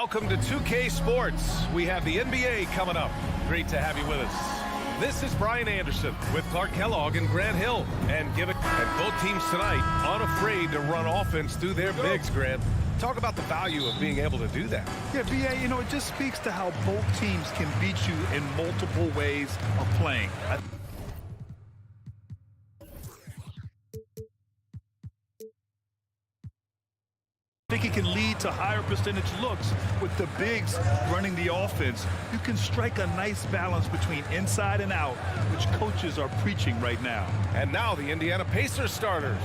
Welcome to 2K Sports. We have the NBA coming up. Great to have you with us. This is Brian Anderson with Clark Kellogg and Grant Hill. And both teams tonight unafraid to run offense through their bigs, Grant. Talk about the value of being able to do that. Yeah, BA, you know, it just speaks to how both teams can beat you in multiple ways of playing. I think it can lead to higher percentage looks with the bigs running the offense. You can strike a nice balance between inside and out, which coaches are preaching right now. And now the Indiana Pacers starters.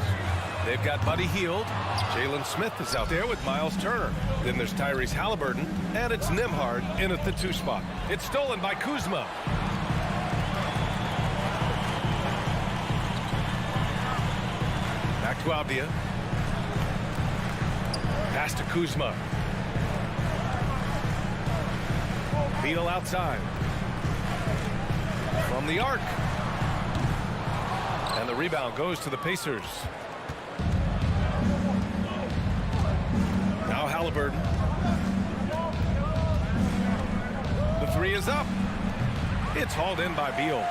They've got Buddy Hield. Jalen Smith is out there with Miles Turner. Then there's Tyrese Halliburton, and it's Nembhard in at the 2 spot. It's stolen by Kuzma. Back to Avdia. Pass to Kuzma. Beal outside. From the arc. And the rebound goes to the Pacers. Now Halliburton. The 3 is up. It's hauled in by Beal.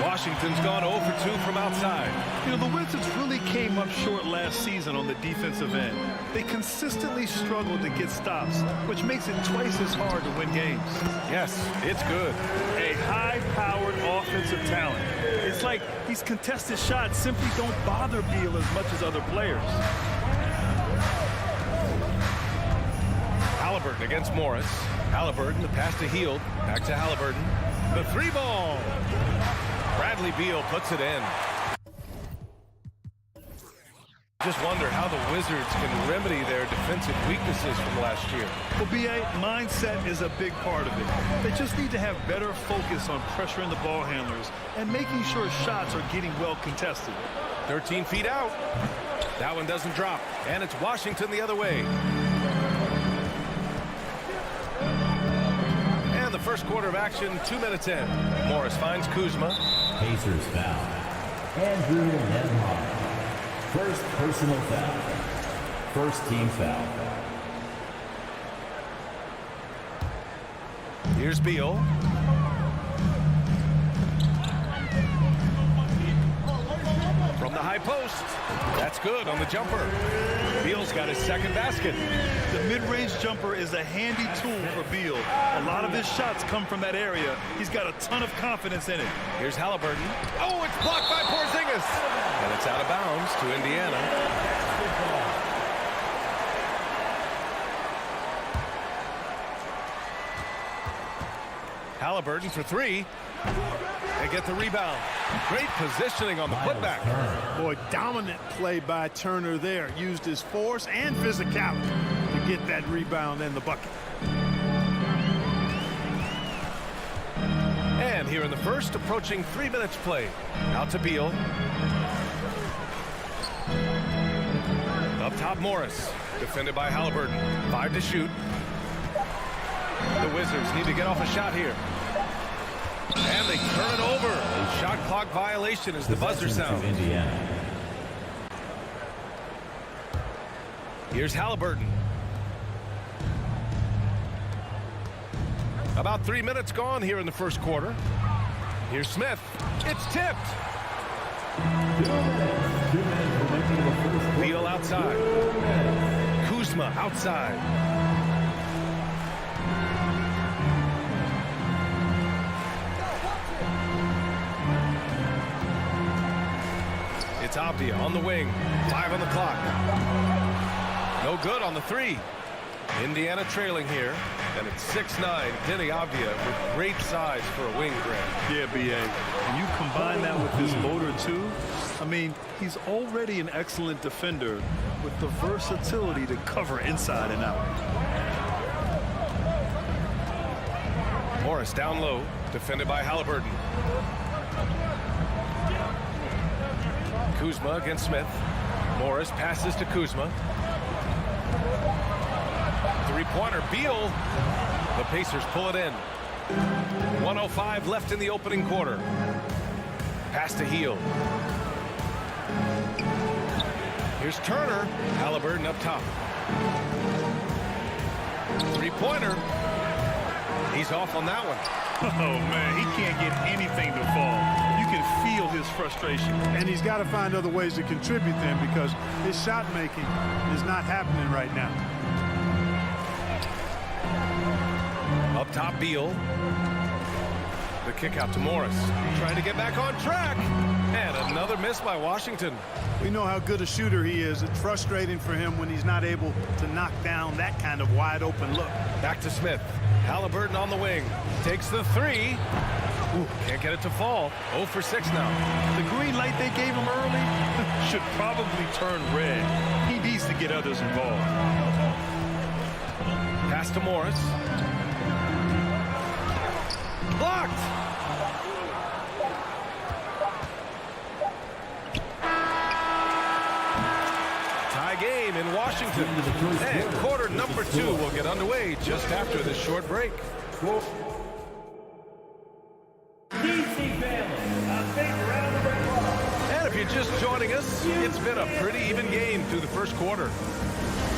Washington's gone 0 for 2 from outside. You know, the Wizards really came up short last season on the defensive end. They consistently struggled to get stops, which makes it twice as hard to win games. Yes, it's good. A high-powered offensive talent. It's like these contested shots simply don't bother Beal as much as other players. Halliburton against Morris. Halliburton, the pass to Hield. Back to Halliburton. The 3 ball. Bradley Beal puts it in. Just wonder how the Wizards can remedy their defensive weaknesses from last year. Well, BA, mindset is a big part of it. They just need to have better focus on pressuring the ball handlers and making sure shots are getting well contested. 13 feet out. That one doesn't drop. And it's Washington the other way. And the first quarter of action, 2 minutes in. Morris finds Kuzma. Pacers foul. Andrew Nembhard. First personal foul. First team foul. Here's Beal. From the high post. That's good on the jumper. Beal's got his second basket. The mid-range jumper is a handy tool for Beal. A lot of his shots come from that area. He's got a ton of confidence in it. Here's Halliburton. Oh, it's blocked by Porzingis. And it's out of bounds to Indiana. Halliburton for 3. They get the rebound. Great positioning on the putback. Boy, dominant play by Turner there. Used his force and physicality to get that rebound and the bucket. And here in the first, approaching 3 minutes played. Out to Beal. Up top, Morris. Defended by Halliburton. 5 to shoot. The Wizards need to get off a shot here. And they turn it over. Shot clock violation as the buzzer sounds. Here's Halliburton. About 3 minutes gone here in the first quarter. Here's Smith. It's tipped. Beal outside. Kuzma outside. It's Avdia on the wing. 5 on the clock. No good on the 3. Indiana trailing here, and it's 6'9". Denny Avdia with great size for a wing grab. Yeah, BA. And you combine that with his motor, too. I mean, he's already an excellent defender with the versatility to cover inside and out. Morris down low, defended by Halliburton. Kuzma against Smith. Morris passes to Kuzma. Three-pointer, Beal. The Pacers pull it in. 1:05 left in the opening quarter. Pass to Hield. Here's Turner. Halliburton up top. Three-pointer. He's off on that one. Oh, man, he can't get anything to fall. You can feel his frustration. And he's got to find other ways to contribute then, because his shot making is not happening right now. Up top, Beal. The kick out to Morris. Trying to get back on track. And another miss by Washington. We know how good a shooter he is. It's frustrating for him when he's not able to knock down that kind of wide open look. Back to Smith. Halliburton on the wing. Takes the three. Ooh, can't get it to fall. 0 for 6 now. The green light they gave him early should probably turn red. He needs to get others involved. Pass to Morris. Blocked. Tie game in Washington. And quarter number 2 will get underway just after this short break. And if you're just joining us, it's been a pretty even game through the first quarter.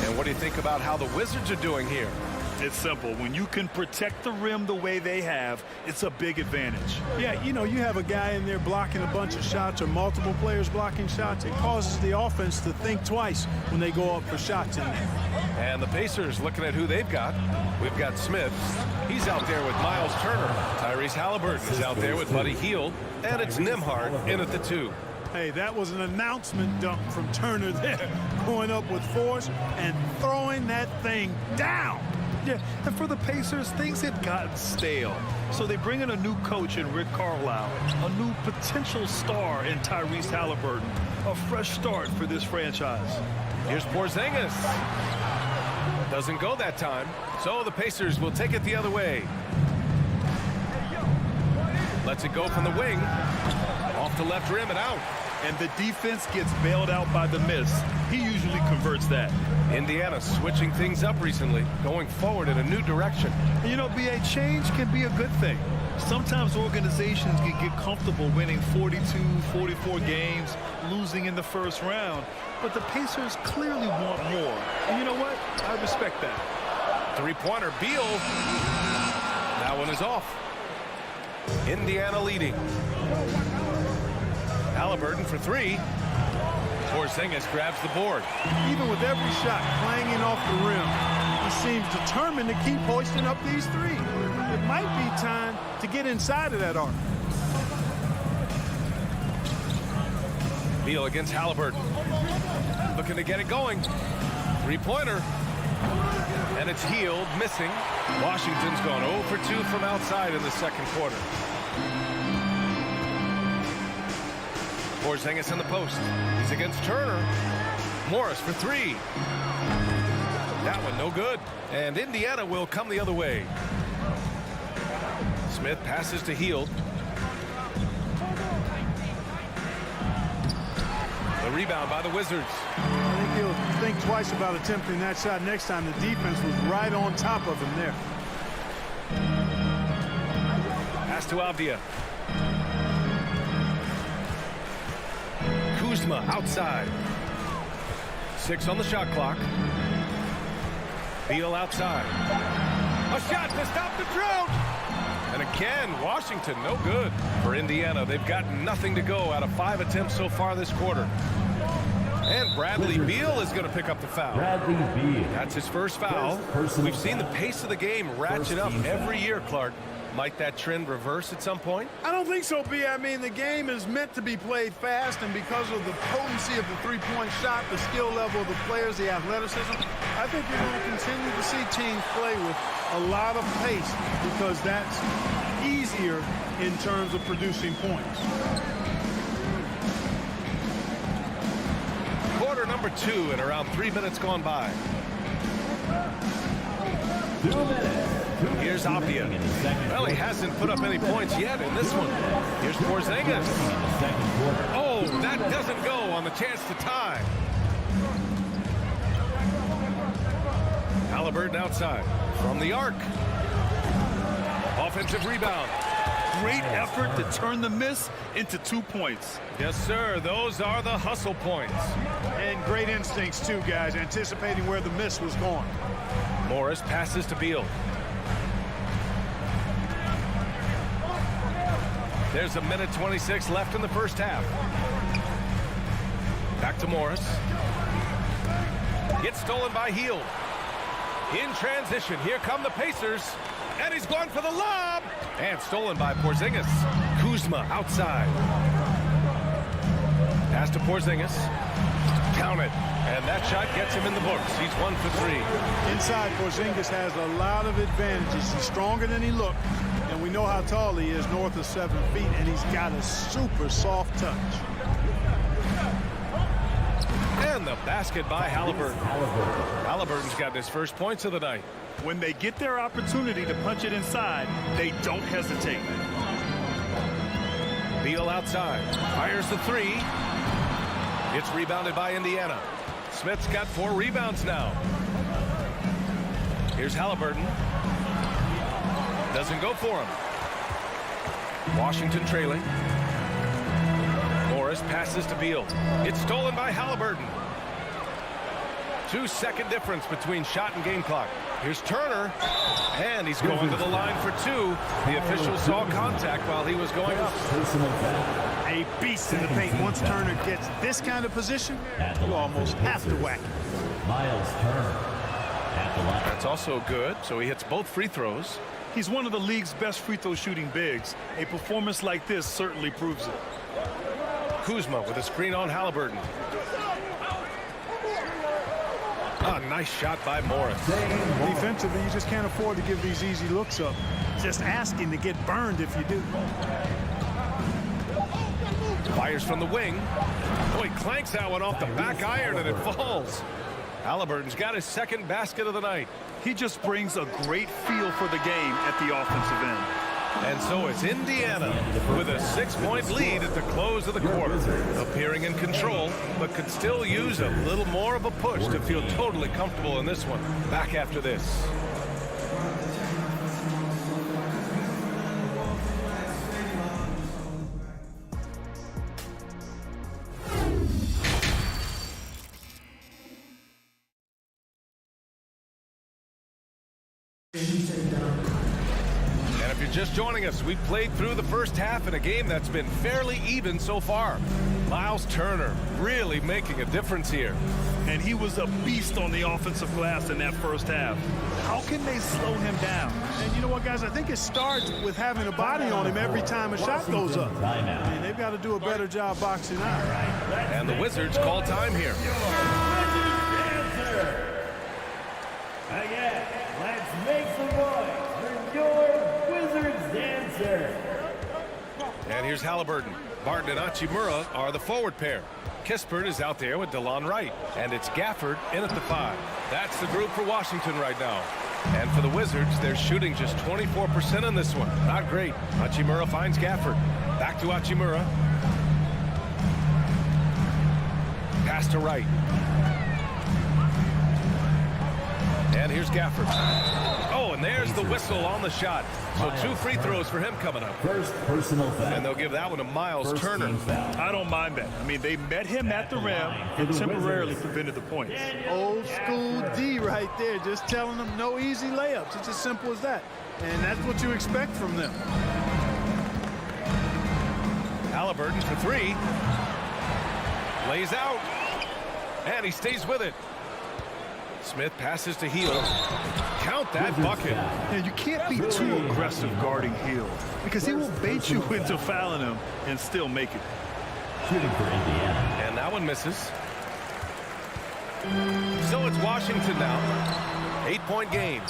And what do you think about how the Wizards are doing here? It's simple. When you can protect the rim the way they have, it's a big advantage. Yeah, you know, you have a guy in there blocking a bunch of shots or multiple players blocking shots. It causes the offense to think twice when they go up for shots in there. And the Pacers looking at who they've got. We've got Smith. He's out there with Miles Turner. Tyrese Halliburton is out there with Buddy Hield. And it's Nembhard in at the 2. Hey, that was an announcement dunk from Turner there. Going up with force and throwing that thing down. Yeah, and for the Pacers, things had gotten stale. So they bring in a new coach in Rick Carlisle, a new potential star in Tyrese Halliburton, a fresh start for this franchise. Here's Porzingis. Doesn't go that time, so the Pacers will take it the other way. Lets it go from the wing. Off the left rim and out. And the defense gets bailed out by the miss. He usually converts that. Indiana switching things up recently, going forward in a new direction. You know, BA, change can be a good thing. Sometimes organizations can get comfortable winning 42, 44 games, losing in the first round. But the Pacers clearly want more. And you know what? I respect that. Three-pointer, Beal. That one is off. Indiana leading. Halliburton for 3. Porzingis grabs the board. Even with every shot clanging off the rim, he seems determined to keep hoisting up these threes. It might be time to get inside of that arc. Beal against Halliburton. Looking to get it going. Three-pointer. And it's Hield, missing. Washington's gone 0 for 2 from outside in the second quarter. Porzingis in the post. He's against Turner. Morris for 3. That one no good. And Indiana will come the other way. Smith passes to Hield. The rebound by the Wizards. I think he'll think twice about attempting that shot next time. The defense was right on top of him there. Pass to Avdia. Kuzma outside. 6 on the shot clock. Beal outside. A shot to stop the drought. And again, Washington no good. For Indiana, they've got nothing to go out of 5 attempts so far this quarter. And Bradley Beal is going to pick up the foul. Bradley Beal. That's his first foul. We've seen the pace of the game ratchet up every year, Clark. Might that trend reverse at some point? I don't think so, B. I mean, the game is meant to be played fast, and because of the potency of the three-point shot, the skill level of the players, the athleticism, I think you're going to continue to see teams play with a lot of pace because that's easier in terms of producing points. Quarter number 2 and around 3 minutes gone by. 2 minutes. Here's Avdia. Well, he hasn't put up any points yet in this one. Here's Porzingis. Oh, that doesn't go on the chance to tie. Halliburton outside from the arc. Offensive rebound. Great effort to turn the miss into 2 points. Yes, sir. Those are the hustle points. And great instincts, too, guys, anticipating where the miss was going. Morris passes to Beal. There's a minute 26 left in the first half. Back to Morris. Gets stolen by Hield. In transition, here come the Pacers. And he's going for the lob. And stolen by Porzingis. Kuzma outside. Pass to Porzingis. Count it. And that shot gets him in the books. He's 1 for 3. Inside, Porzingis has a lot of advantages. He's stronger than he looked. And we know how tall he is, north of 7 feet. And he's got a super soft touch. And the basket by Halliburton. Halliburton's gotten his first points of the night. When they get their opportunity to punch it inside, they don't hesitate. Beal outside. Fires the 3. It's rebounded by Indiana. Smith's got 4 rebounds now. Here's Halliburton. Doesn't go for him. Washington trailing. Morris passes to Beal. It's stolen by Halliburton. 2-second difference between shot and game clock. Here's Turner. And he's going to the line for 2. The official saw contact while he was going up. A beast in the paint. Once Turner gets this kind of position, you almost have to whack him. Miles Turner at the line. That's also good, so he hits both free throws. He's one of the league's best free throw shooting bigs. A performance like this certainly proves it. Kuzma with a screen on Halliburton. A nice shot by Morris. Defensively, you just can't afford to give these easy looks up. Just asking to get burned if you do. Fires from the wing. Oh, he clanks that one off the back iron and it falls. Halliburton's got his second basket of the night. He just brings a great feel for the game at the offensive end. And so it's Indiana with a 6-point lead at the close of the quarter. Appearing in control, but could still use a little more of a push to feel totally comfortable in this one. Back after this. And if you're just joining us, we played through the first half in a game that's been fairly even so far. Miles Turner really making a difference here. And he was a beast on the offensive glass in that first half. How can they slow him down? And you know what, guys? I think it starts with having a body on him every time a shot goes up. And they've got to do a better job boxing out. And the Wizards call time here. Again, let's make some noise for your Wizards dancer. And here's Halliburton. Barton and Hachimura are the forward pair. Kispert is out there with DeLon Wright. And it's Gafford in at the 5. That's the group for Washington right now. And for the Wizards, they're shooting just 24% in this one. Not great. Hachimura finds Gafford. Back to Hachimura. Pass to Wright. And here's Gafford. Oh, and there's the whistle on the shot. So 2 free throws for him coming up. First personal foul. And they'll give that one to Miles Turner. I don't mind that. I mean, they met him at the rim and temporarily prevented the points. Old school D right there, just telling them no easy layups. It's as simple as that. And that's what you expect from them. Halliburton for 3. Lays out. And he stays with it. Smith passes to Hield. Count that bucket. And you can't be too aggressive guarding Hield because he will bait you into fouling him and still make it. Shooting for Indiana. And that one misses. So it's Washington now. 8-point game.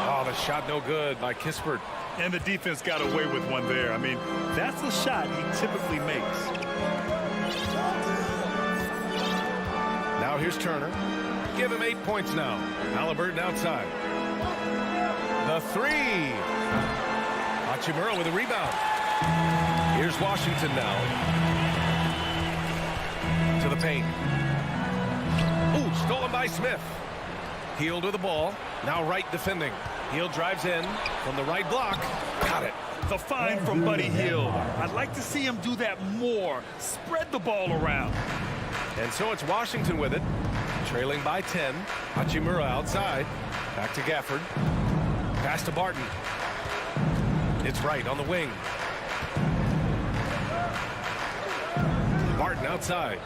Oh, the shot no good by Kispert. And the defense got away with one there. I mean, that's the shot he typically makes. Now here's Turner. Give him 8 points now. Halliburton outside. The 3. Hachimura with a rebound. Here's Washington now. To the paint. Ooh, stolen by Smith. Hield with the ball. Now Wright defending. Hield drives in from the right block. Got it. The find from Buddy Hield. I'd like to see him do that more. Spread the ball around. And so it's Washington with it. Trailing by 10. Hachimura outside. Back to Gafford. Pass to Barton. It's Wright on the wing. Barton outside.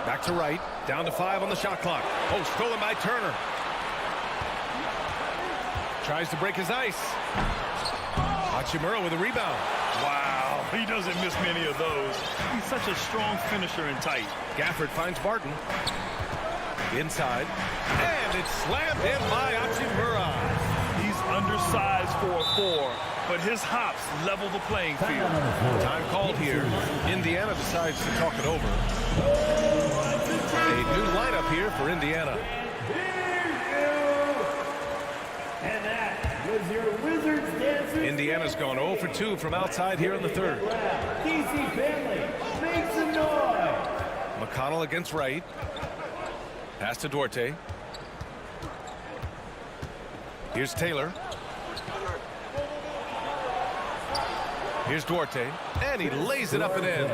Back to Wright. Down to 5 on the shot clock. Oh, stolen by Turner. Tries to break his ice. Hachimura with a rebound. Wow, he doesn't miss many of those. He's such a strong finisher and tight. Gafford finds Barton. Inside. And it's slammed in by Hachimura. He's undersized for a 4, but his hops level the playing field. Time called here. Indiana decides to talk it over. A new lineup here for Indiana. And that was your Wizards dancer. Indiana's gone 0 for 2 from outside here in the third. DC family, make some noise. McConnell against Wright. Pass to Duarte. Here's Taylor. Here's Duarte. And he lays it up and in.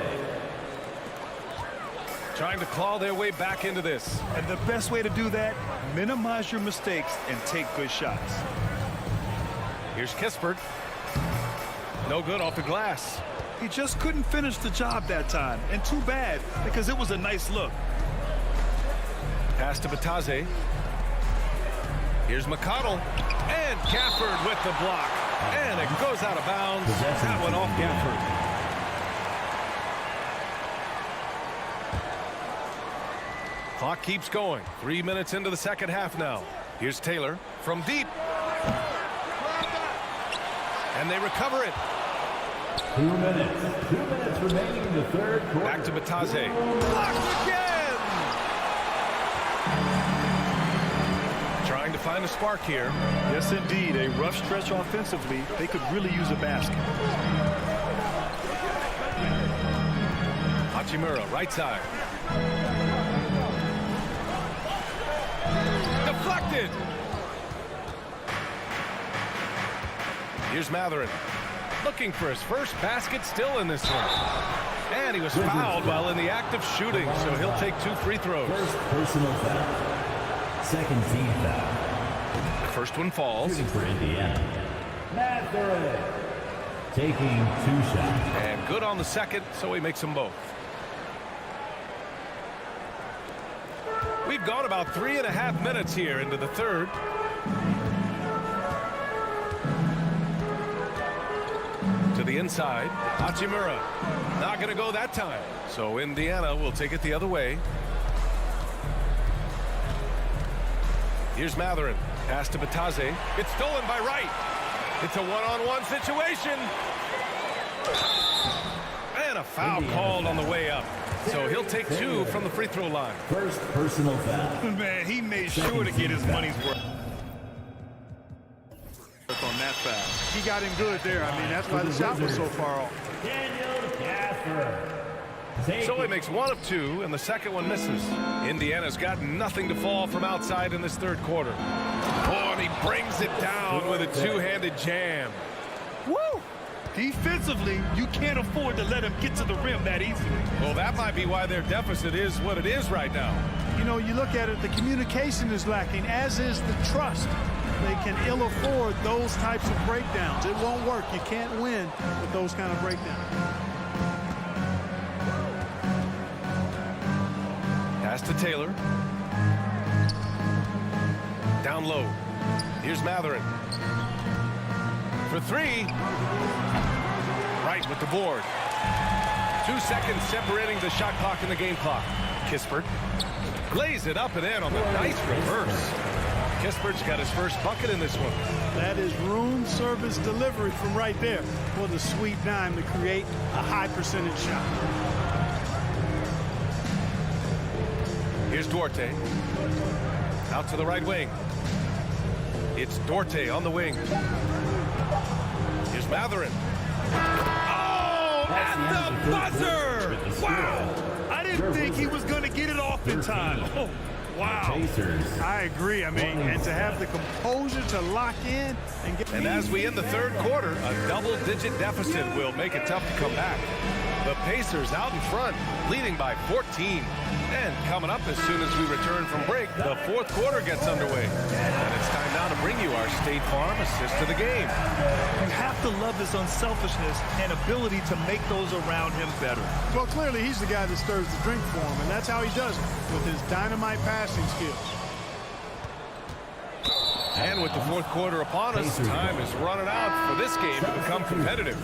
Trying to claw their way back into this. And the best way to do that, minimize your mistakes and take good shots. Here's Kispert. No good off the glass. He just couldn't finish the job that time. And too bad, because it was a nice look. Pass to Bataze. Here's McConnell. And Gafford with the block. And it goes out of bounds. That one off Gafford. Clock keeps going. 3 minutes into the second half now. Here's Taylor from deep. And they recover it. 2 minutes. 2 minutes remaining in the third quarter. Back to Bataze. Blocked again! Trying to find a spark here. Yes, indeed. A rough stretch offensively. They could really use a basket. Hachimura, right side. Deflected. Here's Matherin. Looking for his first basket still in this one. And he was fouled while in the act of shooting, so he'll take 2 free throws. First personal foul. Second team foul. The first one falls. Shooting for Indiana. Matherin taking 2 shots. And good on the second, so he makes them both. We've gone about 3.5 minutes here into the third. To the inside, Hachimura. Not going to go that time. So Indiana will take it the other way. Here's Matherin. Pass to Bataze. It's stolen by Wright. It's a one-on-one situation. And a foul called on the way up. So he'll take 2 from the free throw line. First personal foul. Man, he made sure to get his money's worth on that foul. He got him good there. I mean, that's why the shot was so far off. Daniel Gafford. So he makes 1 of 2, and the second one misses. Indiana's got nothing to fall from outside in this third quarter. Oh, and he brings it down with a 2-handed jam. Woo! Defensively, you can't afford to let him get to the rim that easily. Well, that might be why their deficit is what it is right now. You know, you look at it, the communication is lacking, as is the trust. They can ill afford those types of breakdowns. It won't work. You can't win with those kind of breakdowns. Pass to Taylor. Down low. Here's Matherin. For 3. Right with the board. 2 seconds separating the shot clock and the game clock. Kispert lays it up and in on the nice reverse. Kispert's got his first bucket in this one. That is room service delivery from right there. What a sweet dime to create a high percentage shot. Here's Duarte. Out to the right wing. It's Duarte on the wing. Here's Matherin. Oh, at the buzzer! Wow! I didn't think he was going to get it off in time. Oh, wow. I agree. I mean, and to have the composure to lock in and get... And as we end the third quarter, a double-digit deficit will make it tough to come back. The Pacers out in front, leading by 14. And coming up as soon as we return from break, the fourth quarter gets underway. And it's time now to bring you our State Farm assist to the game. You have to love his unselfishness and ability to make those around him better. Well, clearly he's the guy that stirs the drink for him, and that's how he does it, with his dynamite passing skills. And with the fourth quarter upon us, time is running out for this game to become competitive.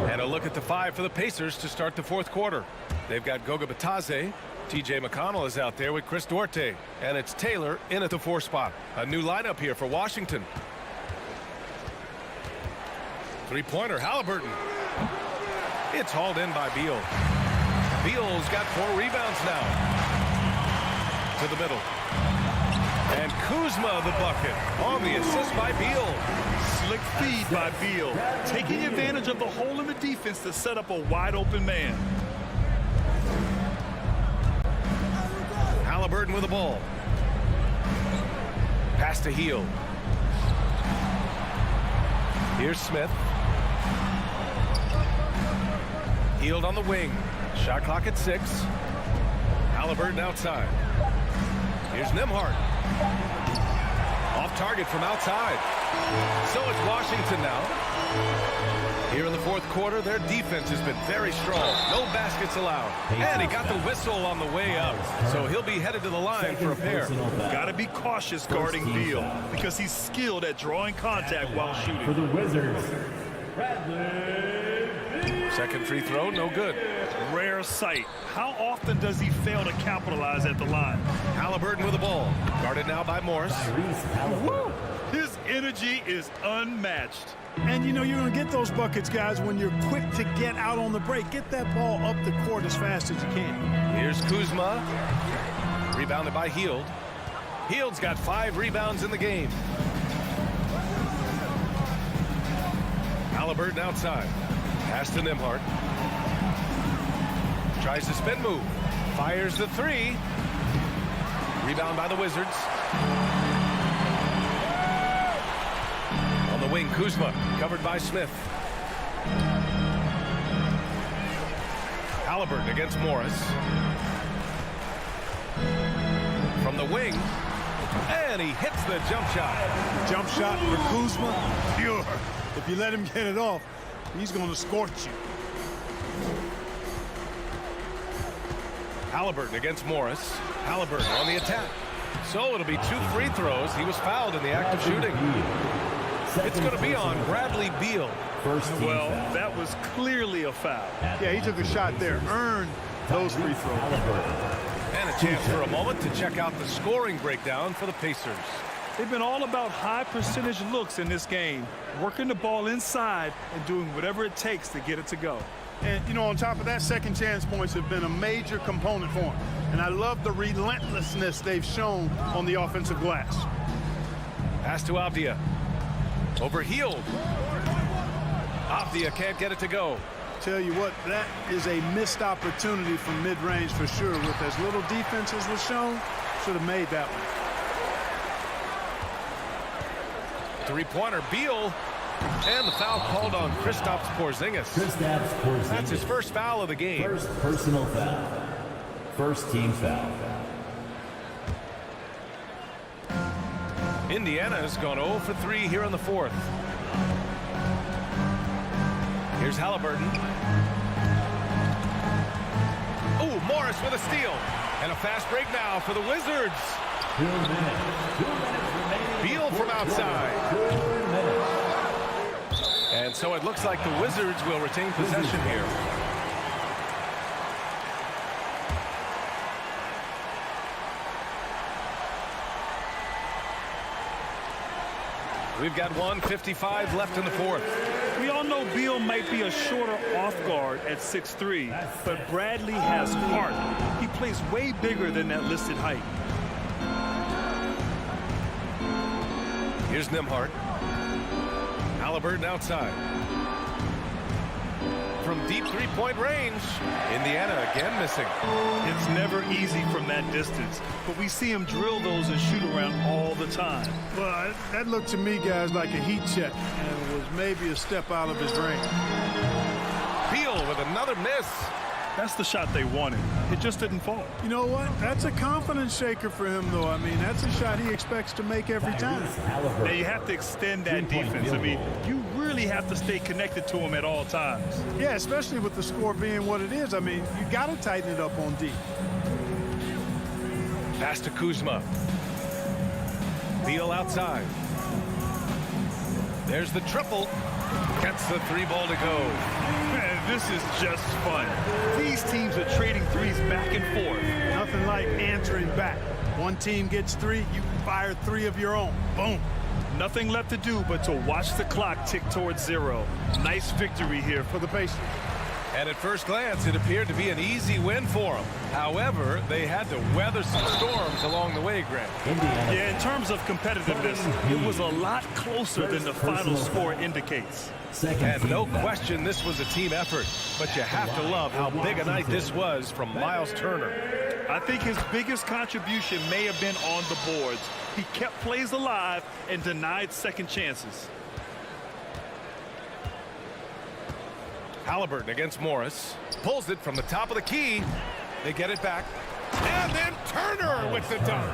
And a look at the five for the Pacers to start the fourth quarter. They've got Goga Bitadze. T.J. McConnell is out there with Chris Duarte. And it's Taylor in at the 4 spot. A new lineup here for Washington. Three-pointer, Halliburton. It's hauled in by Beal. Beal's got 4 rebounds now. To the middle. And Kuzma the bucket on the assist by Beal. Slick feed by Beal, taking advantage of the hole in the defense to set up a wide-open man. Halliburton with the ball. Pass to Hield. Here's Smith. Hield on the wing. Shot clock at 6. Halliburton outside. Here's Nembhard. Off target from outside. So it's Washington now. Here in the fourth quarter, their defense has been very strong. No baskets allowed. And he got the whistle on the way up. So he'll be headed to the line for a pair. Got to be cautious guarding Beal because he's skilled at drawing contact while shooting. For the Wizards, Bradley. Second free throw, no good. Rare sight. How often does he fail to capitalize at the line? Halliburton with the ball. Guarded now by Morris. Woo! His energy is unmatched. And, you know, you're going to get those buckets, guys, when you're quick to get out on the break. Get that ball up the court as fast as you can. Here's Kuzma. Rebounded by Hield. Hield's got 5 rebounds in the game. Halliburton outside. Pass to Nembhard. Tries the spin move. Fires the 3. Rebound by the Wizards. On the wing, Kuzma. Covered by Smith. Halliburton against Morris. From the wing. And he hits the jump shot. Jump shot for Kuzma. Pure. If you let him get it off, he's going to scorch you. Halliburton against Morris. Halliburton on the attack. So it'll be 2 free throws. He was fouled in the act of shooting. It's going to be on Bradley Beal. Well, that was clearly a foul. Yeah, he took a shot there. Earned those free throws. And a chance for a moment to check out the scoring breakdown for the Pacers. They've been all about high percentage looks in this game, working the ball inside and doing whatever it takes to get it to go. And, you know, on top of that, second chance points have been a major component for him. And I love the relentlessness they've shown on the offensive glass. Pass to Avdia. Over Hield. Avdia can't get it to go. Tell you what, that is a missed opportunity from mid-range for sure. With as little defense as was shown, should have made that one. Three-pointer, Beal. And the foul called on Kristaps Porzingis. That's his first foul of the game. First personal foul. First team foul. Indiana has gone 0 for 3 here in the fourth. Here's Halliburton. Oh, Morris with a steal. And a fast break now for the Wizards. 2 minutes. 2 minutes remaining. Beal from outside. 4 minutes. And so it looks like the Wizards will retain possession here. We've got 1:55 left in the fourth. We all know Beal might be a shorter off guard at 6'3", but Bradley has heart. He plays way bigger than that listed height. Here's Nembhard. Halliburton outside. From deep three-point range, Indiana again missing. It's never easy from that distance, but we see him drill those and shoot around all the time. Well, that looked to me, guys, like a heat check, and it was maybe a step out of his range. Beal with another miss. That's the shot they wanted. It just didn't fall. You know what? That's a confidence shaker for him, though. I mean, that's a shot he expects to make every time. Now, you have to extend that defense. I mean, you really have to stay connected to him at all times. Yeah, especially with the score being what it is. I mean, you got to tighten it up on D. Pass to Kuzma. Beal outside. There's the triple. Gets the three ball to go. Man, this is just fun. These teams are trading threes back and forth. Nothing like answering back. One team gets three, you fire three of your own. Boom. Nothing left to do but to watch the clock tick towards zero. Nice victory here for the Pacers. And at first glance, it appeared to be an easy win for them. However, they had to weather some storms along the way, Grant. Yeah, in terms of competitiveness, it was a lot closer than the final score indicates. And no question this was a team effort, but you have to love how big a night this was from Miles Turner. I think his biggest contribution may have been on the boards. He kept plays alive and denied second chances. Halliburton against Morris. Pulls it from the top of the key. They get it back. And then Turner with the dunk.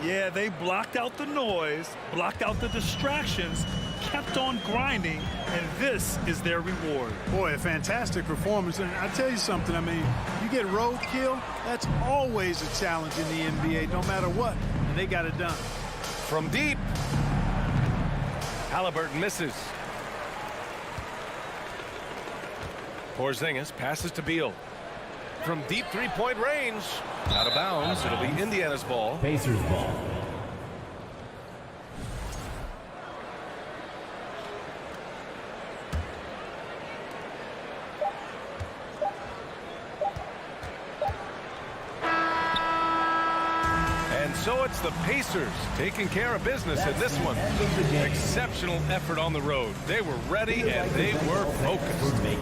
Yeah, they blocked out the noise, blocked out the distractions, kept on grinding, and this is their reward. Boy, a fantastic performance. And I tell you something, I mean, you get roadkill, that's always a challenge in the NBA, no matter what. And they got it done. From deep. Halliburton misses. Porzingis passes to Beal. From deep three-point range. Out of bounds. It'll be Indiana's ball. Pacers ball. And so it's the Pacers taking care of business in this one. Exceptional effort on the road. They were ready and they were focused.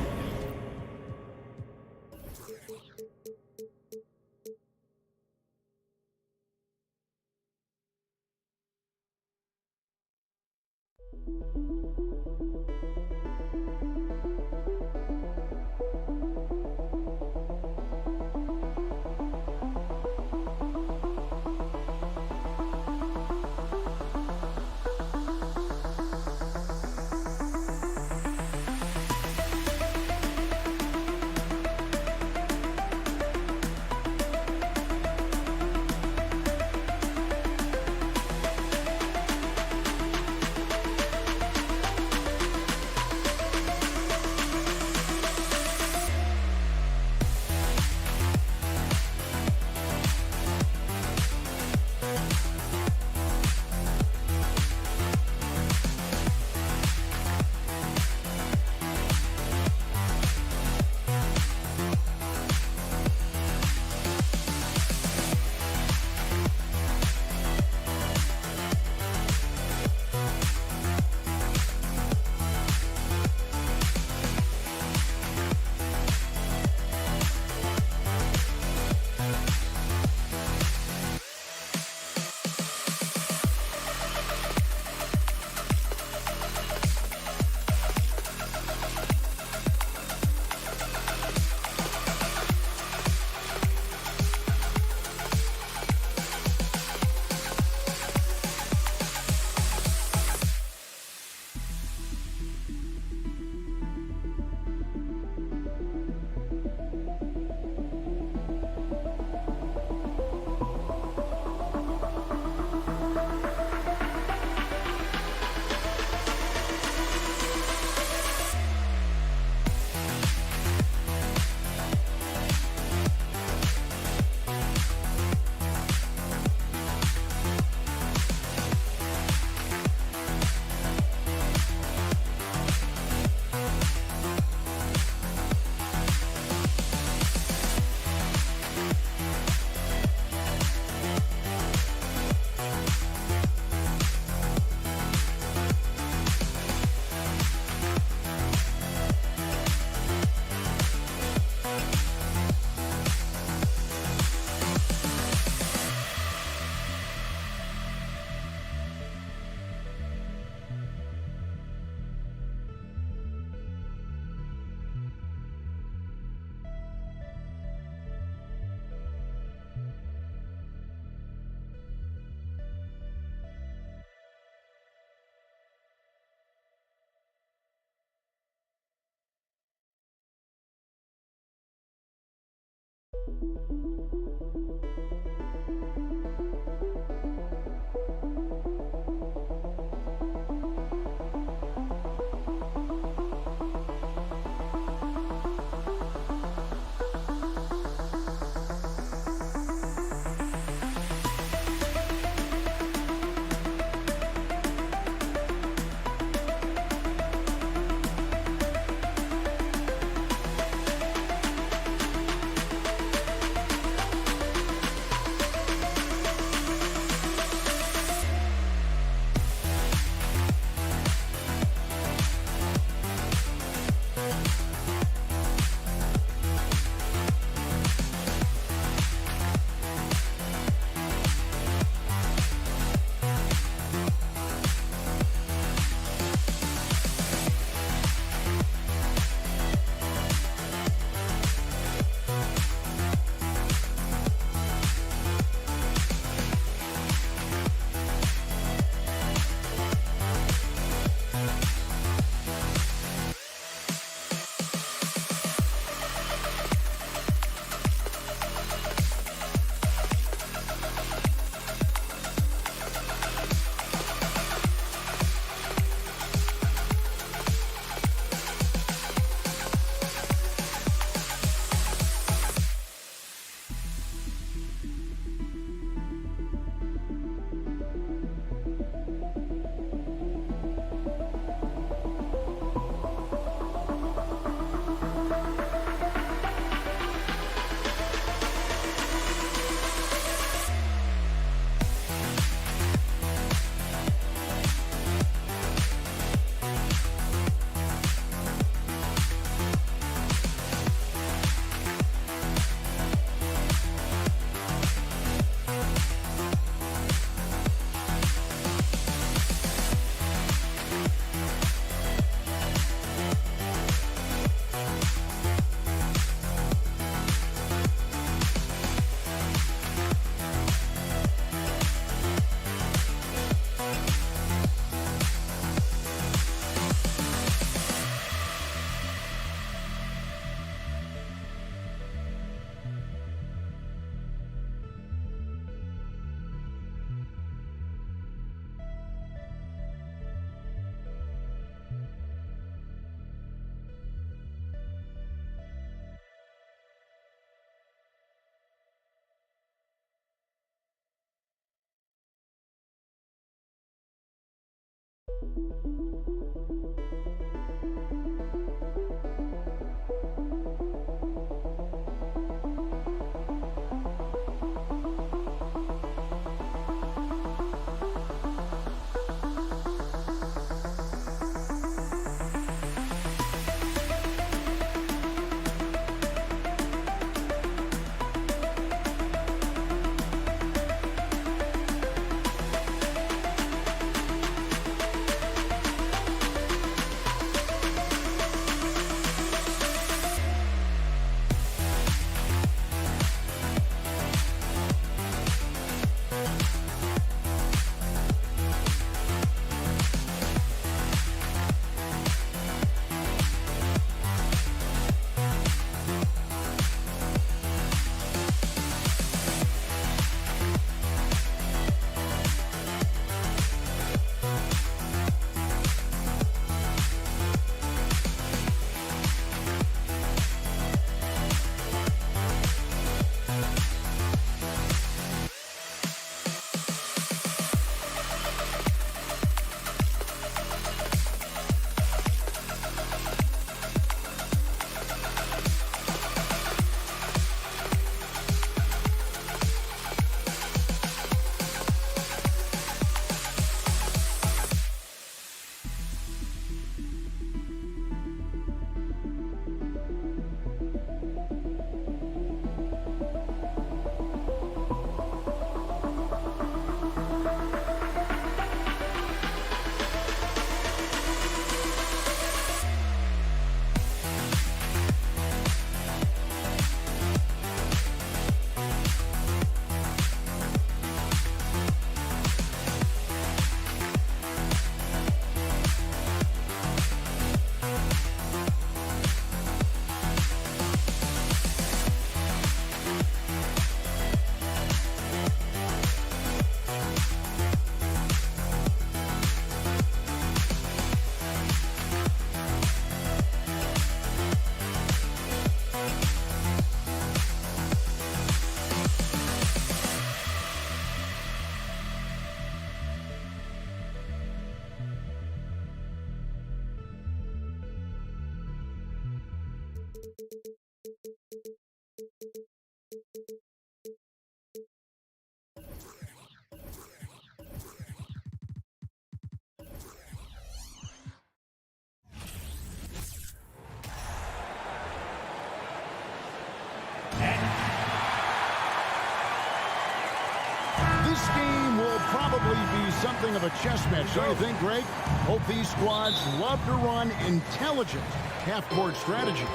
probably be something of a chess match, don't you think, Greg? Hope these squads love to run intelligent half-court strategy.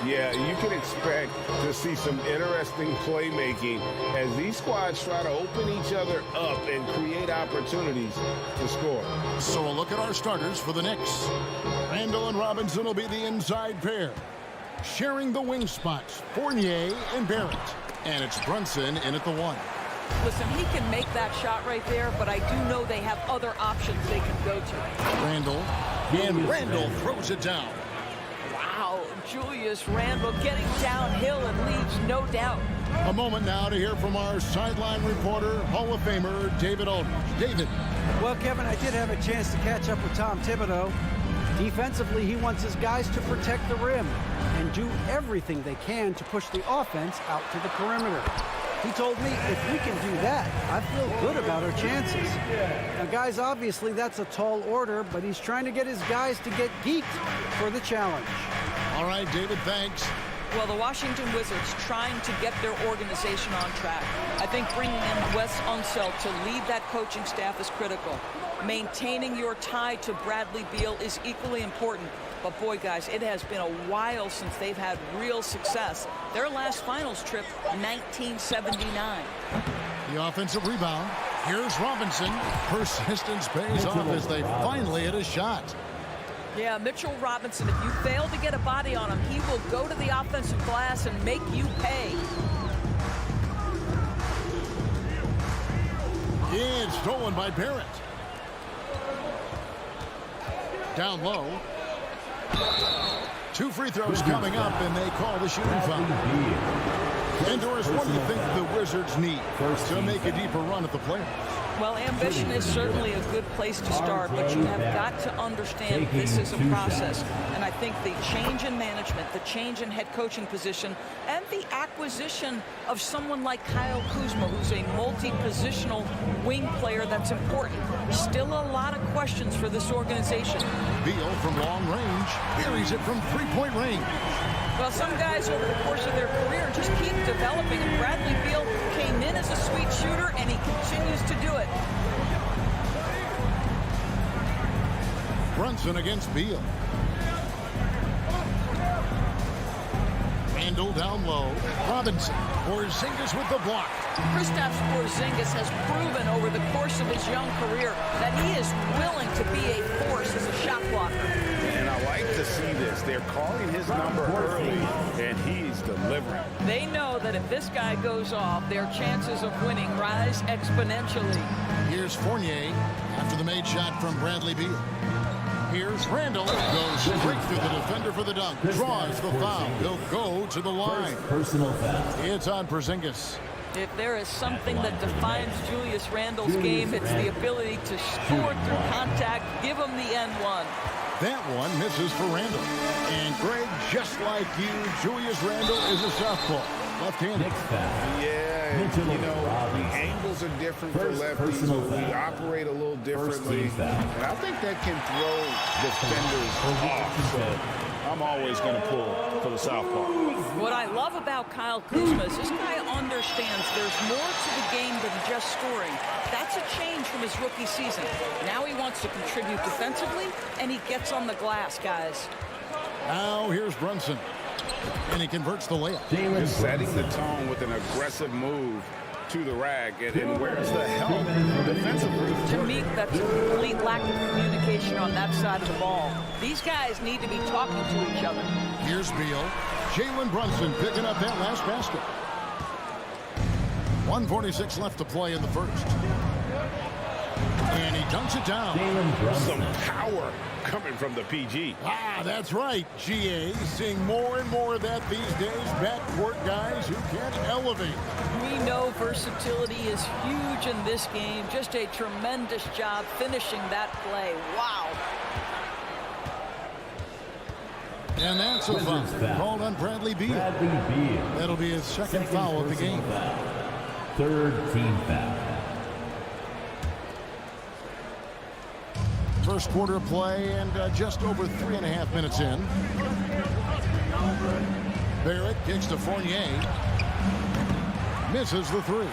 Yeah, you can expect to see some interesting playmaking as these squads try to open each other up and create opportunities to score. So a look at our starters for the Knicks. Randall and Robinson will be the inside pair. Sharing the wing spots, Fournier and Barrett. And it's Brunson in at the 1. Listen, he can make that shot right there, but I do know they have other options they can go to. Randall, and Randall throws it down. Wow, Julius Randle getting downhill and leaves no doubt. A moment now to hear from our sideline reporter, Hall of Famer David Aldridge. David. Well, Kevin, I did have a chance to catch up with Tom Thibodeau. Defensively, he wants his guys to protect the rim and do everything they can to push the offense out to the perimeter. He told me if we can do that, I feel good about our chances. Now, guys, obviously that's a tall order, but he's trying to get his guys to get geeked for the challenge. All right, David, thanks. Well, the Washington Wizards trying to get their organization on track. I think bringing in Wes Unseld to lead that coaching staff is critical. Maintaining your tie to Bradley Beal is equally important. But boy, guys, it has been a while since they've had real success. Their last finals trip, 1979. The offensive rebound. Here's Robinson. Persistence pays off as they finally hit a shot. Yeah, Mitchell Robinson, if you fail to get a body on him, he will go to the offensive glass and make you pay. It's stolen by Barrett. Down low. 2 free throws coming up, and they call the shooting foul. And Doris, what do you think the Wizards need to make a deeper run at the playoffs? Well, ambition is certainly a good place to start, but you have got to understand this is a process. And I think the change in management, the change in head coaching position, and the acquisition of someone like Kyle Kuzma, who's a multi-positional wing player that's important. Still a lot of questions for this organization. Beal from long range carries it from three-point range. Well, some guys over the course of their career just keep developing, and Bradley Beal came in as a sweet shooter, and he continues to do it. Brunson against Beal. Randall down low. Robinson. Porzingis with the block. Kristaps Porzingis has proven over the course of his young career that he is willing to be a force as a shot blocker. And I like to see this. They're calling his number early, and he's delivering. They know that if this guy goes off, their chances of winning rise exponentially. Here's Fournier after the made shot from Bradley Beal. Here's Randall. Goes straight through the defender for the dunk. Draws the foul. He'll go to the line. Personal foul. It's on Porzingis. If there is something that defines Julius Randle's game, it's the ability to score through contact, give him the N1. That one misses for Randall. And Greg, just like you, Julius Randle is a southpaw. Left-handed. Yeah, you know, the angles are different for lefties. We operate a little differently. And I think that can throw defenders off. So I'm always going to pull for the southpaw. What I love about Kyle Kuzma is this guy understands there's more to the game than just scoring. That's a change from his rookie season. Now he wants to contribute defensively, and he gets on the glass, guys. Now here's Brunson. And he converts the layup. Just setting the tone with an aggressive move to the rack. And where's the help defensively? To me, that's a complete lack of communication on that side of the ball. These guys need to be talking to each other. Here's Beal. Jalen Brunson picking up that last basket. 1:46 left to play in the first. And he dunks it down. Some power coming from the PG. Ah, that's right, GA. Seeing more and more of that these days. Backcourt guys who can elevate. We know versatility is huge in this game. Just a tremendous job finishing that play. Wow. And that's a foul called on Bradley Beal. That'll be his second foul of the game. Third team foul. First quarter of play and just over 3.5 minutes in. Barrett kicks to Fournier. Misses the three.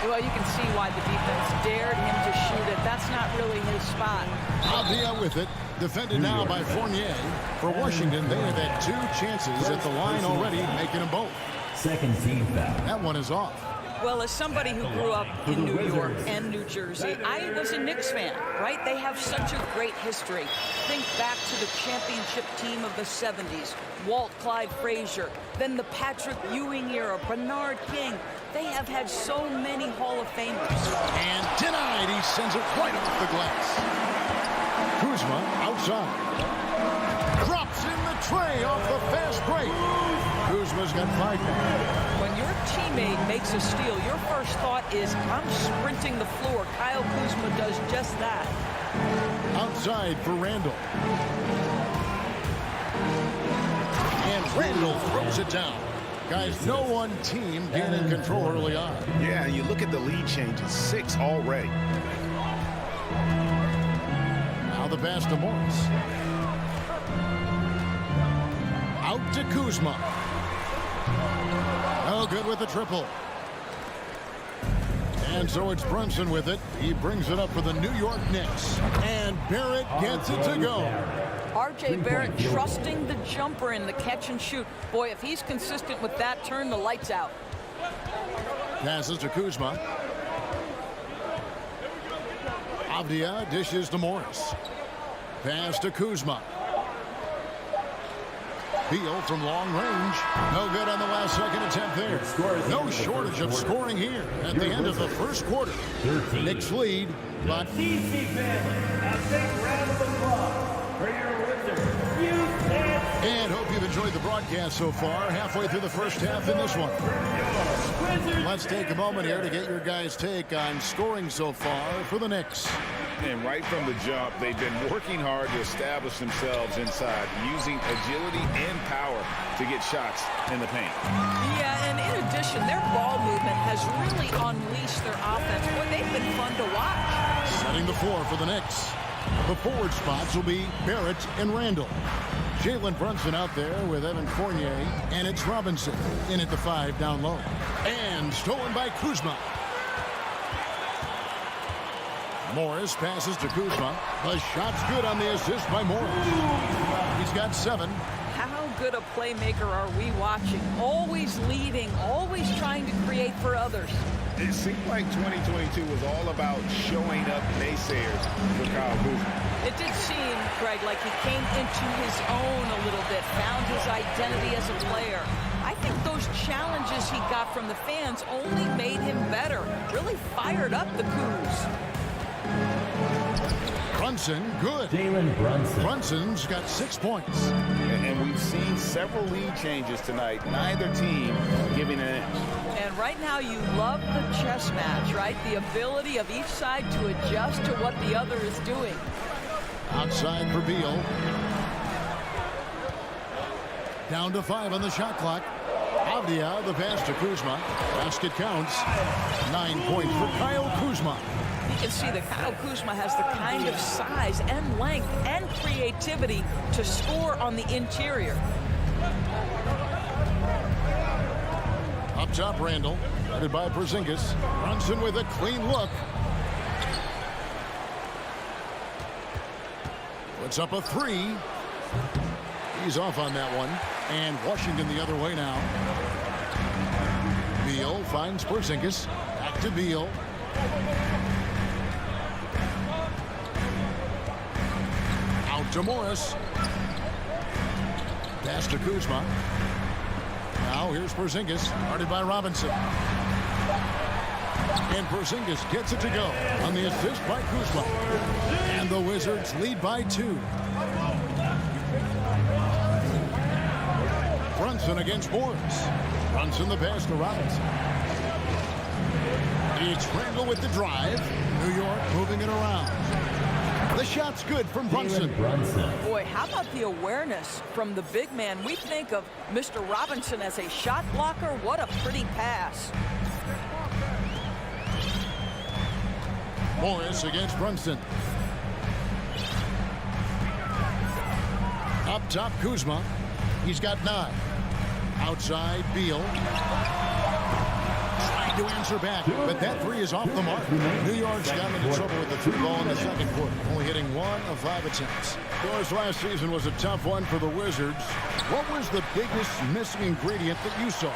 Well, you can see why the defense dared him to shoot it. That's not really his spot. Avdia with it. Defended now by Fournier. For Washington, they have had 2 chances at the line already, making them both. Second team foul. That one is off. Well, as somebody who grew up in New York and New Jersey, I was a Knicks fan, right? They have such a great history. Think back to the championship team of the 70s, Walt Clyde Frazier, then the Patrick Ewing era, Bernard King. They have had so many Hall of Famers. And denied. He sends it right off the glass. Kuzma outside. Drops in the tray off the fast break. Kuzma's got 5 now. When your teammate makes a steal, your first thought is, I'm sprinting the floor. Kyle Kuzma does just that. Outside for Randall. And Randall throws it down. Guys, no one team gaining control early on. Yeah, you look at the lead changes, 6 already. Now the pass to Morris. Out to Kuzma. No good with the triple. And so it's Brunson with it. He brings it up for the New York Knicks. And Barrett gets it to go. R.J. Barrett trusting the jumper in the catch and shoot. Boy, if he's consistent with that, turn the lights out. Passes to Kuzma. Avdia dishes to Morris. Pass to Kuzma. Beal from long range. No good on the last second attempt there. No shortage of scoring here at the end of the first quarter. Knicks lead, but... DC fans, a big round of applause for your Wizards. And hope you've enjoyed the broadcast so far. Halfway through the first half in this one. Let's take a moment here to get your guys' take on scoring so far for the Knicks. And right from the jump, they've been working hard to establish themselves inside, using agility and power to get shots in the paint. Yeah, and in addition, their ball movement has really unleashed their offense. Boy, they've been fun to watch. Setting the floor for the Knicks. The forward spots will be Barrett and Randall. Jalen Brunson out there with Evan Fournier, and it's Robinson in at the 5 down low. And stolen by Kuzma. Morris passes to Kuzma. The shot's good on the assist by Morris. He's got 7. How good a playmaker are we watching? Always leading, always trying to create for others. It seemed like 2022 was all about showing up naysayers for Kyle Kuzma. It did seem, Greg, like he came into his own a little bit, found his identity as a player. I think those challenges he got from the fans only made him better, really fired up the Kuz. Brunson, good. Jalen Brunson. Brunson's got 6 points. And we've seen several lead changes tonight, neither team giving an inch. And right now you love the chess match, right? The ability of each side to adjust to what the other is doing. Outside for Beal. Down to 5 on the shot clock. Avdia, the pass to Kuzma. Basket counts. 9 points for Kyle Kuzma. You can see that Kyle Kuzma has the kind of size and length and creativity to score on the interior. Up top, Randall. Headed by Porzingis. Brunson with a clean look. Puts up a 3. He's off on that one. And Washington the other way now. Beal finds Porzingis. Back to Beal. Out to Morris. Pass to Kuzma. Now here's Porzingis, guarded by Robinson. And Porzingis gets it to go on the assist by Kuzma. And the Wizards lead by 2. Brunson against Morris. Brunson the pass to Robinson. It's Randall with the drive. New York moving it around. The shot's good from Brunson. Boy, how about the awareness from the big man? We think of Mr. Robinson as a shot blocker. What a pretty pass. Morris against Brunson. Up top, Kuzma. He's got 9. Outside, Beal. Trying to answer back, but that three is off the mark. New York's gotten into trouble with the three ball in the second quarter, only hitting 1 of 5 attempts. Of course, last season was a tough one for the Wizards. What was the biggest missing ingredient that you saw?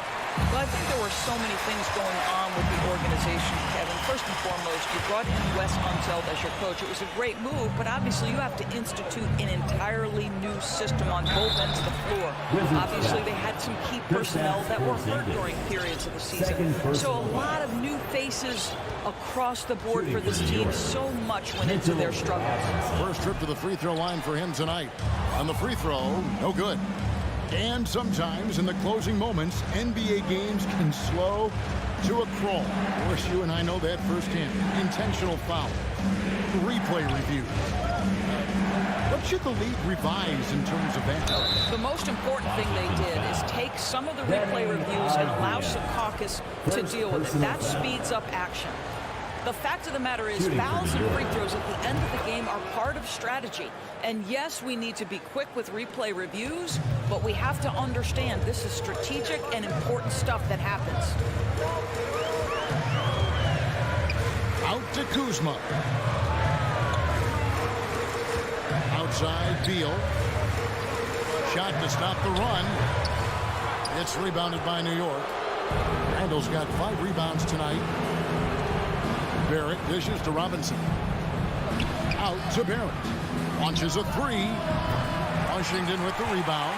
Well, I think there were so many things going on with the organization, Kevin. First and foremost, you brought in Wes Unseld as your coach. It was a great move, but obviously you have to institute an entirely new system on both ends of the floor. Obviously, they had some key personnel that were hurt during periods of the season. So a lot of new faces across the board for this team. So much went into their struggles. First trip to the free throw line for him tonight. On the free throw, no good. And sometimes in the closing moments, NBA games can slow to a crawl. Of course, you and I know that firsthand. Intentional foul. Replay review. What should the league revise in terms of that? The most important thing they did is take some of the replay reviews and allow Secaucus to deal with it. That speeds up action. The fact of the matter is fouls and free throws at the end of the game are part of strategy. And yes, we need to be quick with replay reviews, but we have to understand this is strategic and important stuff that happens. Out to Kuzma. Outside, Beal. Shot to stop the run. It's rebounded by New York. Randall's got 5 rebounds tonight. Barrett dishes to Robinson. Out to Barrett. Launches a 3. Washington with the rebound.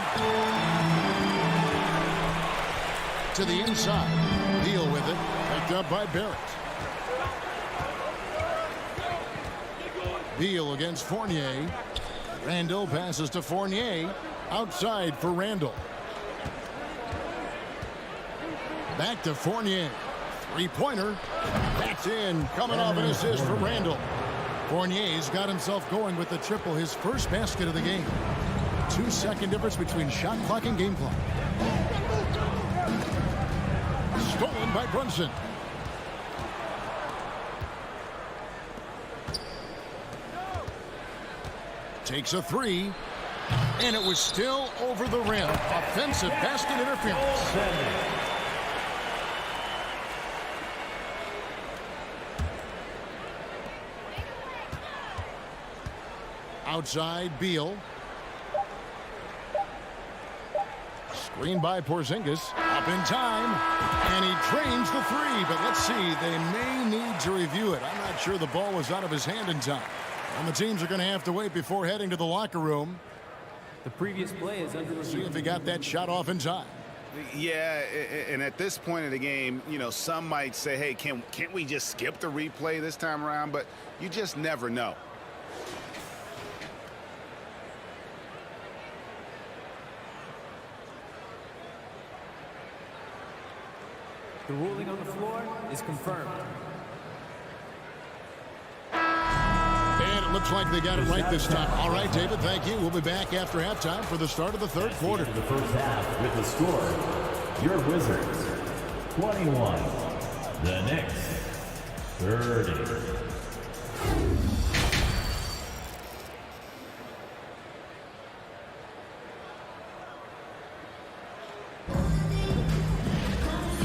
To the inside. Beal with it. Picked up by Barrett. Beal against Fournier. Randall passes to Fournier. Outside for Randall. Back to Fournier. Three-pointer. That's in. Coming off an assist for Randall. Fournier's got himself going with the triple, his first basket of the game. 2-second difference between shot clock and game clock. Stolen by Brunson. Takes a 3. And it was still over the rim. Offensive basket interference. Outside, Beal. Screen by Porzingis. Up in time. And he drains the 3. But let's see, they may need to review it. I'm not sure the ball was out of his hand in time. And the teams are going to have to wait before heading to the locker room. The previous play is under review. See if he got that shot off in time. Yeah, and at this point of the game, you know, some might say, hey, can't we just skip the replay this time around? But you just never know. The ruling on the floor is confirmed. And it looks like they got it right this time. All right, David, thank you. We'll be back after halftime for the start of the third quarter. The first half with the score, your Wizards 21, the Knicks 30.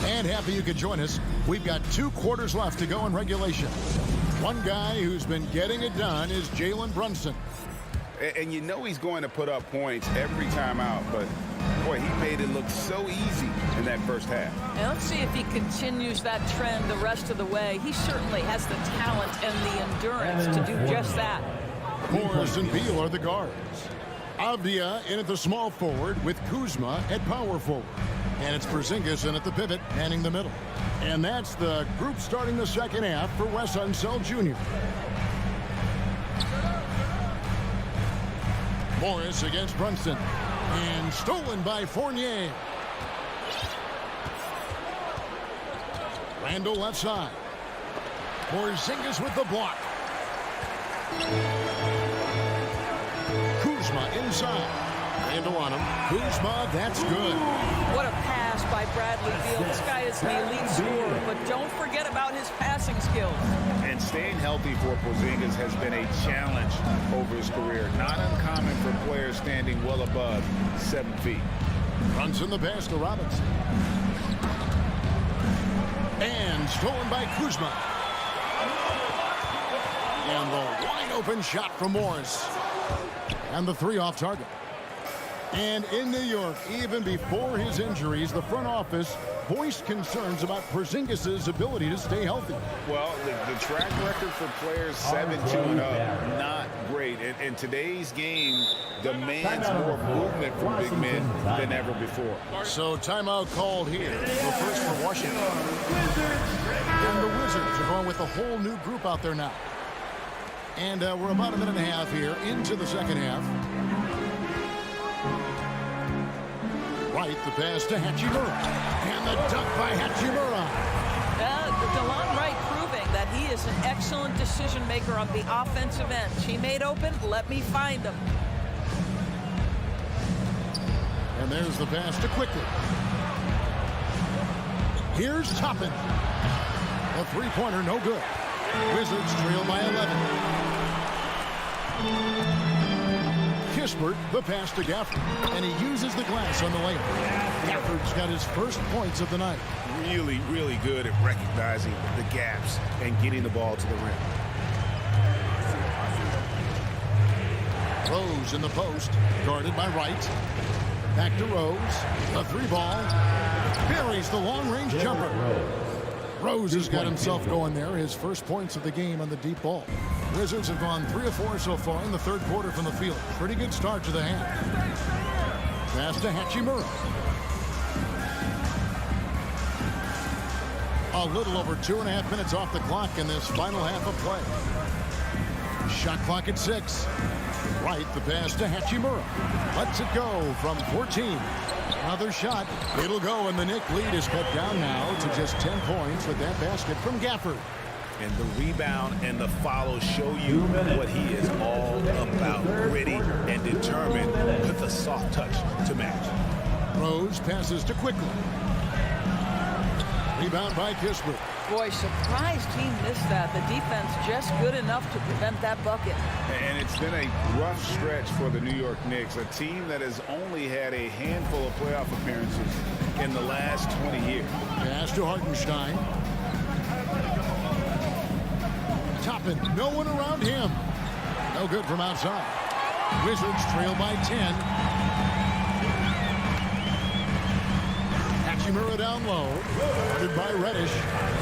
And happy you could join us. We've got 2 quarters left to go in regulation. One guy who's been getting it done is Jalen Brunson. And you know he's going to put up points every time out, but boy, he made it look so easy in that first half. And let's see if he continues that trend the rest of the way. He certainly has the talent and the endurance to do just that. Morris and Beal are the guards. Avdia in at the small forward with Kuzma at power forward. And it's Porzingis in at the pivot, manning the middle. And that's the group starting the second half for Wes Unseld Jr. Morris against Brunson. And stolen by Fournier. Randall left side. Porzingis with the block. Kuzma inside. Randall on him. Kuzma, that's good. What a pass by Bradley Beal. This guy is an elite scorer, but don't forget about his passing skills. And staying healthy for Porzingis has been a challenge over his career. Not uncommon for players standing well above 7 feet. Runs in the pass to Robinson. And stolen by Kuzma. And the wide open shot from Morris. And the three off target. And in New York, even before his injuries, the front office voiced concerns about Porzingis' ability to stay healthy. Well, the track record for players 7-2 and up, not great. And today's game demands more movement from big men than ever before. So timeout called here. The first for Washington. And the Wizards are going with a whole new group out there now. And we're about a minute and a half here into the second half. Right, the pass to Hachimura. And the dunk by Hachimura. DeLon Wright proving that he is an excellent decision maker on the offensive end. He made open, let me find him. And there's the pass to Quickly. Here's Toppin. A three-pointer, no good. Wizards trail by 11. Kispert, the pass to Gafford, and he uses the glass on the layup. Gafford's got his first points of the night. Really, really good at recognizing the gaps and getting the ball to the rim. Rose in the post, guarded by Wright. Back to Rose. A three ball. Buries the long-range jumper. Rose has got himself going there. His first points of the game on the deep ball. Wizards have gone 3 of 4 so far in the third quarter from the field. Pretty good start to the half. Pass to Hachimura. A little over 2.5 minutes off the clock in this final half of play. Shot clock at 6. Right, the pass to Hachimura. Lets it go from 14. Another shot. It'll go, and the Knicks lead is cut down now to just 10 points with that basket from Gafford. And the rebound and the follow show you what he is all about. Gritty and determined with a soft touch to match. Rose passes to Quickly. Rebound by Kispert. Boy, surprised he missed that. The defense just good enough to prevent that bucket. And it's been a rough stretch for the New York Knicks, a team that has only had a handful of playoff appearances in the last 20 years. Pass to Hartenstein. Toppin, no one around him. No good from outside. Wizards trail by 10. Hachimura down low. Guarded by Reddish.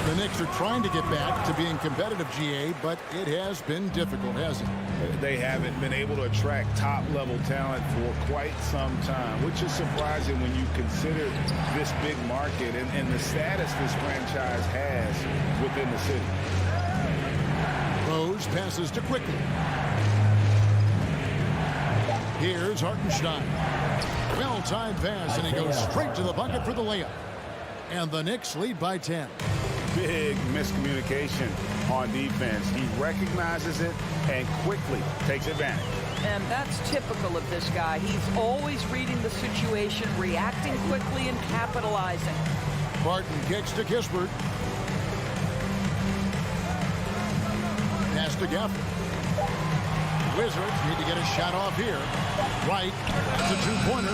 The Knicks are trying to get back to being competitive, GA, but it has been difficult, hasn't it? They haven't been able to attract top-level talent for quite some time, which is surprising when you consider this big market and the status this franchise has within the city. Rose passes to Quickly. Here's Hartenstein. Well-timed pass, and he goes straight to the bucket for the layup. And the Knicks lead by 10. Big miscommunication on defense. He recognizes it and quickly takes advantage. And that's typical of this guy. He's always reading the situation, reacting quickly, and capitalizing. Barton kicks to Kispert. Pass to Gafford. Wizards need to get a shot off here. Right, that's a two-pointer.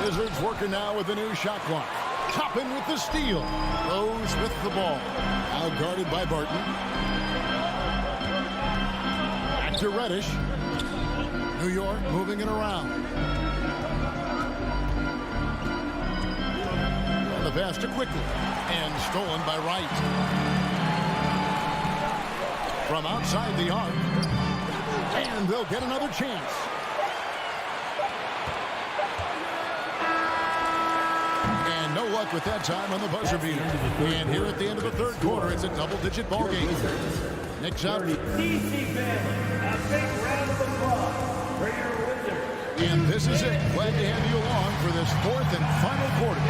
Wizards working now with the new shot clock. Toppin with the steal. Rose with the ball. Now guarded by Barton. Back to Reddish. New York moving it around. And the pass to Quickly. And stolen by Wright. From outside the arc. And they'll get another chance. And no luck with that time on the buzzer beater. And here at the end of the third quarter, it's a double-digit ball game. Knicks out. And this is it. Glad to have you along for this fourth and final quarter.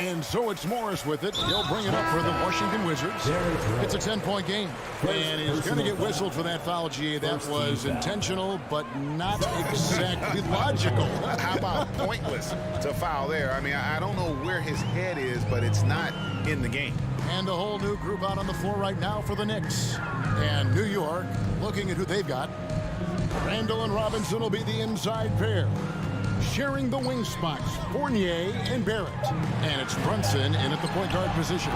And so it's Morris with it. He'll bring it up for the Washington Wizards. It's a 10-point game. And he's going to get whistled for that foul, GA. That was intentional, but not exactly logical. How about pointless to foul there? I mean, I don't know where his head is, but it's not in the game. And a whole new group out on the floor right now for the Knicks. And New York, looking at who they've got. Randall and Robinson will be the inside pair. Sharing the wing spots, Fournier and Barrett. And it's Brunson in at the point guard position.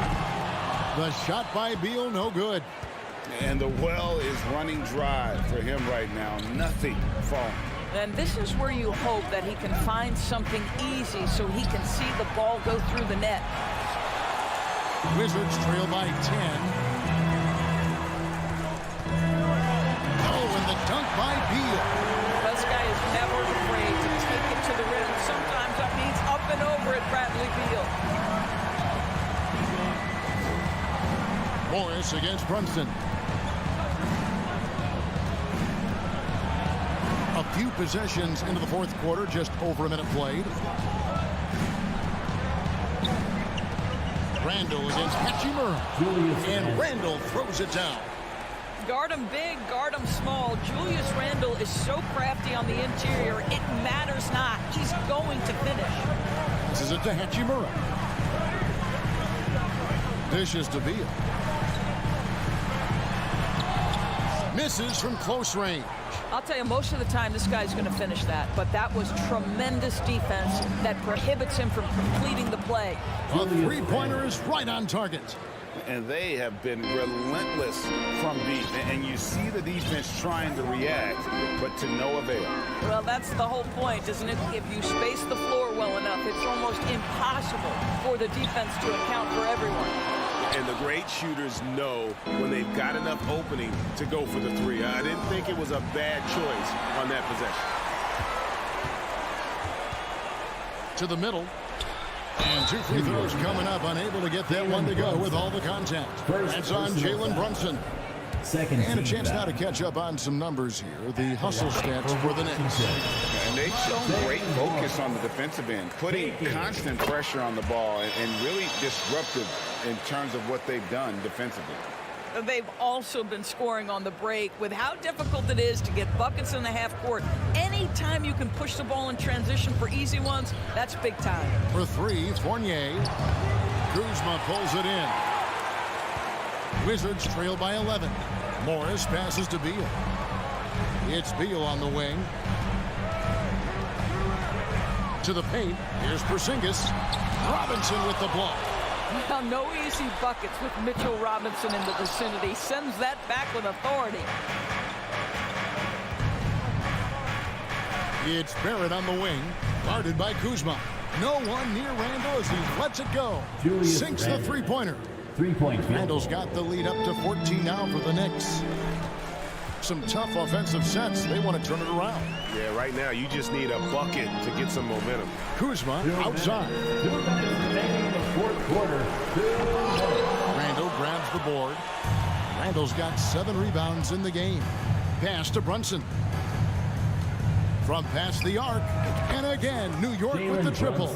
The shot by Beal, no good. And the well is running dry for him right now. Nothing falling. And this is where you hope that he can find something easy so he can see the ball go through the net. Wizards trail by 10. Oh, and the dunk by Beal. This guy is never afraid to take it to the rim. Sometimes that means up and over at Bradley Beal. Morris against Brunson. A few possessions into the fourth quarter, just over a minute played. Randall against Hachimura. And Randall throws it down. Guard him big, guard him small. Julius Randle is so crafty on the interior, it matters not. He's going to finish. This is it to Hachimura. Dishes to Beal. Misses from close range. I'll tell you, most of the time this guy's going to finish that, but that was tremendous defense that prohibits him from completing the play. A three-pointer is right on target. And they have been relentless from deep. And you see the defense trying to react, but to no avail. Well, that's the whole point, isn't it? If you space the floor well enough, it's almost impossible for the defense to account for everyone. And the great shooters know when they've got enough opening to go for the three. I didn't think it was a bad choice on that possession. To the middle. And two free throws coming up, unable to get that one to go with all the contact. That's on Jalen Brunson. And a chance now to catch up on some numbers here. The hustle stats for the Knicks. And they've shown great focus on the defensive end, putting constant pressure on the ball and really disruptive in terms of what they've done defensively. They've also been scoring on the break with how difficult it is to get buckets in the half court. Anytime you can push the ball in transition for easy ones, that's big time. For three, Fournier. Kuzma pulls it in. Wizards trail by 11. Morris passes to Beal. It's Beal on the wing. To the paint. Here's Porzingis. Robinson with the block. Now, no easy buckets with Mitchell Robinson in the vicinity. Sends that back with authority. It's Barrett on the wing. Guarded by Kuzma. No one near Randall as he lets it go. Sinks the three-pointer. Randall's got the lead up to 14 now for the Knicks. Some tough offensive sets. They want to turn it around. Yeah, right now you just need a bucket to get some momentum. Kuzma outside. Randall grabs the board. Randall's got 7 rebounds in the game. Pass to Brunson. From past the arc. And again, New York with the triple.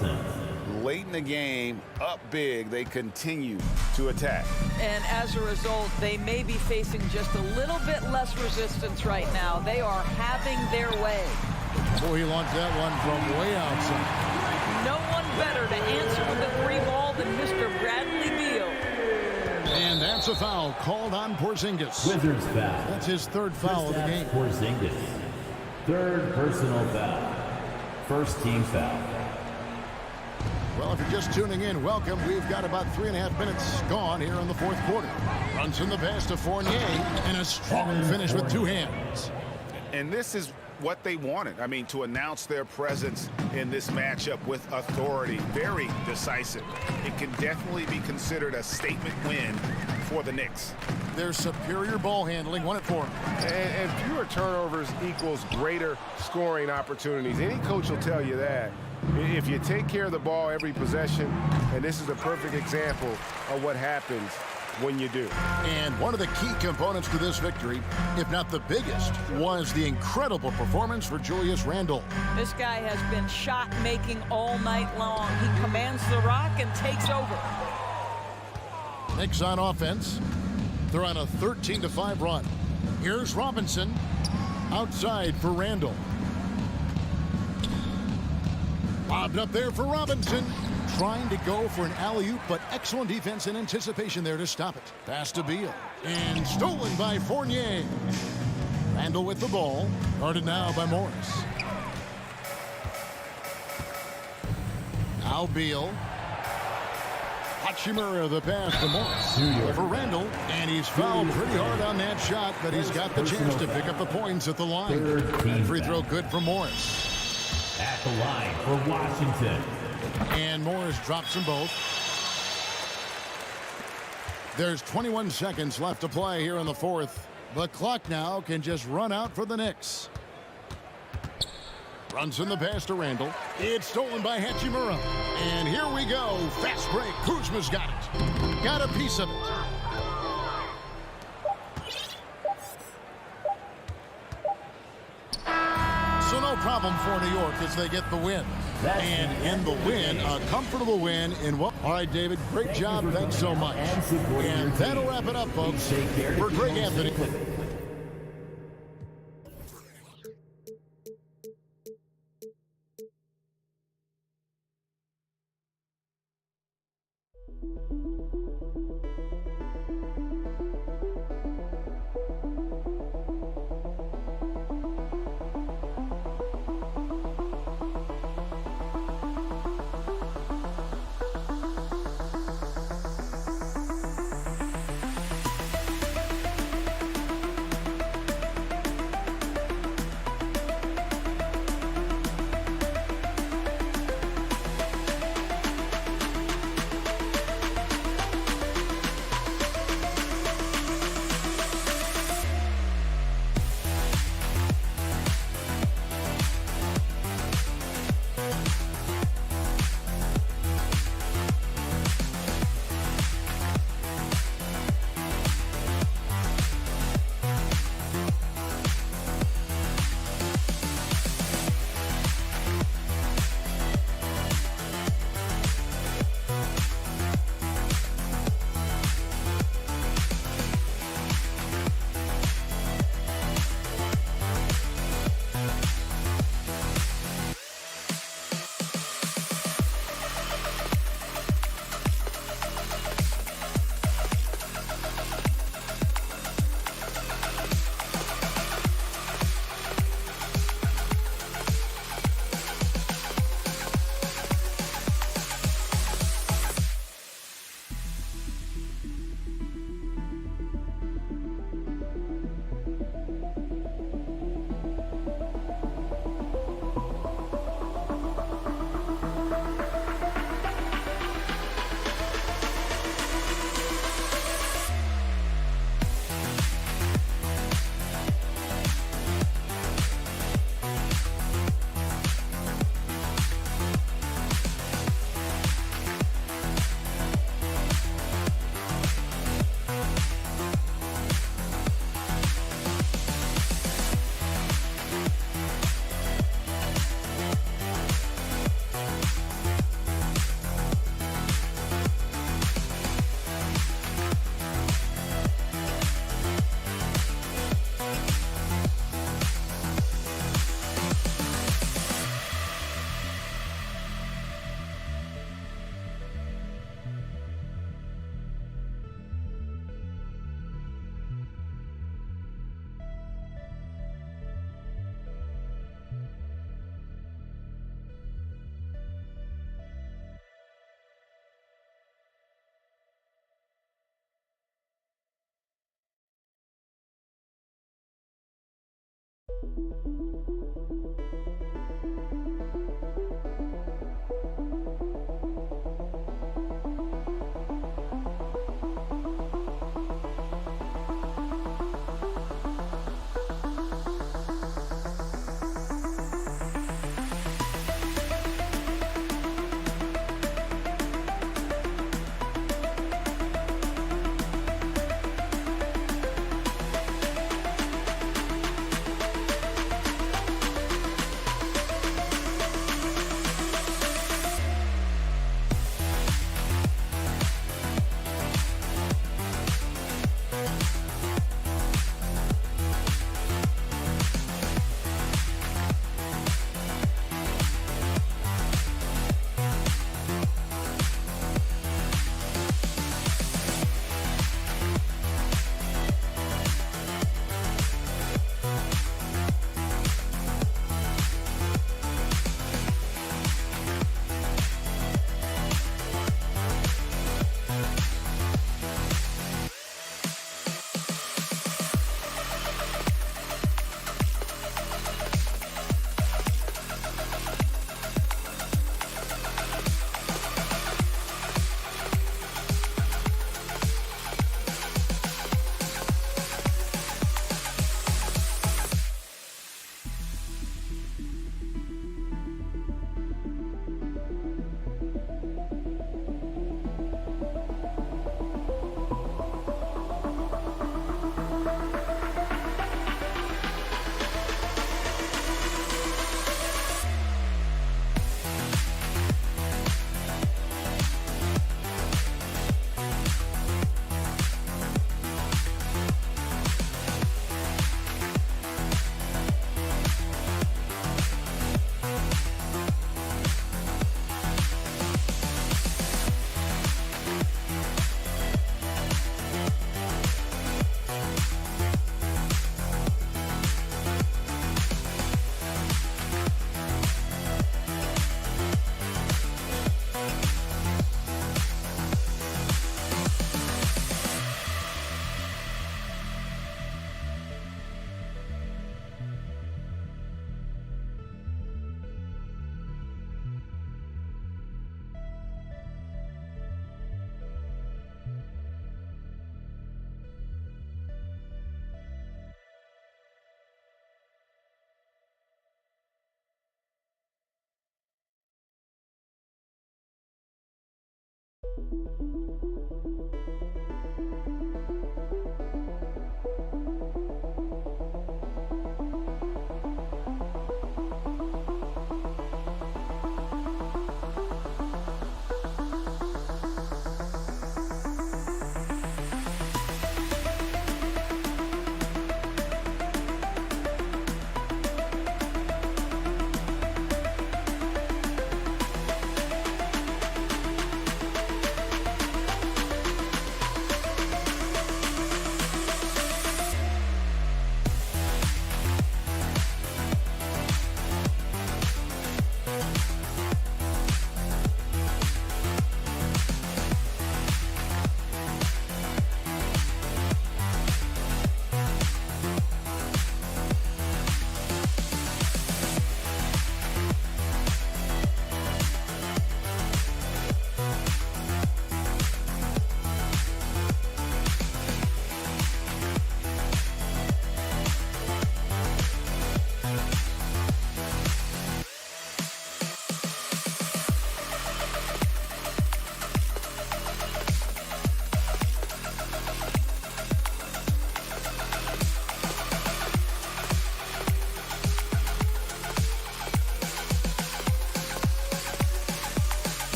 Late in the game, up big, they continue to attack. And as a result, they may be facing just a little bit less resistance right now. They are having their way. Boy, he launched that one from way outside. No one better to answer with the three ball than Mr. Bradley Beal. And that's a foul called on Porzingis. Wizards foul. That's his third foul of the game. Porzingis. Third personal foul. First team foul. Well, if you're just tuning in, welcome. We've got about 3.5 minutes gone here in the fourth quarter. Brunson the pass to Fournier, and a strong finish with 2 hands. And this is what they wanted. I mean, to announce their presence in this matchup with authority. Very decisive. It can definitely be considered a statement win for the Knicks. Their superior ball handling won it for them. And fewer turnovers equals greater scoring opportunities. Any coach will tell you that. If you take care of the ball every possession, and this is a perfect example of what happens when you do. And one of the key components to this victory, if not the biggest, was the incredible performance for Julius Randle. This guy has been shot-making all night long. He commands the rock and takes over. Knicks on offense. They're on a 13-5 run. Here's Robinson outside for Randle. Lobbed up there for Robinson. Trying to go for an alley-oop, but excellent defense and anticipation there to stop it. Pass to Beal. And stolen by Fournier. Randall with the ball. Guarded now by Morris. Now Beal. Hachimura the pass to Morris. For Randall. And he's fouled pretty hard on that shot, but he's got the chance to pick up the points at the line. And free throw good for Morris. At the line for Washington. And Morris drops them both. There's 21 seconds left to play here in the fourth. The clock now can just run out for the Knicks. Runs in the pass to Randall. It's stolen by Hachimura. And here we go. Fast break. Kuzma's got it. Got a piece of it. So no problem for New York as they get the win. And in the win, a comfortable win in what? All right, David, great job. Thanks so much. And that'll wrap it up, folks, for Greg Anthony.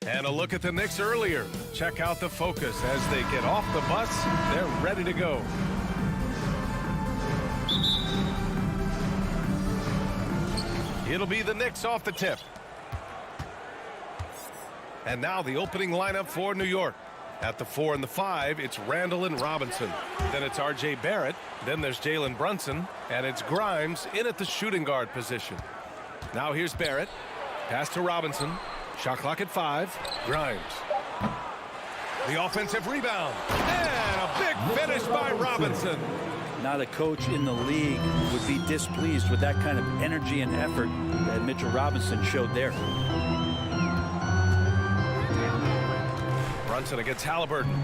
And a look at the Knicks earlier. Check out the focus as they get off the bus. They're ready to go. It'll be the Knicks off the tip. And now the opening lineup for New York. At the 4 and the 5, it's Randall and Robinson. Then it's R.J. Barrett. Then there's Jalen Brunson. And it's Grimes in at the shooting guard position. Now here's Barrett. Pass to Robinson. Shot clock at 5. Grimes. The offensive rebound. And a big finish by Robinson. Not a coach in the league would be displeased with that kind of energy and effort that Mitchell Robinson showed there. Brunson against Halliburton.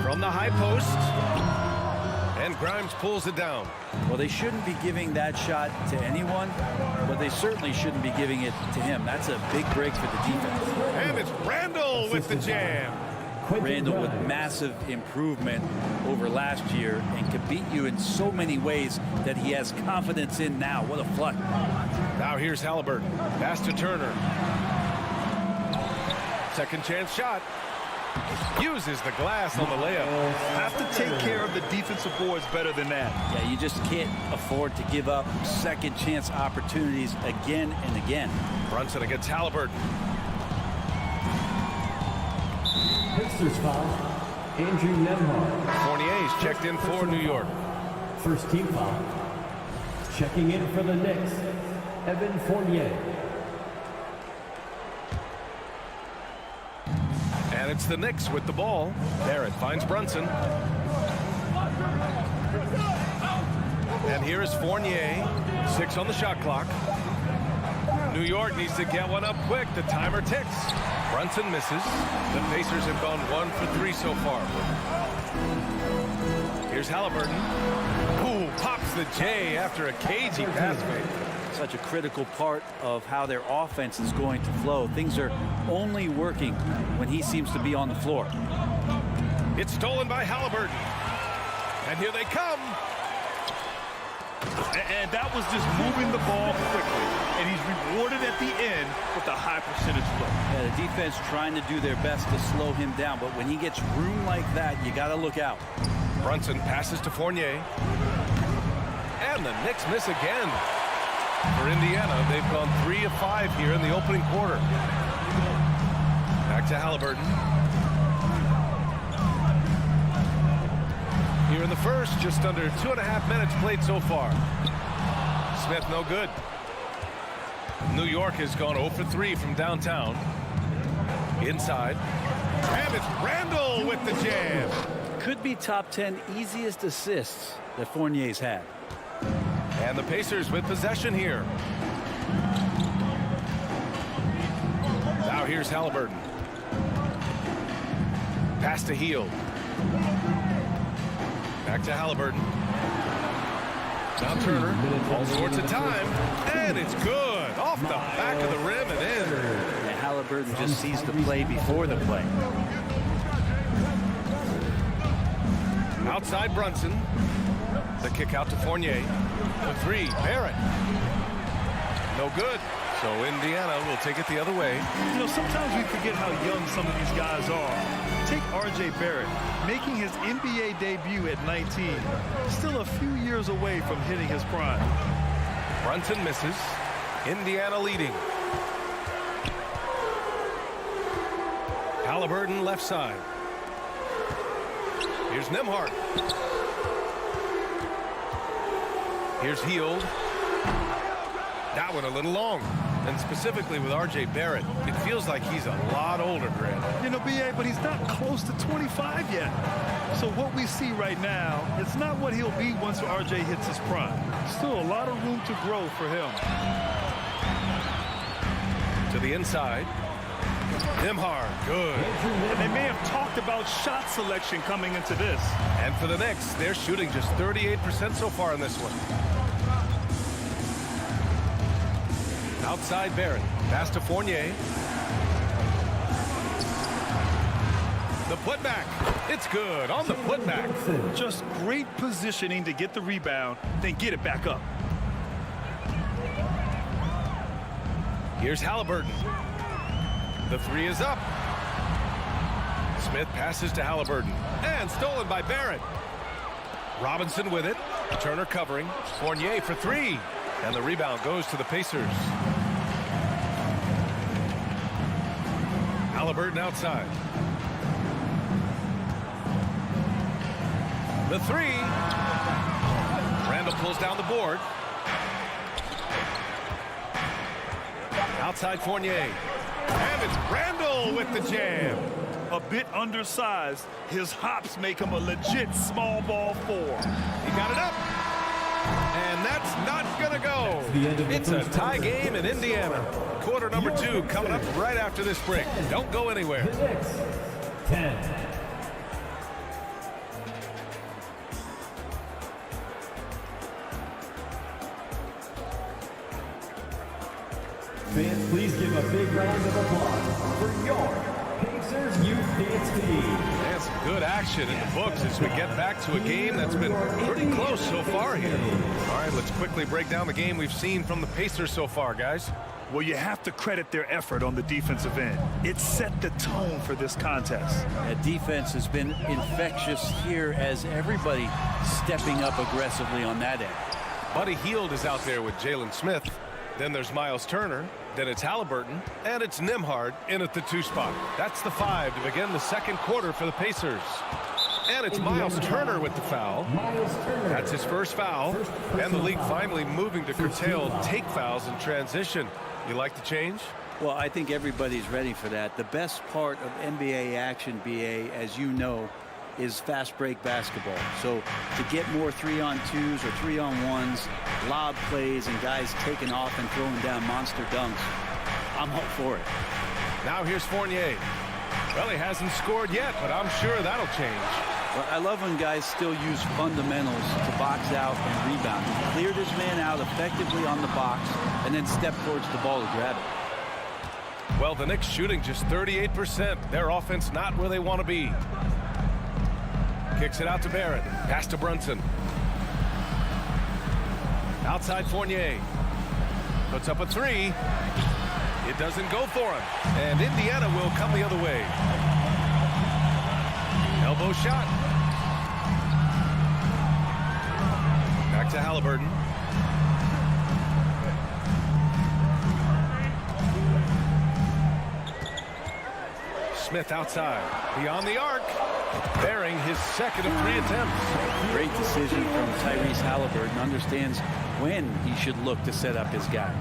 From the high post. And Grimes pulls it down. Well, they shouldn't be giving that shot to anyone, but they certainly shouldn't be giving it to him. That's a big break for the defense. And it's Randall with the jam. Randall with massive improvement over last year and can beat you in so many ways that he has confidence in now. What a flood. Now here's Halliburton. Pass to Turner. Second chance shot. Uses the glass on the layup. Have to take care of the defensive boards better than that. Yeah, you just can't afford to give up second chance opportunities again and again. Brunson against Halliburton. Sixers foul. Andrew Nembhard. Fournier's checked in for New York. First team foul. Checking in for the Knicks, Evan Fournier. And it's the Knicks with the ball. Barrett finds Brunson. And here is Fournier. 6 on the shot clock. New York needs to get one up quick. The timer ticks. Brunson misses. The Pacers have gone 1 for 3 so far. Here's Halliburton. Ooh, pops the J after a cagey pass fake. Such a critical part of how their offense is going to flow. Things are only working when he seems to be on the floor. It's stolen by Halliburton. And here they come. And that was just moving the ball quickly. And he's rewarded at the end with a high percentage look. Yeah, the defense trying to do their best to slow him down. But when he gets room like that, you got to look out. Brunson passes to Fournier. And the Knicks miss again. For Indiana, they've gone 3 of 5 here in the opening quarter. Back to Halliburton. Here in the first, just under 2.5 minutes played so far. Smith no good. New York has gone 0 for 3 from downtown. Inside. And it's Randall with the jam. Could be top 10 easiest assists that Fournier's had. And the Pacers with possession here. Now here's Halliburton. Pass to Hield. Back to Halliburton. Now Turner. All sorts of time. And it's good. Off the back of the rim and in. And Halliburton just sees the play before the play. Outside Brunson. The kick out to Fournier. The 3, Barrett. No good. So Indiana will take it the other way. You know, sometimes we forget how young some of these guys are. Take R.J. Barrett, making his NBA debut at 19. Still a few years away from hitting his prime. Brunson misses. Indiana leading. Halliburton left side. Here's Nembhard. Here's Hield. That one a little long. And specifically with R.J. Barrett, it feels like he's a lot older, Grant. You know, B.A., but he's not close to 25 yet. So what we see right now, it's not what he'll be once R.J. hits his prime. Still a lot of room to grow for him. To the inside. Nembhard, good. And they may have talked about shot selection coming into this. And for the Knicks, they're shooting just 38% so far in this one. Outside Barrett. Pass to Fournier. The putback. It's good on the putback. Just great positioning to get the rebound, then get it back up. Here's Halliburton. The three is up. Smith passes to Halliburton. And stolen by Barrett. Robinson with it. Turner covering. Fournier for three. And the rebound goes to the Pacers. Halliburton outside. The three. Randall pulls down the board. Outside Fournier. And it's Randall with the jam. A bit undersized. His hops make him a legit small ball four. He got it up. And that's not going to go. It's a tie game in Indiana. Quarter number 2 coming up right after this break. Don't go anywhere. 10. Fans, please give a big round of applause for your Pacers Youth Dance Team. And some good action in the books as we get back to a game that's been pretty close so far here. All right, let's quickly break down the game we've seen from the Pacers so far, guys. Well, you have to credit their effort on the defensive end. It set the tone for this contest. That defense has been infectious here as everybody stepping up aggressively on that end. Buddy Hield is out there with Jalen Smith. Then there's Miles Turner. Then it's Halliburton. And it's Nembhard in at the 2 spot. That's the 5 to begin the second quarter for the Pacers. And it's Miles Turner with the foul. That's his first foul. And the league finally moving to curtail take fouls in transition. You like the change? Well, I think everybody's ready for that. The best part of NBA action, BA, as you know, is fast break basketball. So to get more 3-on-2s or 3-on-1s, lob plays, and guys taking off and throwing down monster dunks, I'm all for it. Now here's Fournier. Well, he hasn't scored yet, but I'm sure that'll change. Well, I love when guys still use fundamentals to box out and rebound. He cleared his man out effectively on the box and then stepped towards the ball to grab it. Well, the Knicks shooting just 38%. Their offense not where they want to be. Kicks it out to Barrett. Pass to Brunson. Outside Fournier. Puts up a 3. It doesn't go for him. And Indiana will come the other way. Elbow shot. Back to Halliburton. Smith outside. Beyond the arc. Bearing his second of 3 attempts. Great decision from Tyrese Halliburton. Understands when he should look to set up his guy.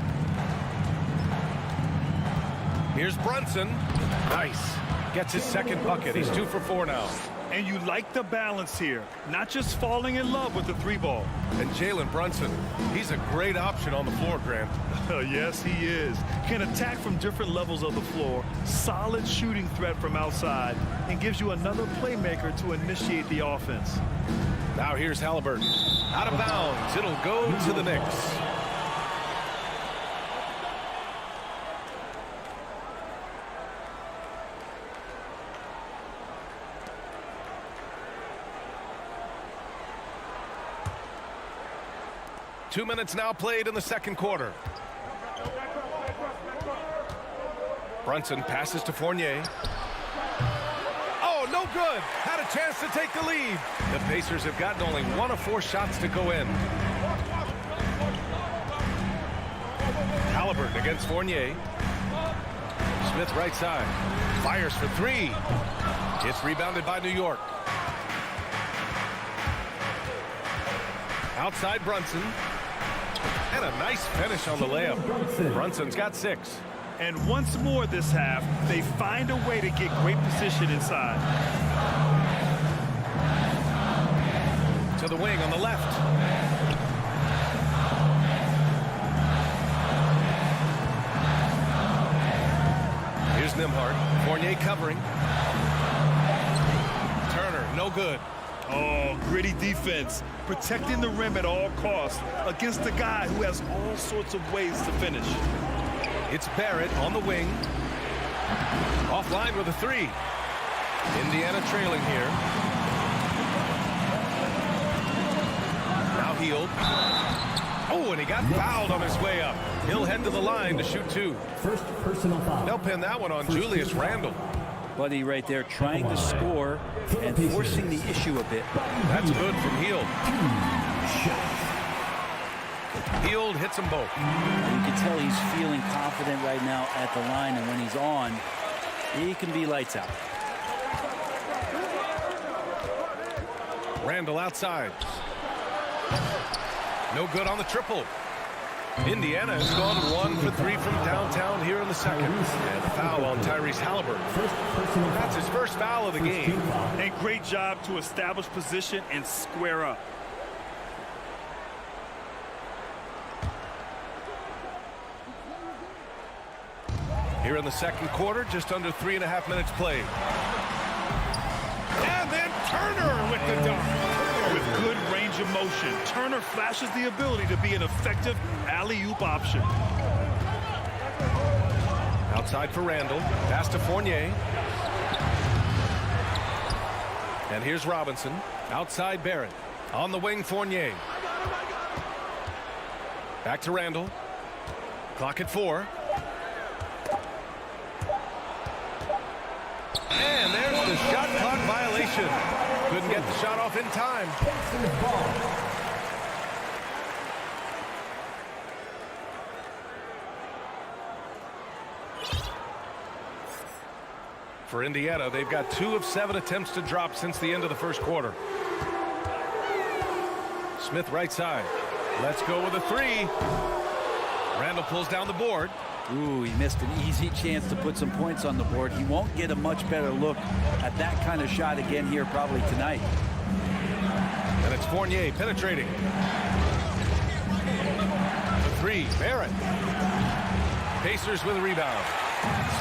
Here's Brunson. Nice. Gets his second bucket. He's 2 for 4 now. And you like the balance here. Not just falling in love with the 3 ball. And Jalen Brunson, he's a great option on the floor, Grant. Yes, he is. Can attack from different levels of the floor. Solid shooting threat from outside. And gives you another playmaker to initiate the offense. Now here's Halliburton. Out of bounds. It'll go to the Knicks. Two minutes now played in the second quarter. Brunson passes to Fournier. Oh, no good. Had a chance to take the lead. The Pacers have gotten only 1 of 4 shots to go in. Halliburton against Fournier. Smith right side. Fires for 3. It's rebounded by New York. Outside Brunson. And a nice finish on the layup. Brunson's got 6. And once more this half, they find a way to get great position inside. To the wing on the left. Here's Nembhard. Fournier covering. Turner, no good. Oh, gritty defense. Protecting the rim at all costs against a guy who has all sorts of ways to finish. It's Barrett on the wing. Offline with a 3. Indiana trailing here. Now Hield. Oh, and he got fouled on his way up. He'll head to the line to shoot 2. First personal foul. They'll pin that one on Julius Randle. Buddy right there trying to score and forcing the issue a bit. That's good from Hield. Hield hits them both. You can tell he's feeling confident right now at the line, and when he's on, he can be lights out. Randle outside. No good on the triple. Indiana has gone 1 for 3 from downtown here in the second. And a foul on Tyrese Halliburton. That's his first foul of the game. And great job to establish position and square up. Here in the second quarter, just under 3.5 minutes played. And then Turner with the dunk. With good range of motion, Turner flashes the ability to be an effective alley-oop option. Outside for Randle. Pass to Fournier. And here's Robinson. Outside Barrett. On the wing, Fournier. Back to Randle. Clock at 4. And there's the shot clock violation. Couldn't get the shot off in time. For Indiana, they've got 2 of 7 attempts to drop since the end of the first quarter. Smith right side. Let's go with a 3. Randle pulls down the board. Ooh, he missed an easy chance to put some points on the board. He won't get a much better look at that kind of shot again here probably tonight. And it's Fournier penetrating. The 3, Barrett. Pacers with a rebound.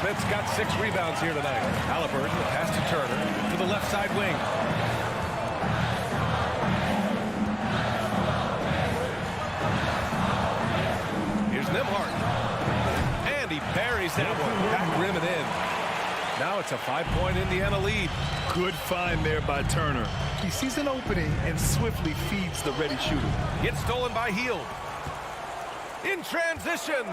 Smith's got 6 rebounds here tonight. Halliburton, pass to Turner to the left side wing. Here's Nembhard. And he buries that one. Back rim and in. Now it's a 5-point Indiana lead. Good find there by Turner. He sees an opening and swiftly feeds the ready shooter. Gets stolen by Hield. In transition.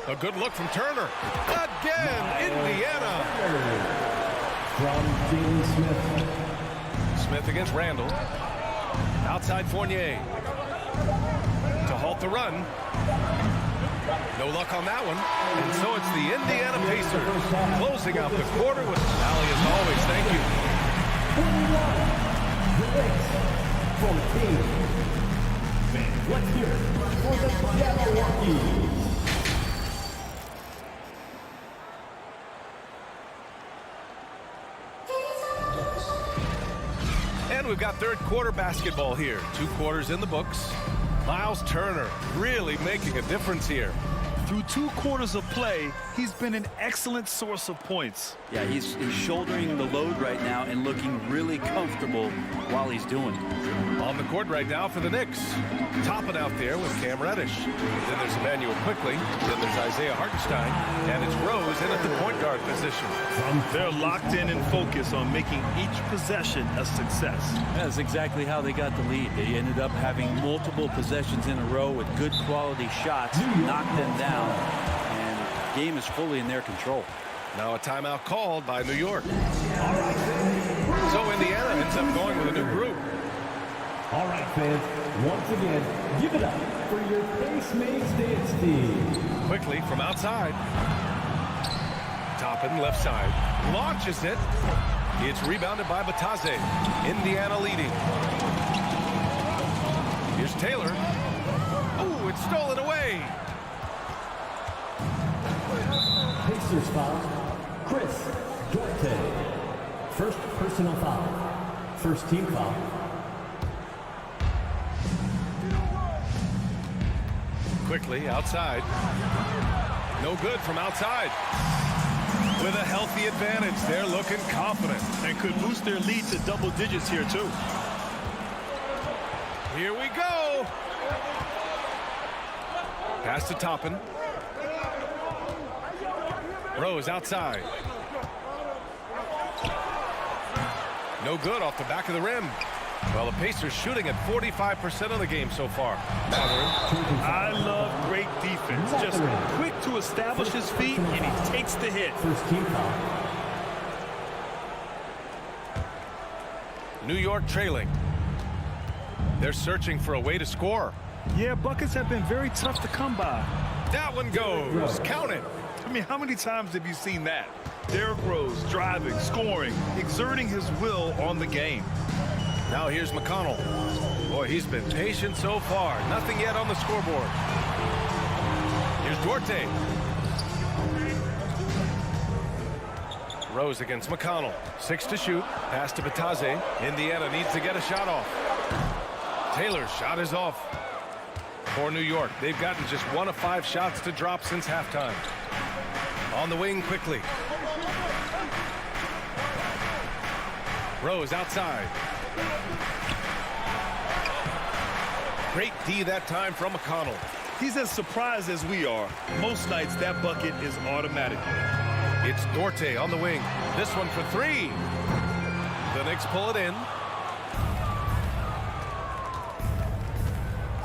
A good look from Turner. Again, Indiana. From Jalen Smith. Smith against Randle. Outside Fournier. To halt the run. No luck on that one. And so it's the Indiana Pacers closing out the quarter with Allie as always. Thank you. 14. Let's hear it for the Jabberwockies. And we've got third quarter basketball here. 2 quarters in the books. Miles Turner really making a difference here. Through 2 quarters of play, he's been an excellent source of points. Yeah, he's shouldering the load right now and looking really comfortable while he's doing it. On the court right now for the Knicks. Topping out there with Cam Reddish. Then there's Emmanuel Quickly. Then there's Isaiah Hartenstein. And it's Rose in at the point guard position. They're locked in and focused on making each possession a success. That's exactly how they got the lead. They ended up having multiple possessions in a row with good quality shots, knocked them down, and the game is fully in their control. Now a timeout called by New York. So Indiana ends up going with a new group. All right, fans, once again, give it up for your Face Mates Dance team. Quickly from outside. Toppin, left side. Launches it. It's rebounded by Bataze. Indiana leading. Here's Taylor. Oh, it's stolen away. Pacers foul. Chris Duarte. First personal foul. First team foul. Quickly outside. No good from outside. With a healthy advantage, they're looking confident. And could boost their lead to double digits here, too. Here we go. Pass to Toppin. Rose outside. No good off the back of the rim. Well, the Pacers shooting at 45% of the game so far. I love great defense. Just quick to establish his feet, and he takes the hit. First team foul. New York trailing. They're searching for a way to score. Yeah, buckets have been very tough to come by. That one goes. Count it. I mean, how many times have you seen that? Derrick Rose driving, scoring, exerting his will on the game. Now here's McConnell. Boy, he's been patient so far. Nothing yet on the scoreboard. Here's Duarte. Rose against McConnell. 6 to shoot. Pass to Bataze. Indiana needs to get a shot off. Taylor's shot is off. For New York, they've gotten just 1 of 5 shots to drop since halftime. On the wing quickly. Rose outside. Great D that time from McConnell. He's as surprised as we are. Most nights that bucket is automatic. It's Duarte on the wing. This one for 3. The Knicks pull it in.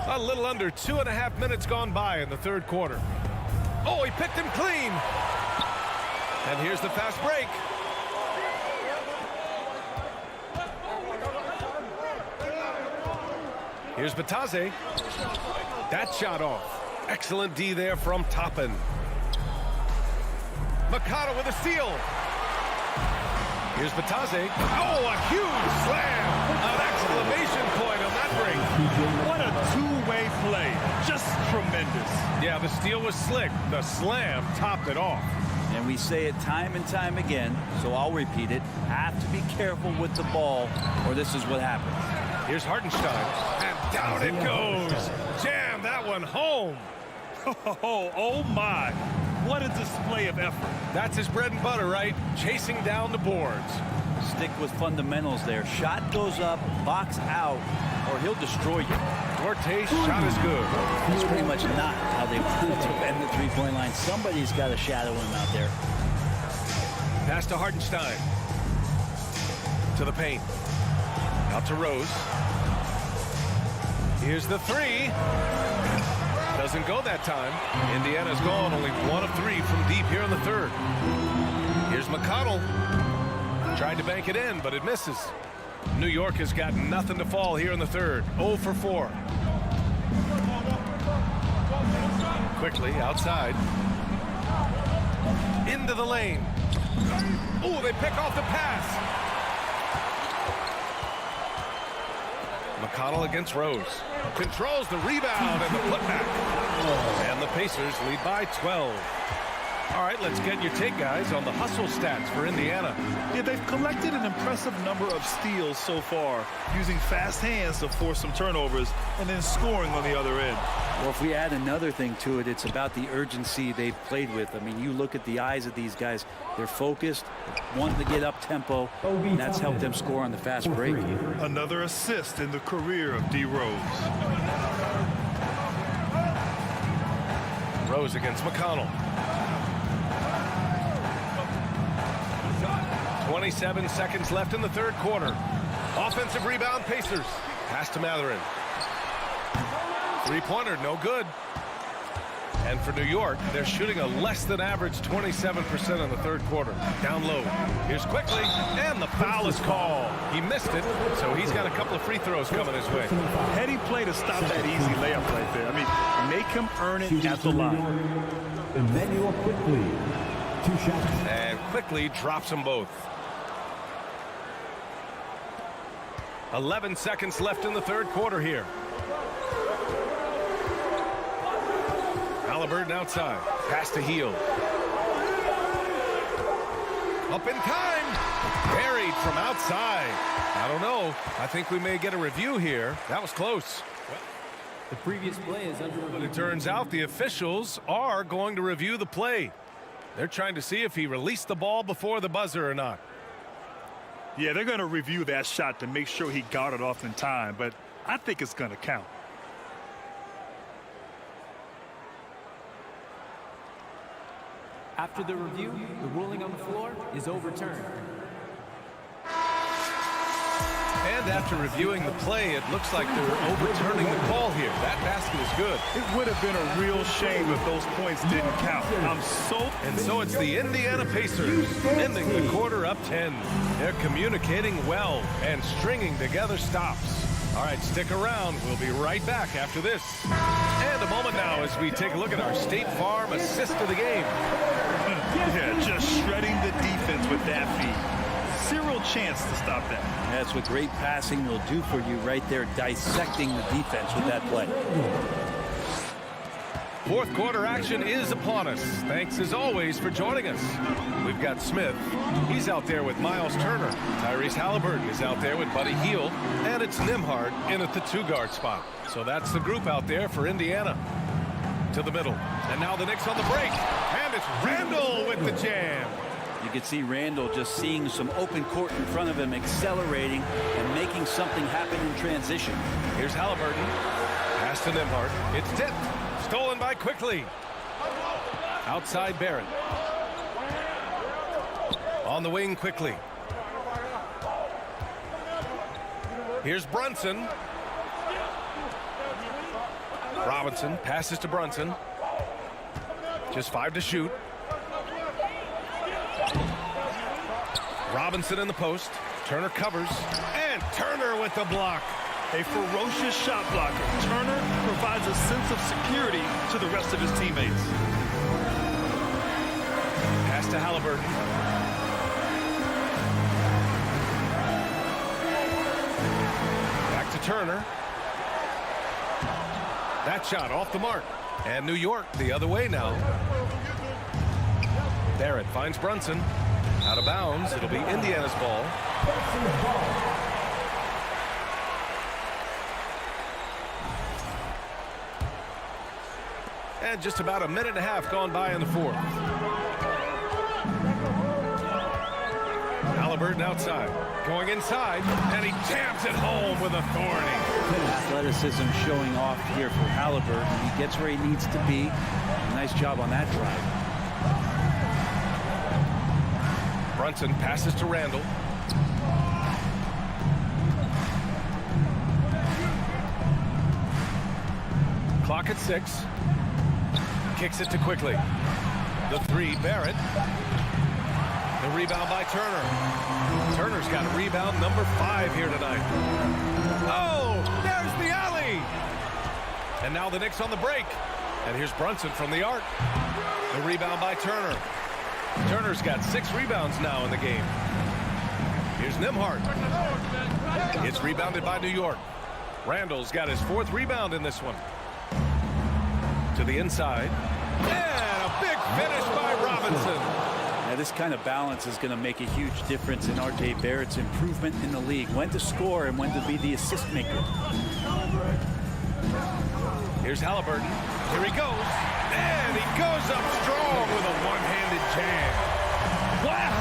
A little under 2.5 minutes gone by in the third quarter. Oh, he picked him clean. And here's the fast break. Here's Bataze. That shot off. Excellent D there from Toppin. McConnell with a steal. Here's Bataze. Oh, a huge slam. An exclamation point on that break. What a two-way play. Just tremendous. Yeah, the steal was slick. The slam topped it off. And we say it time and time again, so I'll repeat it. Have to be careful with the ball, or this is what happens. Here's Hartenstein. And down it goes. Jam that one home. Oh my. What a display of effort. That's his bread and butter, right? Chasing down the boards. Stick with fundamentals there. Shot goes up, box out, or he'll destroy you. Duarte's shot is good. That's pretty much not how they want to defend the three-point line. Somebody's got to shadow him out there. Pass to Hartenstein. To the paint. Out to Rose. Here's the 3. Doesn't go that time. Indiana's gone only 1 of 3 from deep here in the third. Here's McConnell. Tried to bank it in, but it misses. New York has got nothing to fall here in the third. 0 for 4. Quickly outside. Into the lane. Oh, they pick off the pass. McConnell against Rose. Controls the rebound and the putback. And the Pacers lead by 12. All right, let's get your take, guys, on the hustle stats for Indiana. Yeah, they've collected an impressive number of steals so far, using fast hands to force some turnovers and then scoring on the other end. Well, if we add another thing to it, it's about the urgency they've played with. I mean, you look at the eyes of these guys. They're focused, wanting to get up tempo, and that's helped them score on the fast break. Another assist in the career of D. Rose. Rose against McConnell. 27 seconds left in the third quarter. Offensive rebound, Pacers. Pass to Matherin. Three-pointer, no good. And for New York, they're shooting a less than average 27% in the third quarter. Down low. Here's quickly, and the foul is called. He missed it, so he's got a couple of free throws coming his way. Heady play to stop that easy layup right there. I mean, make him earn it at the line. Emmanuel Quickly, 2 shots. And quickly drops them both. 11 seconds left in the third quarter here. Halliburton outside. Pass to Hield. Up in time. Buried from outside. I don't know. I think we may get a review here. That was close. The previous play is under review. But it turns out the officials are going to review the play. They're trying to see if he released the ball before the buzzer or not. Yeah, they're going to review that shot to make sure he got it off in time, but I think it's going to count. After the review, the ruling on the floor is overturned. And after reviewing the play, it looks like they're overturning the call here. That basket is good. It would have been a real shame if those points didn't count. And so it's the Indiana Pacers ending the quarter up 10. They're communicating well and stringing together stops. All right, stick around. We'll be right back after this. And a moment now as we take a look at our State Farm assist of the game. Yeah, just shredding the defense with that feed. Zero chance to stop that. That's what great passing will do for you right there, dissecting the defense with that play. Fourth quarter action is upon us. Thanks as always for joining us. We've got Smith. He's out there with Miles Turner. Tyrese Halliburton is out there with Buddy Hield. And it's Nembhard in at the 2-guard spot. So that's the group out there for Indiana. To the middle. And now the Knicks on the break. And it's Randall with the jam. You can see Randall just seeing some open court in front of him, accelerating and making something happen in transition. Here's Halliburton. Pass to Nembhard. It's tipped. Stolen by Quickly. Outside Barrett. On the wing Quickly. Here's Brunson. Robinson passes to Brunson. Just 5 to shoot. Robinson in the post. Turner covers. And Turner with the block. A ferocious shot blocker. Turner provides a sense of security to the rest of his teammates. Pass to Halliburton. Back to Turner. That shot off the mark. And New York the other way now. Barrett finds Brunson. Out of bounds. It'll be Indiana's ball. And just about a minute and a half gone by in the fourth. Halliburton outside. Going inside. And he jams it home with authority. Athleticism showing off here for Halliburton. He gets where he needs to be. Nice job on that drive. Brunson passes to Randall. Clock at 6. Kicks it to Quickly. The 3, Barrett. The rebound by Turner. Turner's got rebound number 5 here tonight. Oh, there's the alley. And now the Knicks on the break. And here's Brunson from the arc. The rebound by Turner. Turner's got 6 rebounds now in the game. Here's Nembhard. It's rebounded by New York. Randall's got his 4th rebound in this one. To the inside. And a big finish by Robinson. Now this kind of balance is going to make a huge difference in R.J. Barrett's improvement in the league. When to score and when to be the assist maker. Here's Halliburton. Here he goes. And he goes up strong with a one-handed jam. Wow.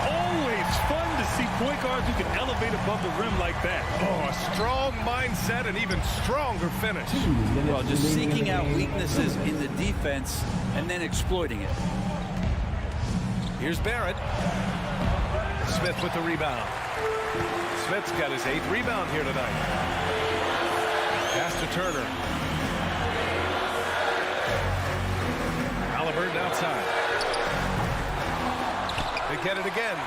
Always fun to see point guards who can elevate above the rim like that. Oh, a strong mindset and even stronger finish. Well, just seeking out weaknesses in the defense and then exploiting it. Here's Barrett. Smith with the rebound. Smith's got his 8th rebound here tonight. Pass to Turner. get it again.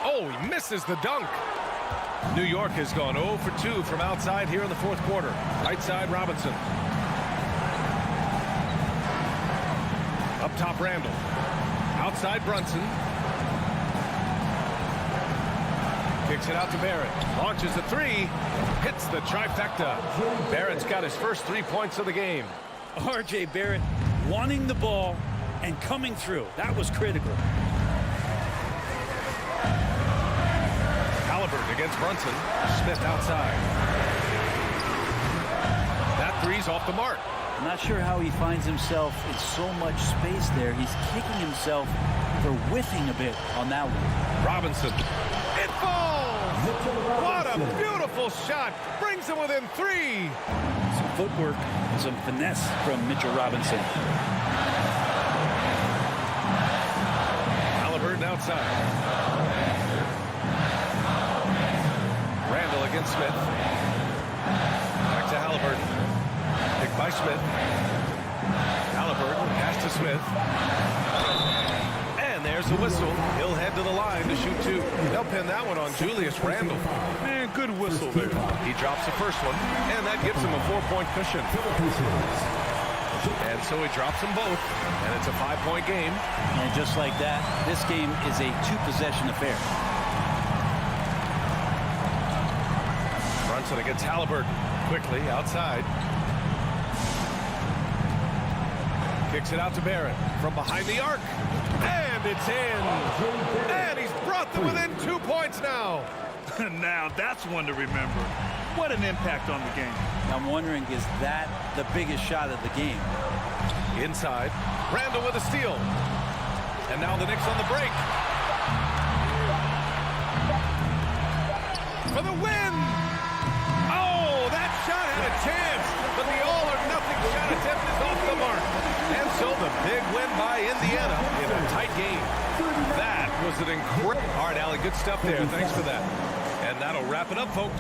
Oh, he misses the dunk. New York has gone 0 for 2 from outside here in the fourth quarter. Right side, Robinson. Up top, Randall. Outside, Brunson. Kicks it out to Barrett. Launches a three. Hits the trifecta. Barrett's got his first 3 points of the game. R.J. Barrett wanting the ball and coming through. That was critical. Halliburton against Brunson. Smith outside. That three's off the mark. I'm not sure how he finds himself in so much space there. He's kicking himself for whiffing a bit on that one. Robinson. It falls! What a beautiful shot. Brings him within 3. Some footwork and some finesse from Mitchell Robinson. Halliburton outside. Randall against Smith. Back to Halliburton. Picked by Smith. Halliburton pass to Smith. And there's the whistle. He'll head to the line to shoot 2. They'll pin that one on Julius Randall. Man, good whistle there. He drops the first one, and that gives him a 4-point cushion. And so he drops them both, and it's a 5-point game. And just like that, this game is a 2-possession affair. Brunson against Halliburton. Quickly outside. Kicks it out to Barrett from behind the arc. And it's in. And he's brought them within 2 points now. Now that's one to remember. What an impact on the game. I'm wondering, is that the biggest shot of the game? Inside. Randall with a steal. And now the Knicks on the break. For the win. Oh, that shot had a chance. But the all-or-nothing shot attempt is off the mark. And so the big win by Indiana in a tight game. That was an incredible... All right, Allie, good stuff there. Thanks for that. And that'll wrap it up, folks.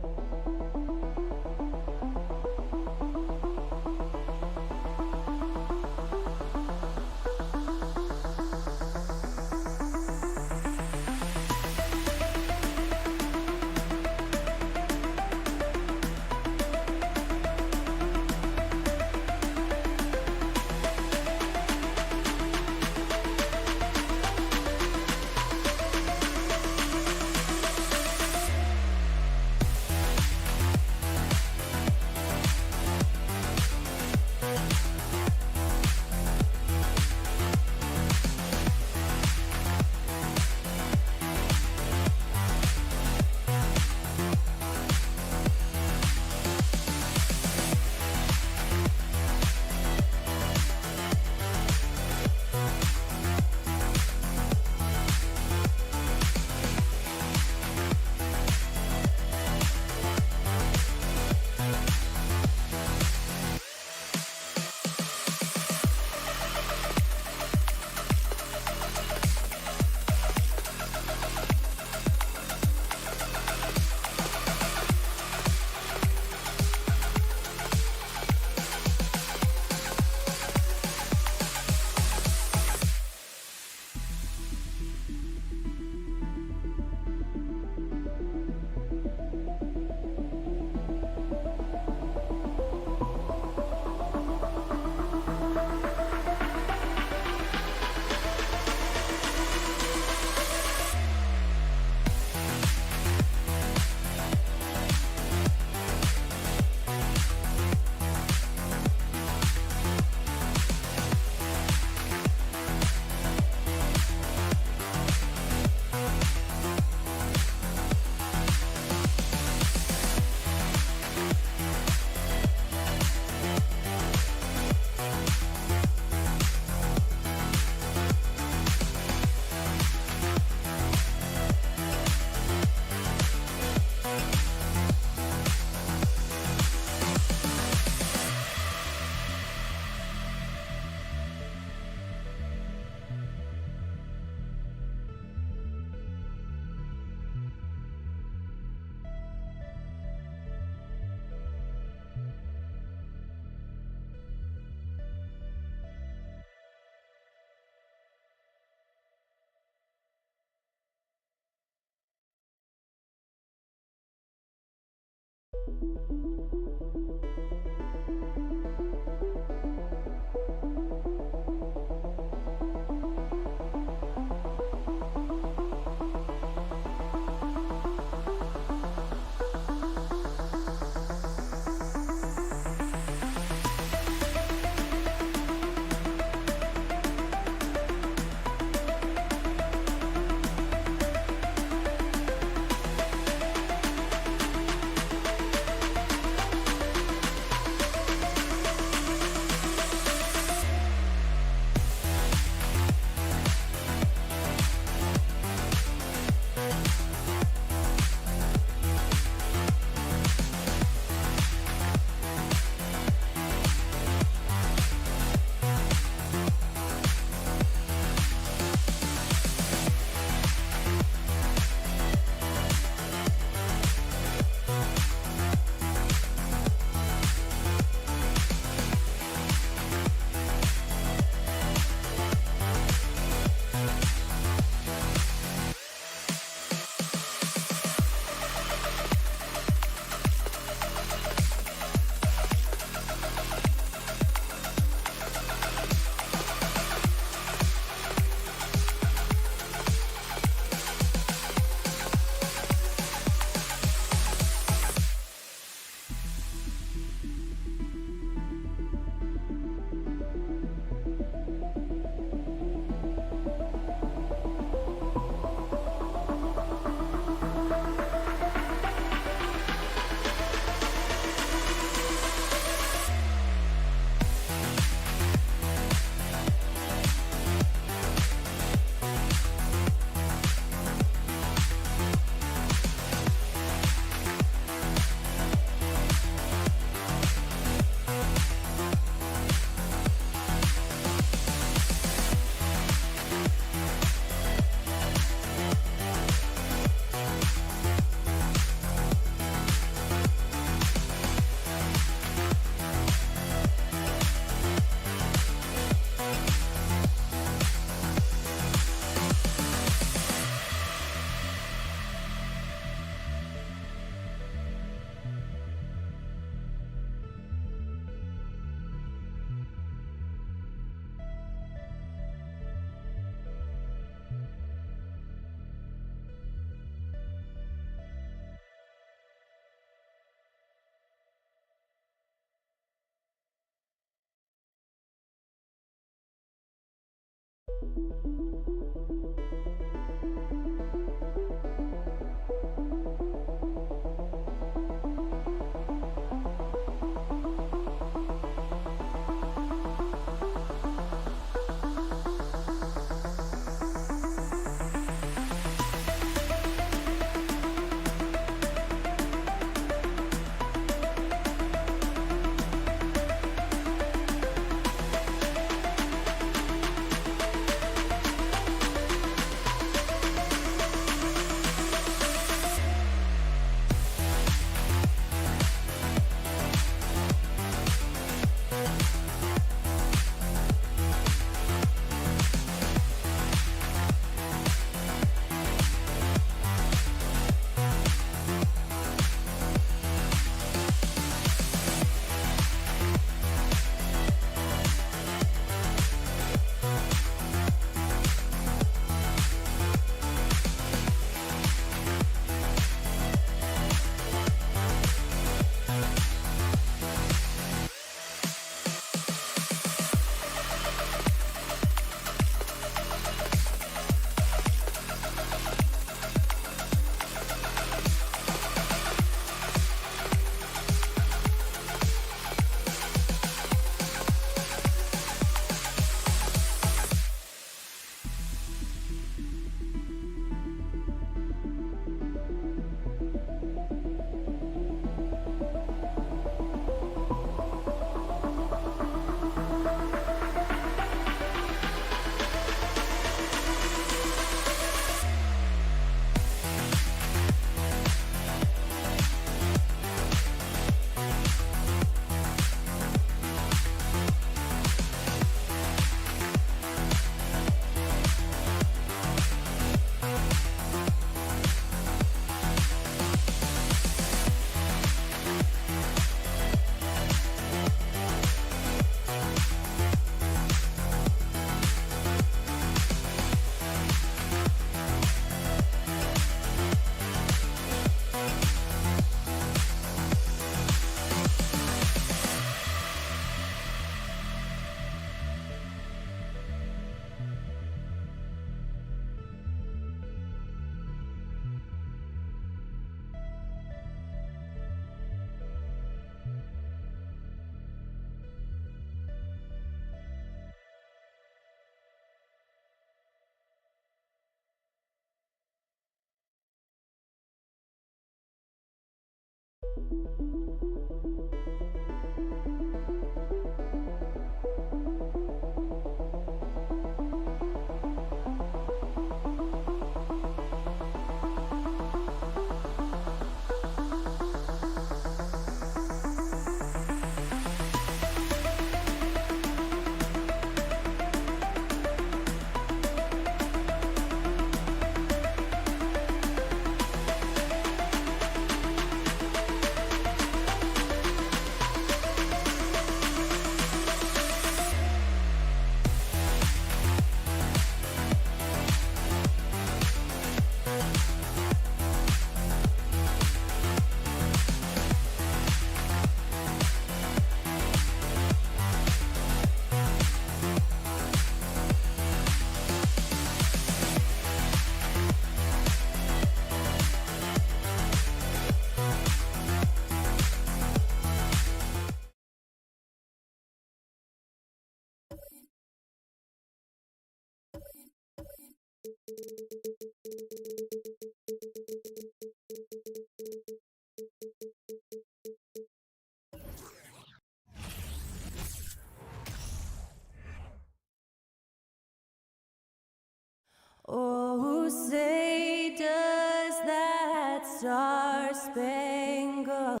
Oh, say does that star-spangled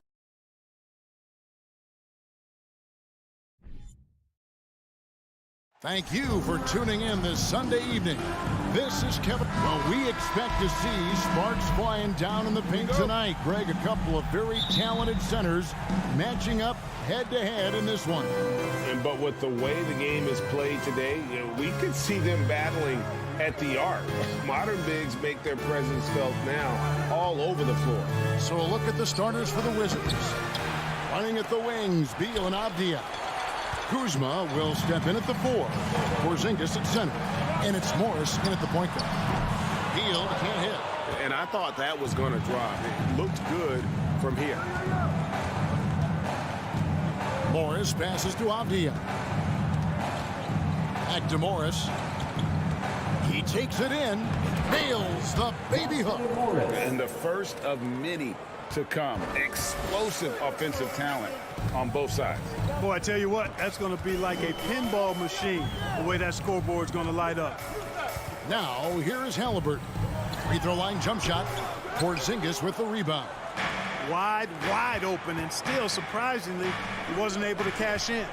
Thank you for tuning in this Sunday evening. This is Kevin. Well, we expect to see sparks flying down in the paint tonight. Greg, a couple of very talented centers matching up head-to-head in this one. But with the way the game is played today, we could see them battling at the arc. Modern bigs make their presence felt now all over the floor. So a look at the starters for the Wizards. Running at the wings, Beal and Avdia. Kuzma will step in at the 4. Porzingis at center. And it's Morris in at the point guard. Beal can't hit. And I thought that was going to drop. It looked good from here. Morris passes to Avdia. Back to Morris. He takes it in. Nails the baby hook. And the first of many to come. Explosive offensive talent on both sides. Boy, I tell you what, that's going to be like a pinball machine, the way that scoreboard's going to light up. Now, here is Halliburton. Free throw line jump shot. Porzingis with the rebound. Wide open, and still, surprisingly, he wasn't able to cash in.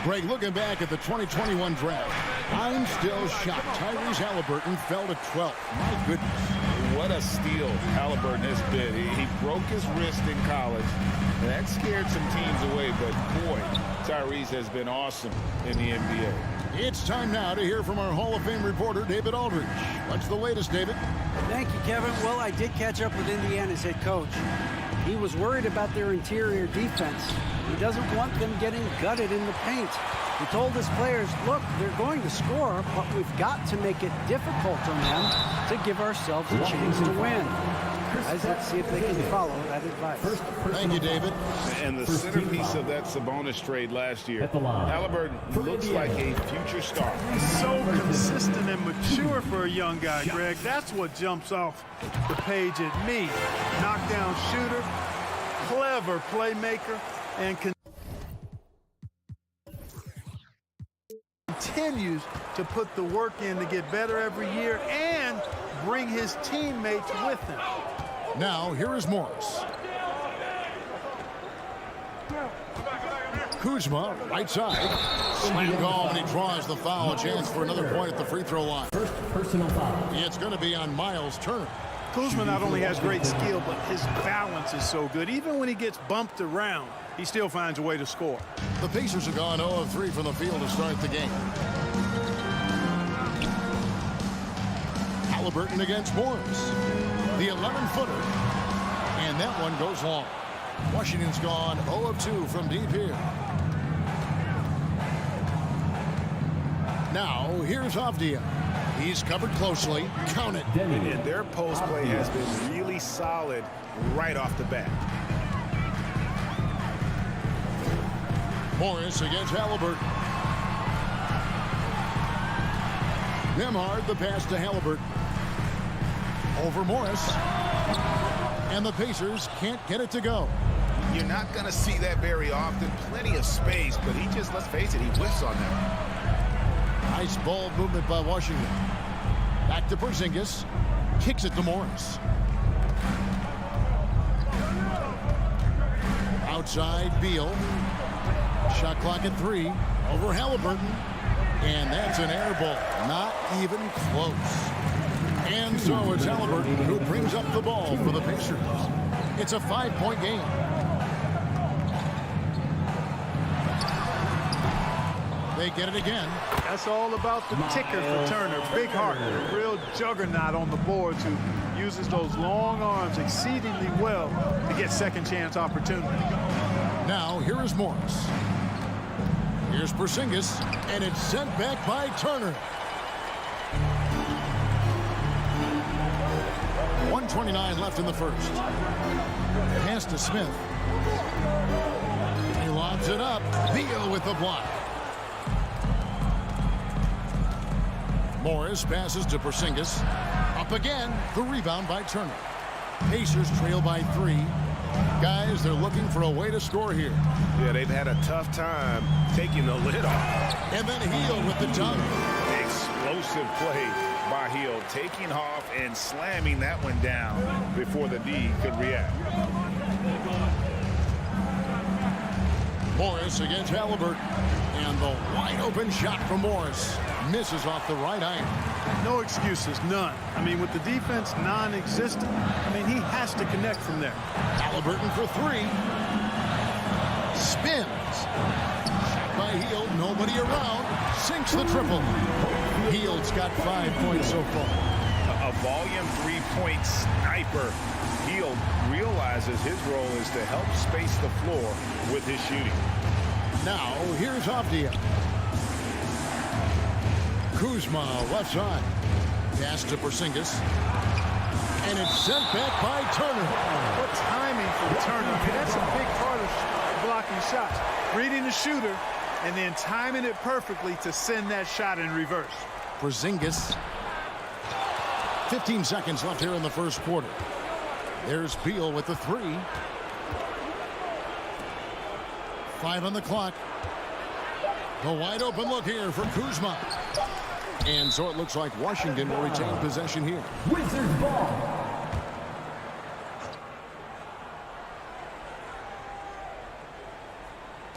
Greg, looking back at the 2021 draft, I'm still shocked. Tyrese Halliburton fell to 12th. My goodness. What a steal Halliburton has been. He broke his wrist in college. That scared some teams away, but boy, Tyrese has been awesome in the NBA. It's time now to hear from our Hall of Fame reporter, David Aldridge. What's the latest, David? Thank you, Kevin. Well, I did catch up with Indiana's head coach. He was worried about their interior defense. He doesn't want them getting gutted in the paint. He told his players, look, they're going to score, but we've got to make it difficult on them to give ourselves a chance to win. Guys, let's see if they can follow that advice. Thank you, David. And the centerpiece of that Sabonis trade last year, Halliburton looks like a future star. So consistent and mature for a young guy, Greg. That's what jumps off the page at me. Knockdown shooter, clever playmaker, and continues to put the work in to get better every year and bring his teammates with him. Now, here is Morris. Kuzma, right side. Slam call, and he draws the foul. A chance for another point at the free throw line. First personal foul. It's going to be on Miles Turner. Kuzma not only has great skill, but his balance is so good. Even when he gets bumped around, he still finds a way to score. The Pacers have gone 0 of 3 from the field to start the game. Halliburton against Morris. The 11-footer. And that one goes long. Washington's gone 0 of 2 from deep here. Now, here's Avdia. He's covered closely. Count it. And their post play has been really solid right off the bat. Morris against Halliburton. Nembhard, the pass to Halliburton. Over Morris. And the Pacers can't get it to go. You're not going to see that very often. Plenty of space, but he just, let's face it, he whiffs on that. Nice ball movement by Washington. Back to Porzingis. Kicks it to Morris. Outside, Beal. Shot clock at 3. Over Halliburton. And that's an air ball. Not even close. And so it's Halliburton who brings up the ball for the Pacers. It's a 5-point game. They get it again. That's all about the ticker for Turner. Big heart, a real juggernaut on the boards who uses those long arms exceedingly well to get second chance opportunity. Now, here is Morris. Here's Porzingis, and it's sent back by Turner. 1:29 left in the first. Pass to Smith. He lobs it up. Beal with the block. Morris passes to Porzingis. Up again. The rebound by Turner. Pacers trail by 3. Guys, they're looking for a way to score here. Yeah, they've had a tough time taking the lid off. And then Hield with the dunk. Explosive play by Hield, taking off and slamming that one down before the D could react. Morris against Halliburton. And the wide open shot from Morris. Misses off the right iron. No excuses, none. I mean, with the defense non-existent, I mean, he has to connect from there. Halliburton for 3. Spins. Shot by Hield, nobody around. Sinks the triple. Hield's got 5 points so far. A volume 3-point sniper. Hield realizes his role is to help space the floor with his shooting. Now, here's Avdia. Kuzma, left side. Pass to Porzingis. And it's sent back by Turner. What timing for Turner. I mean, that's a big part of blocking shots. Reading the shooter and then timing it perfectly to send that shot in reverse. Porzingis. 15 seconds left here in the first quarter. There's Beal with the 3. 5 on the clock. The wide open look here for Kuzma. And so it looks like Washington will retain possession here. Wizards ball.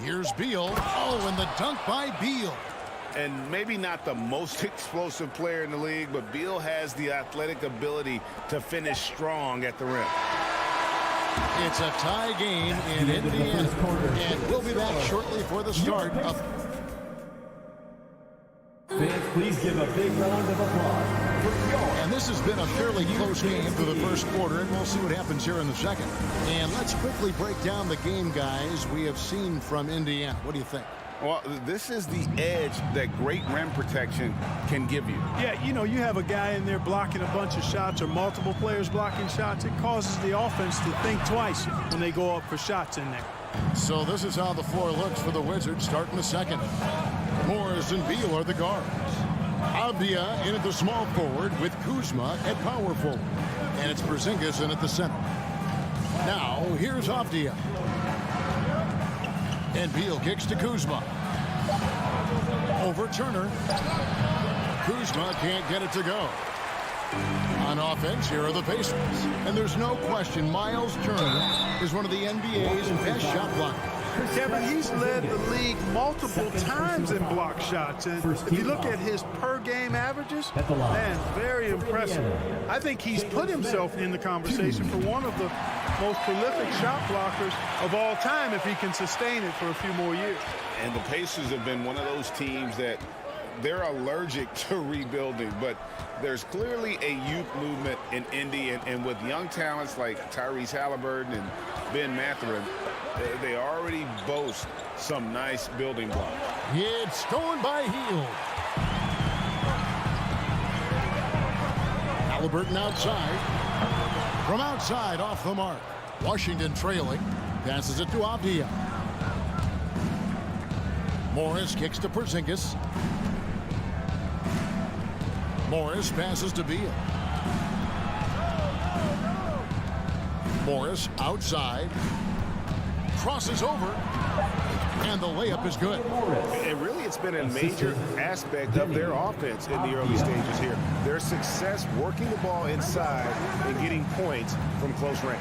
Here's Beal. Oh, and the dunk by Beal. And maybe not the most explosive player in the league, but Beal has the athletic ability to finish strong at the rim. It's a tie game in Indiana. And we'll be back shortly for the start of... Fans, please give a big round of applause. And this has been a fairly close game through the first quarter, and we'll see what happens here in the second. And let's quickly break down the game, guys, we have seen from Indiana. What do you think? Well, this is the edge that great rim protection can give you. Yeah, you know, you have a guy in there blocking a bunch of shots or multiple players blocking shots. It causes the offense to think twice when they go up for shots in there. So this is how the floor looks for the Wizards starting the second. Morris and Beal are the guards. Avdia in at the small forward with Kuzma at power forward. And it's Porzingis in at the center. Now, here's Avdia. And Beal kicks to Kuzma. Over Turner. Kuzma can't get it to go. On offense, here are the Pacers. And there's no question Miles Turner is one of the NBA's best shot blockers. Kevin, he's led the league multiple times in block shots. And if you look at his per-game averages, man, very impressive. I think he's put himself in the conversation for one of the most prolific shot blockers of all time if he can sustain it for a few more years. And the Pacers have been one of those teams that they're allergic to rebuilding, but there's clearly a youth movement in Indy, and with young talents like Tyrese Halliburton and Ben Mathurin, they already boast some nice building blocks. It's stolen by Hield. Halliburton outside. From outside, off the mark. Washington trailing. Passes it to Avdia. Morris kicks to Porzingis. Morris passes to Beal. Morris outside. crosses over, and the layup is good. And really, it's been a major aspect of their offense in the early stages here. Their success working the ball inside and getting points from close range.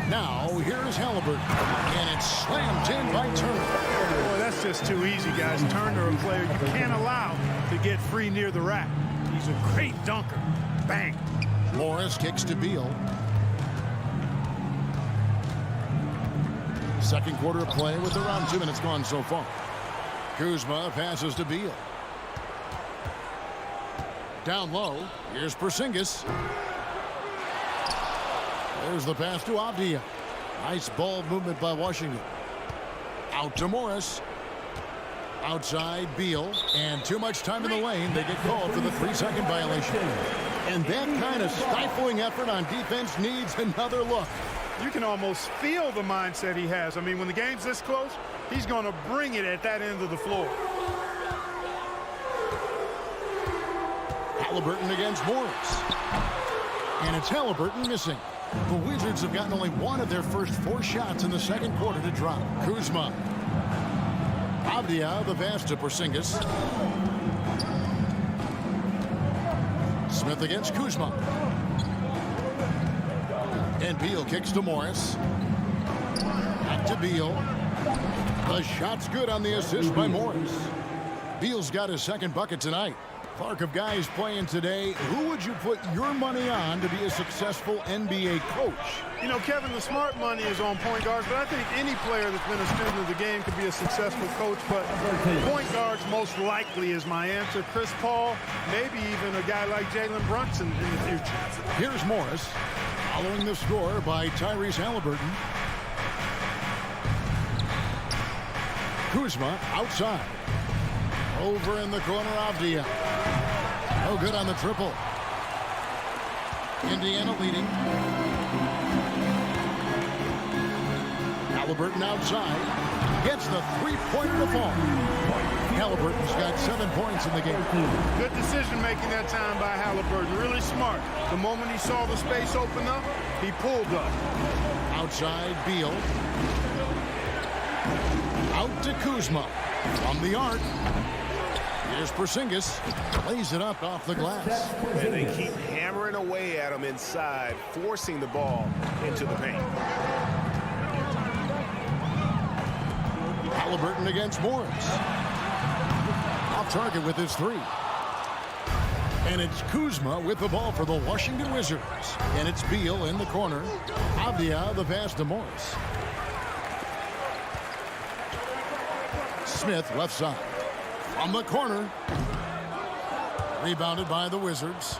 Now, here's Halliburton, and it's slammed in by Turner. Boy, that's just too easy, guys. Turner, a player you can't allow to get free near the rack. He's a great dunker. Bang. Morris kicks to Beal. Second quarter of play with around 2 minutes gone so far. Kuzma passes to Beal. Down low, here's Porzingis. There's the pass to Avdia. Nice ball movement by Washington. Out to Morris. Outside Beal, and too much time in the lane. They get called for the 3-second violation. And that kind of stifling effort on defense needs another look. You can almost feel the mindset he has. I mean, when the game's this close, he's going to bring it at that end of the floor. Halliburton against Morris. And it's Halliburton missing. The Wizards have gotten only one of their first 4 shots in the second quarter to drop. Kuzma. Avdia, the pass to Porzingis. Smith against Kuzma. And Beal kicks to Morris. Back to Beal. The shot's good on the assist by Morris. Beal's got his second bucket tonight. Clark, of guys playing today, who would you put your money on to be a successful NBA coach? You know, Kevin, the smart money is on point guards, but I think any player that's been a student of the game could be a successful coach. But point guards most likely is my answer. Chris Paul, maybe even a guy like Jalen Brunson in the future. Here's Morris, following the score by Tyrese Halliburton. Kuzma outside. Over in the corner, Avdia. No good on the triple. Indiana leading. Halliburton outside. Gets the three-pointer to fall. Halliburton's got 7 points in the game. Good decision making that time by Halliburton. Really smart. The moment he saw the space open up, he pulled up. Outside, Beal. Out to Kuzma. From the arc. Here's Porzingis. Lays it up off the glass. And they keep hammering away at him inside, forcing the ball into the paint. Halliburton against Morris. Off target with his 3. And it's Kuzma with the ball for the Washington Wizards. And it's Beal in the corner. Avdia the pass to Morris. Smith left side. From the corner. Rebounded by the Wizards.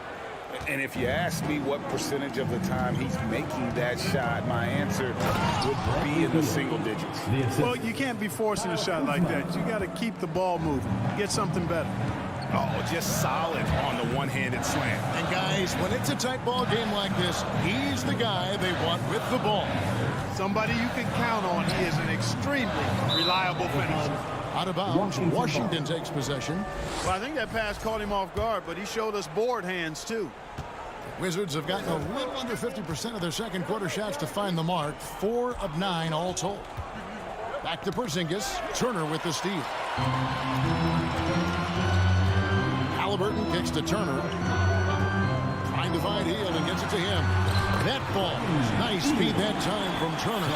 And if you ask me what percentage of the time he's making that shot, my answer would be in the single digits. Well, you can't be forcing a shot like that. You got to keep the ball moving. Get something better. Oh, just solid on the one-handed slam. And guys, when it's a tight ball game like this, he's the guy they want with the ball. Somebody you can count on. He is an extremely reliable finisher. Out of bounds, Washington takes possession. Well, I think that pass caught him off guard, but he showed us board hands, too. The Wizards have gotten a little under 50% of their second quarter shots to find the mark. 4 of 9 all told. Back to Porzingis. Turner with the steal. Halliburton kicks to Turner. Trying to find Hield and gets it to him. That ball. Nice speed that time from Turner.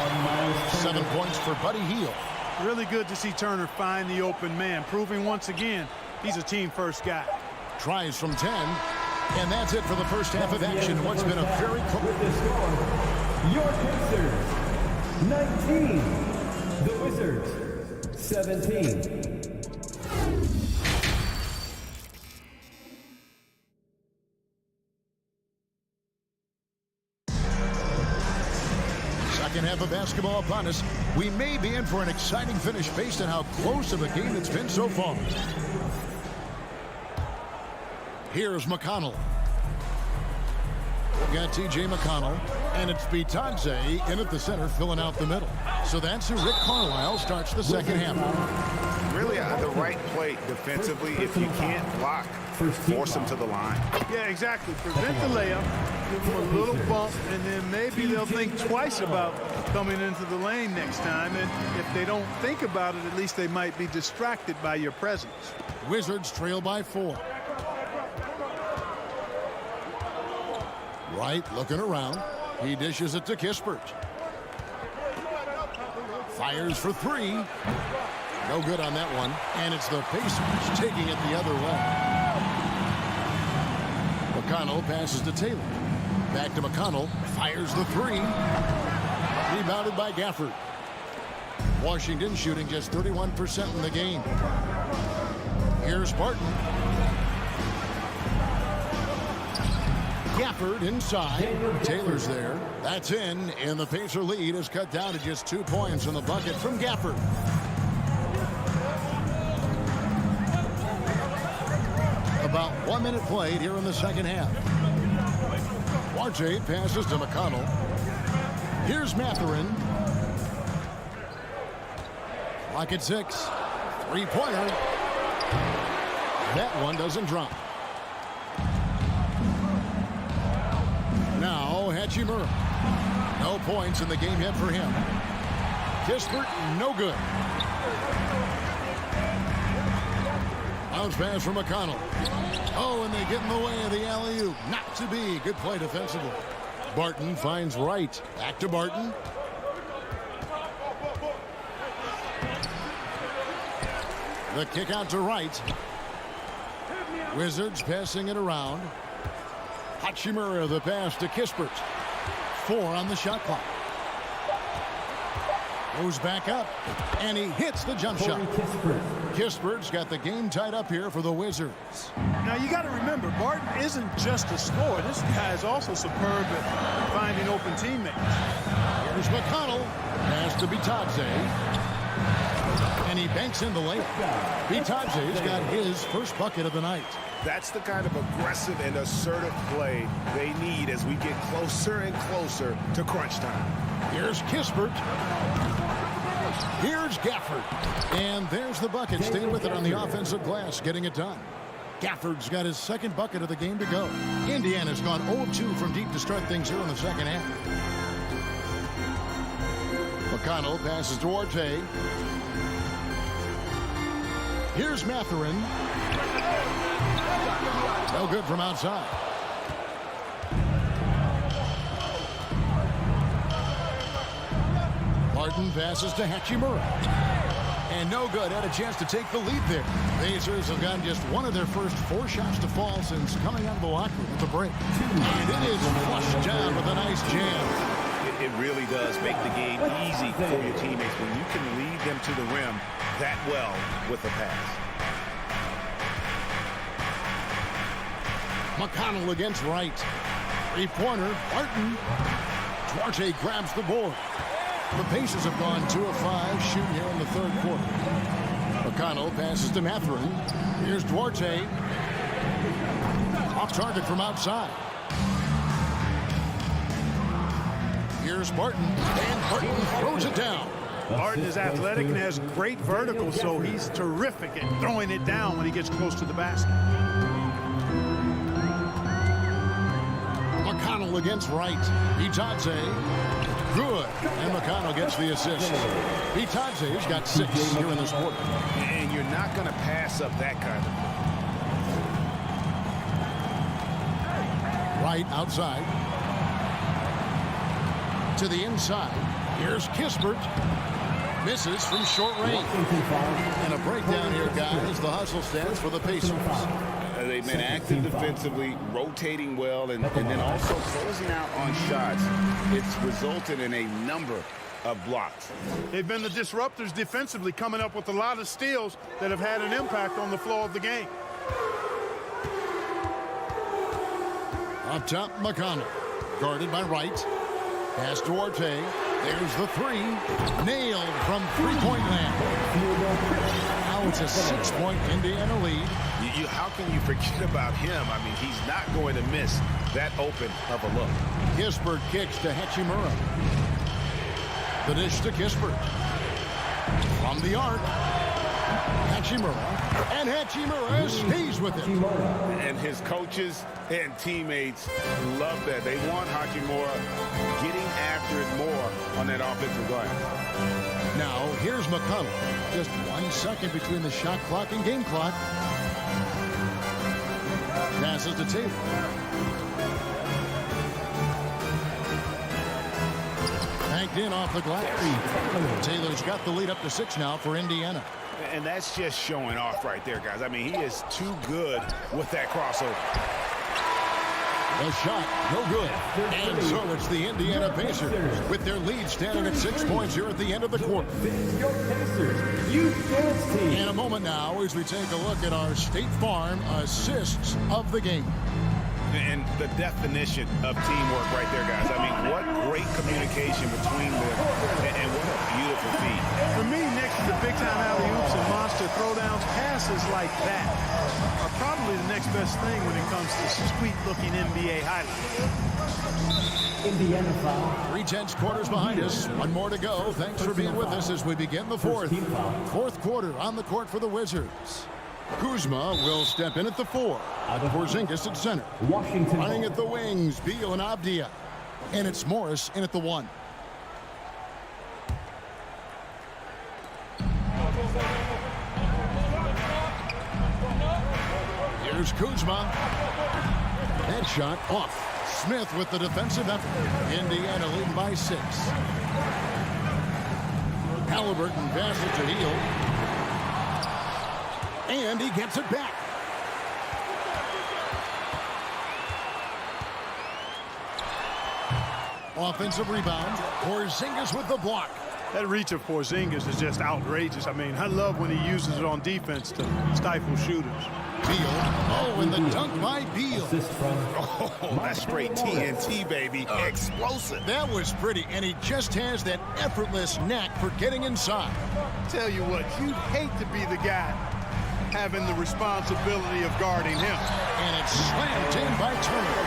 7 points for Buddy Hield. Really good to see Turner find the open man, proving once again he's a team-first guy. Tries from 10, and that's it for the first half of action. What's been a very with the score, your Pacers 19, the Wizards 17. Second half of basketball upon us. We may be in for an exciting finish based on how close of a game it's been so far. Here's McConnell. We've got T.J. McConnell, and it's Bitadze in at the center, filling out the middle. So that's who Rick Carlisle starts the second half. Really the right play defensively. If you can't block force them to the line. Yeah, exactly. Prevent the layup, give them a little bump, and then maybe they'll think twice about coming into the lane next time. And if they don't think about it, at least they might be distracted by your presence. Wizards trail by 4. Wright looking around. He dishes it to Kispert. Fires for 3. No good on that one. And it's the Pacers taking it the other way. McConnell passes to Taylor. Back to McConnell. Fires the 3. Rebounded by Gafford. Washington shooting just 31% in the game. Here's Barton. Gafford inside. Taylor's there. That's in. And the Pacer lead is cut down to just 2 points in the bucket from Gafford. About 1 minute played here in the second half. Duarte passes to McConnell. Here's Mathurin. Clock at 6. 3-pointer. That one doesn't drop. Now Hachimura. No points in the game yet for him. Kispert, no good. Bounce pass from McConnell. Oh, and they get in the way of the alley-oop. Not to be. Good play defensively. Barton finds Wright. Back to Barton. The kick out to Wright. Wizards passing it around. Hachimura the pass to Kispert. 4 on the shot clock. Goes back up, and he hits the jump shot. Kispert's got the game tied up here for the Wizards. Now, you got to remember, Barton isn't just a scorer. This guy is also superb at finding open teammates. Here's McConnell. Pass to Bitadze. And he banks in the layup. Bitadze's got his first bucket of the night. That's the kind of aggressive and assertive play they need as we get closer and closer to crunch time. Here's Kispert. Here's Gafford. And there's the bucket. Staying with it on the offensive glass, getting it done. Gafford's got his second bucket of the game to go. Indiana's gone 0-2 from deep to start things here in the second half. McConnell passes to Duarte. Here's Mathurin. No good from outside. Barton passes to Hachimura. And no good. Had a chance to take the lead there. Pacers have gotten just one of their first 4 shots to fall since coming out of the locker room at the break. And it is flushed down with a nice jam. It really does make the game easy for your teammates when you can lead them to the rim that well with the pass. McConnell against Wright. 3-pointer. Barton. Duarte grabs the board. The Pacers have gone 2 of 5 shooting here in the third quarter. McConnell passes to Mathurin. Here's Duarte. Off target from outside. Here's Barton. And Barton throws it down. Barton is athletic and has great vertical, so he's terrific at throwing it down when he gets close to the basket. McConnell against Wright. Bitadze. Good. And McConnell gets the assist. Bitadze's got 6 here in this quarter. And you're not going to pass up that kind of. Wright outside. To the inside. Here's Kispert. Misses from short range. And a breakdown here, guys. The hustle stance for the Pacers. They've been active defensively, rotating well, and then also closing out on shots. It's resulted in a number of blocks. They've been the disruptors defensively, coming up with a lot of steals that have had an impact on the flow of the game. Up top, McConnell. Guarded by Wright. Pass to Duarte. There's the 3. Nailed from 3-point land. Now it's a 6-point Indiana lead. How can you forget about him? I mean, he's not going to miss that open of a look. Kispert kicks to Hachimura. The dish to Kispert. From the arc. Hachimura, and Hachimura stays with it. And his coaches and teammates love that. They want Hachimura getting after it more on that offensive glass. Now, here's McConnell. Just 1 second between the shot clock and game clock. Passes to Taylor. Banked in off the glass. Taylor's got the lead up to 6 now for Indiana. And that's just showing off right there, guys. I mean, he is too good with that crossover. The shot, no good. And so it's the Indiana Pacers with their lead standing at 6 points here at the end of the quarter. In a moment now as we take a look at our State Farm assists of the game. And the definition of teamwork right there, guys. I mean, what great communication between them, and what a beautiful feat. For me, next to the big-time alley-oops and monster throwdowns, passes like that are probably the next best thing when it comes to sweet-looking NBA highlights. Indiana foul. 3/10 quarters behind us. One more to go. Thanks for being with us as we begin the fourth. Fourth quarter on the court for the Wizards. Kuzma will step in at the 4. Porzingis at center. Washington. Running at the wings, Beal and Abdia. And it's Morris in at the 1. Here's Kuzma. Headshot off. Smith with the defensive effort. Indiana leading by 6. Halliburton passes to Hill. And he gets it back. Offensive rebound. Porzingis with the block. That reach of Porzingis is just outrageous. I mean, I love when he uses it on defense to stifle shooters. Beal. Oh, and the dunk by Beal. Oh, that's straight TNT, baby. Explosive. That was pretty, and he just has that effortless knack for getting inside. Tell you what, you'd hate to be the guy having the responsibility of guarding him. And it's slammed in by Turner.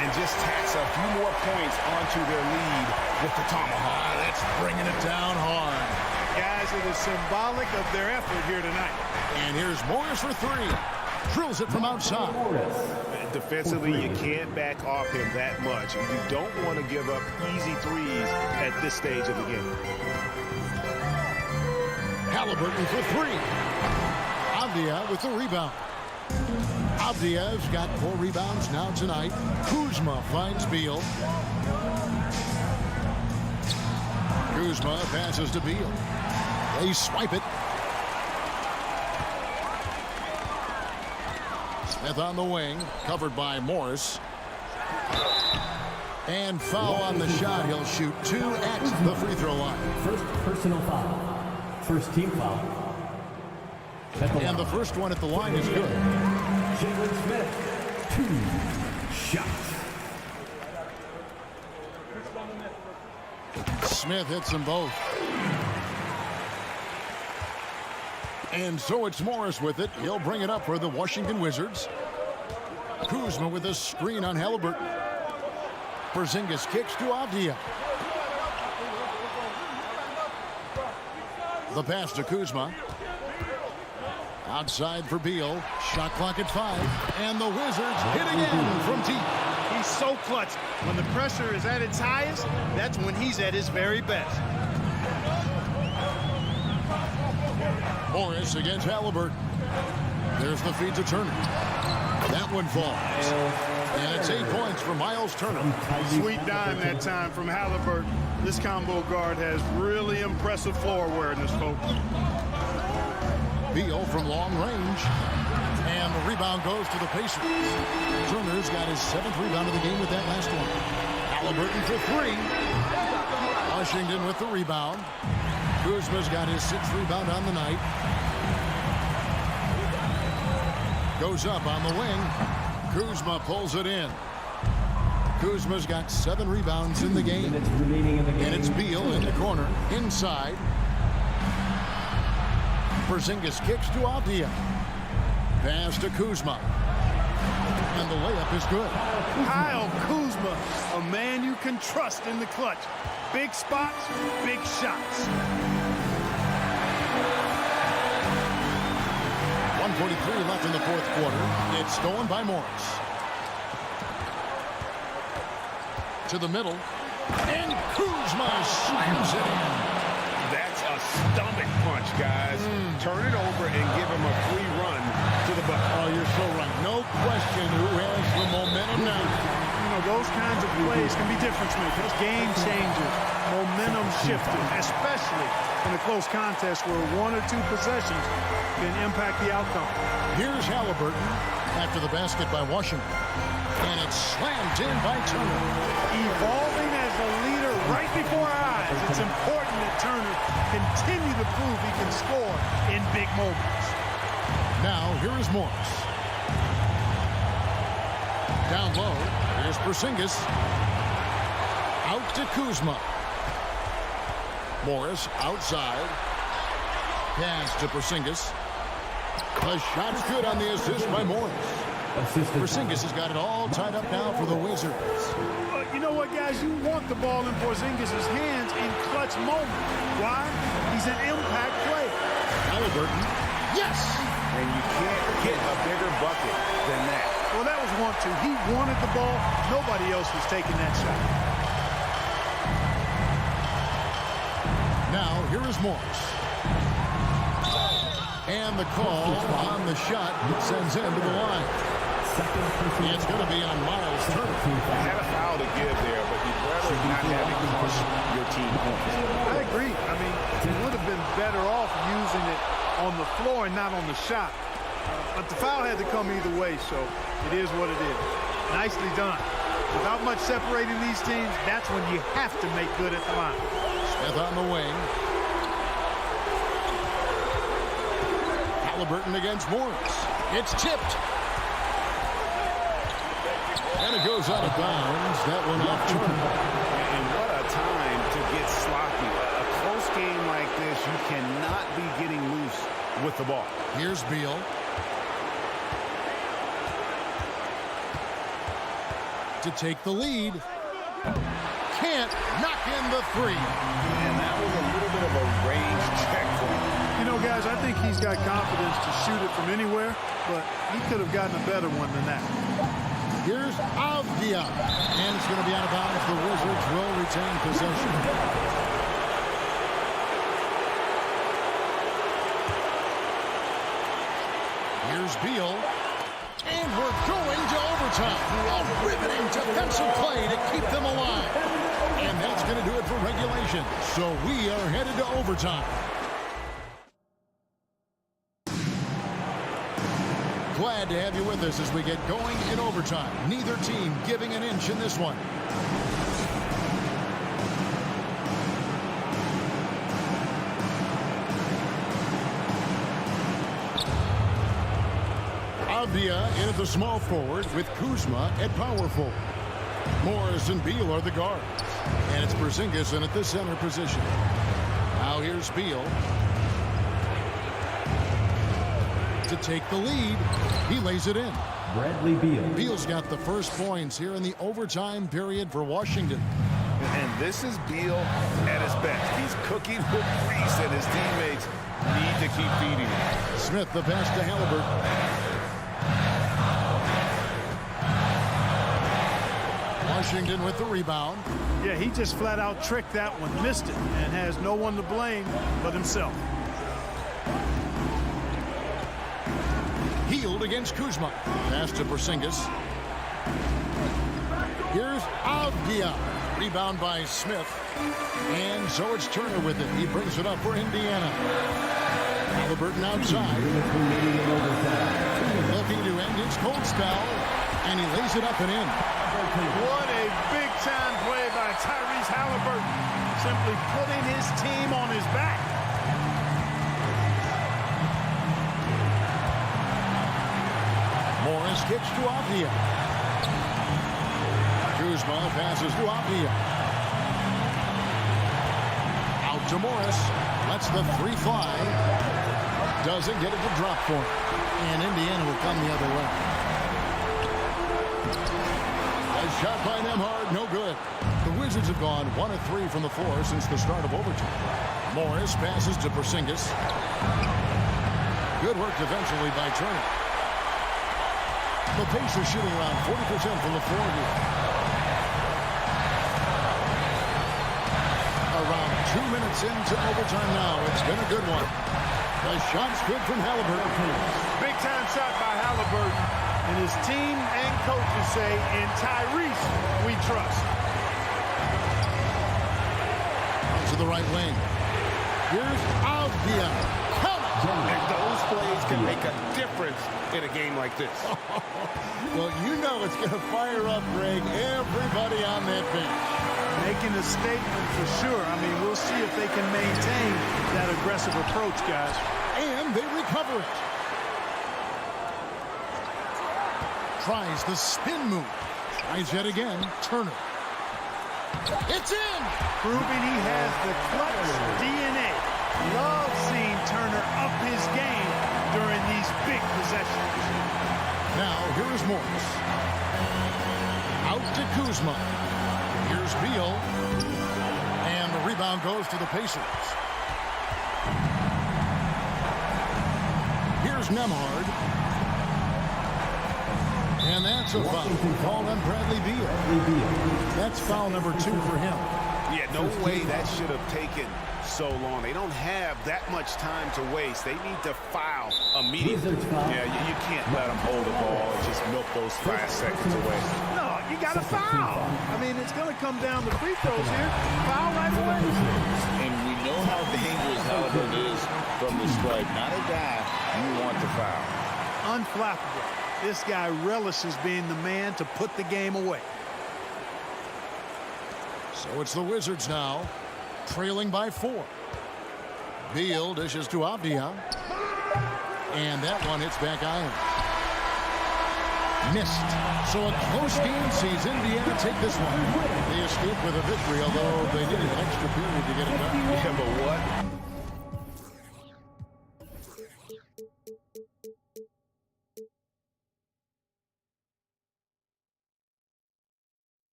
And just tacks a few more points onto their lead with the tomahawk. That's bringing it down hard. Guys, it is symbolic of their effort here tonight. And here's Morris for 3. Drills it from outside. Defensively, you can't back off him that much. You don't want to give up easy threes at this stage of the game. Halliburton for 3. Abdia with the rebound. Abdia's got 4 rebounds now tonight. Kuzma finds Beal. Kuzma passes to Beal. They swipe it. Smith on the wing, covered by Morris. And foul on the shot. He'll shoot 2 at the free throw line. First personal foul. First team foul. And the first one at the line is good. Jalen Smith, 2 shots. Smith hits them both. And so it's Morris with it. He'll bring it up for the Washington Wizards. Kuzma with a screen on Halliburton. Porzingis kicks to Abdia. The pass to Kuzma. Outside for Beal. Shot clock at 5. And the Wizards hit again from deep. He's so clutch. When the pressure is at its highest, that's when he's at his very best. Morris against Halliburton. There's the feed to Turner. That one falls. And it's 8 points for Miles Turner. Sweet dime that time from Halliburton. This combo guard has really impressive floor awareness, folks. Beal from long range. And the rebound goes to the Pacers. Turner's got his 7th rebound of the game with that last one. Halliburton for 3. Washington with the rebound. Kuzma's got his 6th rebound on the night. Goes up on the wing. Kuzma pulls it in. Kuzma's got 7 rebounds in the game. And it's Beal in the corner, inside. Porzingis kicks to Abdia. Pass to Kuzma. And the layup is good. Kyle Kuzma, a man you can trust in the clutch. Big spots, big shots. left in the fourth quarter. It's stolen by Morris. To the middle. And Kuzma slams it in. That's a stomach punch, guys. Turn it over and give him a free run to the bucket. Oh, you're so right. No question who has the momentum now. You know, those kinds of plays can be difference makers, game changers, momentum shifters, especially in a close contest where 1 or 2 possessions can impact the outcome. Here's Halliburton after the basket by Washington. And it's slammed in by Turner. Evolving as a leader right before our eyes. It's important that Turner continue to prove he can score in big moments. Now, here is Morris. Down low, here's Porzingis. Out to Kuzma. Morris outside. Pass to Porzingis. The shot's good on the assist by Morris. Porzingis has got it all tied up now for the Wizards. You know what, guys? You want the ball in Porzingis' hands in clutch moments. Why? He's an impact player. Halliburton. Yes! And you can't get a bigger bucket than that. Well, that was 1-2. He wanted the ball. Nobody else was taking that shot. Now, here is Morris. And the call on the shot sends him to the line. It's going to be on Miles Turner. Had a foul to give there, but you'd rather not have it cost your team points. I agree. I mean, he would have been better off using it on the floor and not on the shot. But the foul had to come either way, so it is what it is. Nicely done. Without much separating these teams, that's when you have to make good at the line. Smith on the wing. Halliburton against Morris. It's tipped. And it goes out of bounds. That one off Turner. And what a time to get sloppy. A close game like this, you cannot be getting loose with the ball. Here's Beal. To take the lead. Can't knock in the 3. And that was a little bit of a range check for him. You know, guys, I think he's got confidence to shoot it from anywhere, but he could have gotten a better one than that. Here's Avdia. And it's going to be out of bounds. The Wizards will retain possession. Here's Beal. And we're going to overtime. A riveting defensive play to keep them alive. And that's going to do it for regulation. So we are headed to overtime. Glad to have you with us as we get going in overtime. Neither team giving an inch in this one. Avdia in at the small forward with Kuzma at power forward. Morris and Beal are the guards. And it's Porzingis in at the center position. Now here's Beal. To take the lead. He lays it in. Bradley Beal. Beal's got the first points here in the overtime period for Washington. And this is Beal at his best. He's cooking with grease, and his teammates need to keep feeding him. Smith, the pass to Halliburton. Washington with the rebound. Yeah, he just flat out tricked that one, missed it, and has no one to blame but himself. Healed against Kuzma. Pass to Porzingis. Here's Avdia. Rebound by Smith. And so it's Turner with it. He brings it up for Indiana. Halliburton outside. Looking to end his cold spell. And he lays it up and in. What a big-time play by Tyrese Halliburton. Simply putting his team on his back. Morris gets to Avdia. Kuzma passes to Avdia. Out to Morris. Lets the 3 fly. Doesn't get it to drop for him. And Indiana will come the other way. A shot by Nembhard, no good. The Wizards have gone 1 of 3 from the floor since the start of overtime. Morris passes to Porzingis. Good work defensively by Turner. The Pacers shooting around 40% from the floor here. Around 2 minutes into overtime now. It's been a good one. The shot's good from Halliburton. Big-time shot by Halliburton. And his team and coaches say, in Tyrese, we trust. To the right wing. Here's Avdia. And those plays can make a difference in a game like this. Well, you know it's going to fire up, Greg, everybody on that bench. Making a statement for sure. I mean, we'll see if they can maintain that aggressive approach, guys. And they recover it. Tries the spin move. Tries yet again. Turner. It's in! Proving he has the clutch DNA. Love seeing Turner up his game during these big possessions. Now, here is Morris. Out to Kuzma. Here's Beal. And the rebound goes to the Pacers. Here's Nemhard. And that's a foul called on Bradley Beal. That's foul number 2 for him. Yeah, no way that should have taken so long. They don't have that much time to waste. They need to foul immediately. Yeah, you can't let them hold the ball and just milk those 5 seconds away. No, you got to foul. I mean, it's going to come down to free throws here. Foul right away. And we know how dangerous Halliburton is from the stripe. Not a guy you want to foul. Unflappable. This guy relishes being the man to put the game away. So it's the Wizards now, trailing by 4. Beal dishes to Avdia. And that one hits back iron. Missed. So a close game sees Indiana take this one. They escape with a victory, although they needed an extra period to get it done. Yeah, but what?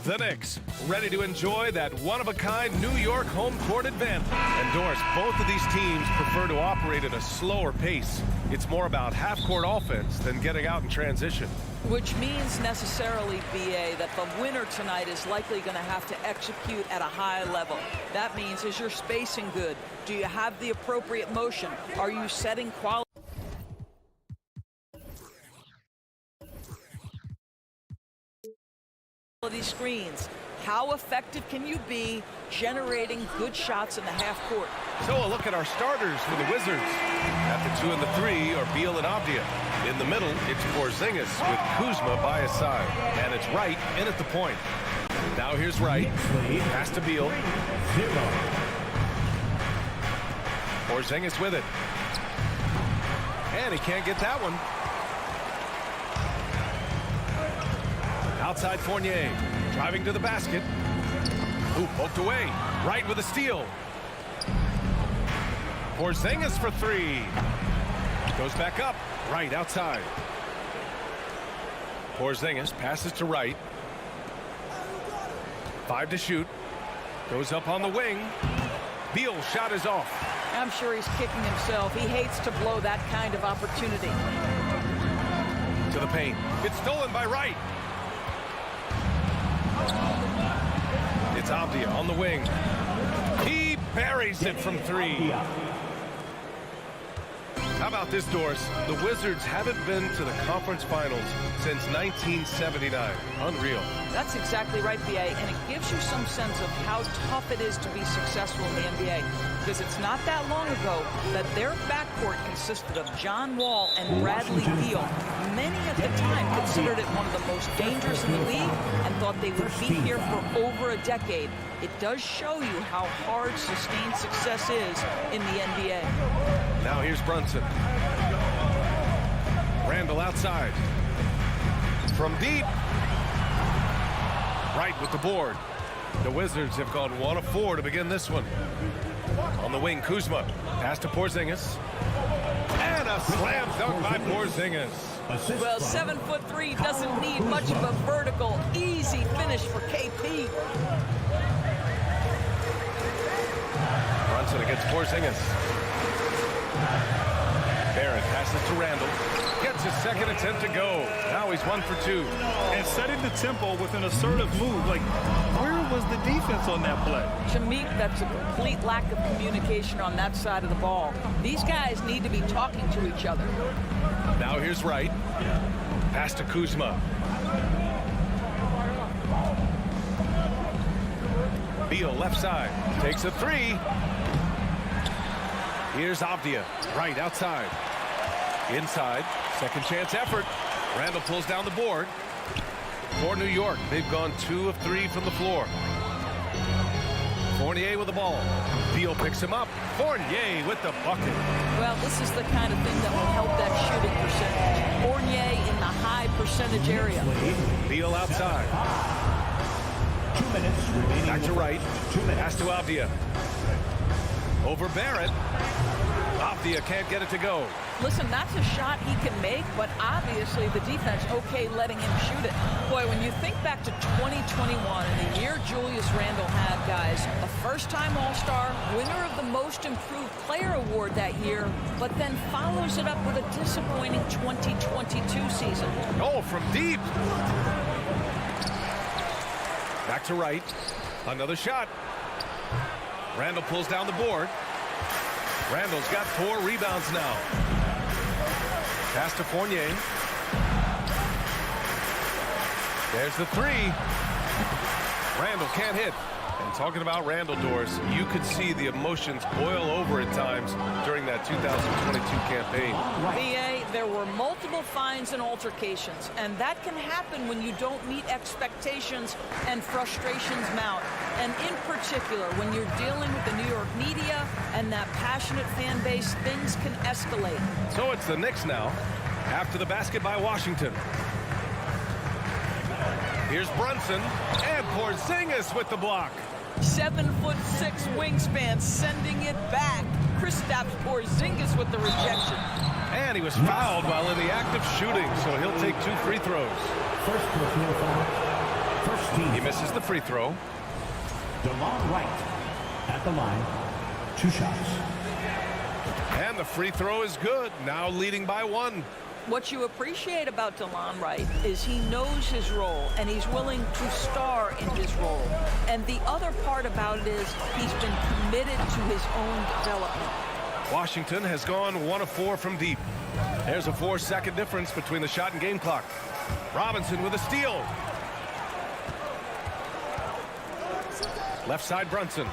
The Knicks, ready to enjoy that one-of-a-kind New York home court advantage. And Doris, both of these teams prefer to operate at a slower pace. It's more about half-court offense than getting out in transition. Which means necessarily, BA, that the winner tonight is likely going to have to execute at a high level. That means, is your spacing good? Do you have the appropriate motion? Are you setting quality screens? How effective can you be generating good shots in the half court? So a look at our starters for the Wizards. At the 2 and the 3 are Beal and Avdia. In the middle, it's Porzingis with Kuzma by his side. And it's Wright in at the point. Now here's Wright. Pass to Beal. Porzingis with it. And he can't get that one. Outside Fournier. Driving to the basket. Ooh, poked away. Wright with a steal. Porzingis for 3. Goes back up. Wright outside. Porzingis passes to Wright. 5 to shoot. Goes up on the wing. Beal shot is off. I'm sure he's kicking himself. He hates to blow that kind of opportunity. To the paint. It's stolen by Wright. It's Avdia on the wing. He buries it from 3. How about this, Doris? The Wizards haven't been to the conference finals since 1979. Unreal. That's exactly right, BA, and it gives you some sense of how tough it is to be successful in the NBA. Because it's not that long ago that their backcourt consisted of John Wall and Bradley Beal. Many at the time considered it one of the most dangerous in the league and thought they would be here for over a decade. It does show you how hard sustained success is in the NBA. Now here's Brunson. Randall outside. From deep. Wright with the board. The Wizards have gone 1 of 4 to begin this one. On the wing, Kuzma. Pass to Porzingis. And a slam dunk by Porzingis. Well, 7'3" doesn't need much of a vertical, easy finish for KP. Brunson against Porzingis. Barrett passes to Randall. Gets his second attempt to go. Now he's 1 for 2. And setting the tempo with an assertive move. Like, where was the defense on that play? To me, that's a complete lack of communication on that side of the ball. These guys need to be talking to each other. Now here's Wright. Pass to Kuzma. Beal left side. Takes a 3. Here's Avdia. Wright outside. Inside. Second chance effort. Randall pulls down the board. For New York, they've gone 2 of 3 from the floor. Fournier with the ball. Beal picks him up. Fournier with the bucket. Well, this is the kind of thing that will help that shooting percentage. Fournier in the high percentage area. Beal outside. 2 minutes remaining. Back to Wright. Pass to Avdia. Over Barrett. Avdia can't get it to go. Listen, that's a shot he can make, but obviously the defense okay letting him shoot it. Boy, when you think back to 2021 and the year Julius Randle had, guys, a first-time All-Star, winner of the Most Improved Player Award that year, but then follows it up with a disappointing 2022 season. Oh, from deep. Back to Wright. Another shot. Randall pulls down the board. Randall's got 4 rebounds now. Pass to Fournier. There's the 3. Randall can't hit. And talking about Randall, Doris, you could see the emotions boil over at times during that 2022 campaign. BA, there were multiple fines and altercations, and that can happen when you don't meet expectations and frustrations mount. And in particular, when you're dealing with the New York media and that passionate fan base, things can escalate. So it's the Knicks now, after the basket by Washington. Here's Brunson, and Porzingis with the block. 7'6" wingspan, sending it back. Kristaps Porzingis with the rejection. And he was fouled while in the act of shooting, so he'll take 2 free throws. First personal foul. First team. He misses the free throw. DeLon Wright at the line. 2 shots. And the free throw is good. Now leading by 1. What you appreciate about DeLon Wright is he knows his role, and he's willing to star in his role. And the other part about it is he's been committed to his own development. Washington has gone 1 of 4 from deep. There's a 4-second difference between the shot and game clock. Robinson with a steal. Left side Brunson.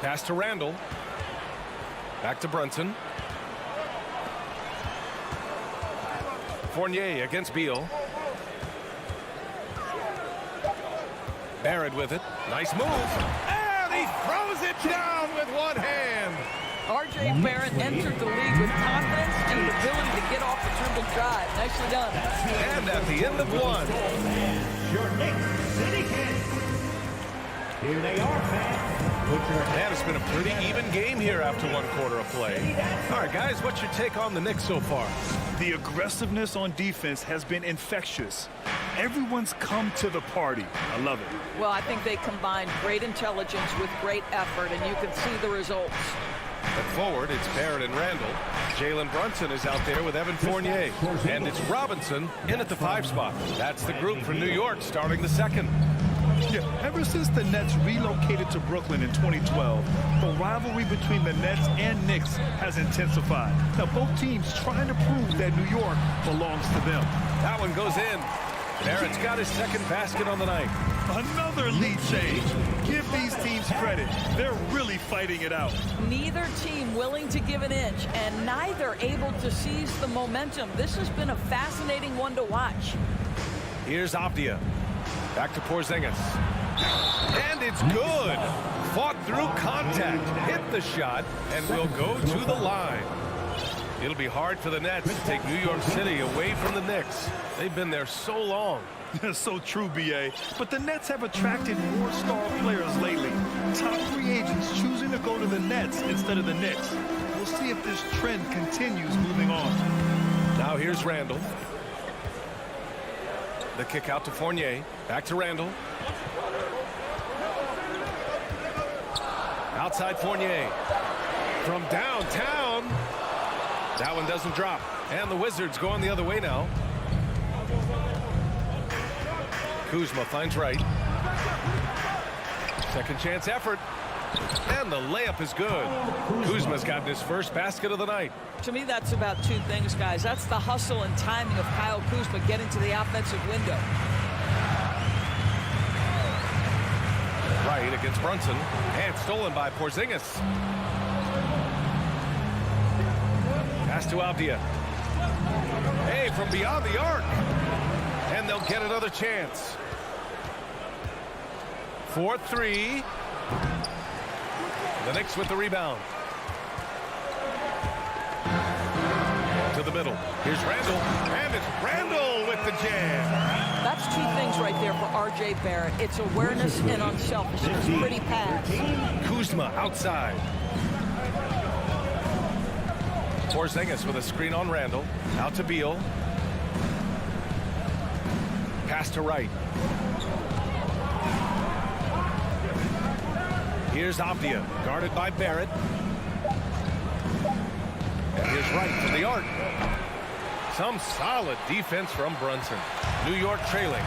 Pass to Randall. Back to Brunson. Fournier against Beal. Barrett with it. Nice move. And he throws it down with one hand. R.J. Barrett entered the league with confidence and the ability to get off the dribble drive. Nicely done. And at the end of 1. Your Knicks City Kings. Here they are, fans. Man, it's been a pretty even game here after 1 quarter of play. All right, guys, what's your take on the Knicks so far? The aggressiveness on defense has been infectious. Everyone's come to the party. I love it. Well, I think they combined great intelligence with great effort, and you can see the results. At forward, it's Barrett and Randall. Jalen Brunson is out there with Evan Fournier. And it's Robinson in at the 5 spot. That's the group for New York starting the 2nd. Yeah, ever since the Nets relocated to Brooklyn in 2012, the rivalry between the Nets and Knicks has intensified. Now, both teams trying to prove that New York belongs to them. That one goes in. Barrett's got his 2nd basket on the night. Another lead change. Give these teams credit. They're really fighting it out. Neither team willing to give an inch, and neither able to seize the momentum. This has been a fascinating one to watch. Here's Avdia. Back to Porzingis. And it's good. Fought through contact. Hit the shot and will go to the line. It'll be hard for the Nets to take New York City away from the Knicks. They've been there so long. So true, B.A. But the Nets have attracted more star players lately. Top free agents choosing to go to the Nets instead of the Knicks. We'll see if this trend continues moving on. Now here's Randall. The kick out to Fournier. Back to Randall. Outside Fournier. From downtown. That one doesn't drop. And the Wizards going the other way now. Kuzma finds Wright. Second chance effort. And the layup is good. Kuzma's gotten his first basket of the night. To me, that's about 2 things, guys. That's the hustle and timing of Kyle Kuzma getting to the offensive window. Wright against Brunson. And stolen by Porzingis. Pass to Avdia. Hey, from beyond the arc. And they'll get another chance. 4-3. The Knicks with the rebound. To the middle. Here's Randall. And it's Randall with the jam. That's 2 things right there for R.J. Barrett. It's awareness and unselfishness. Pretty pass. Kuzma outside. Porzingis with a screen on Randall. Out to Beal. Pass to Wright. Here's Avdia, guarded by Barrett. And here's Wright from the arc. Some solid defense from Brunson. New York trailing.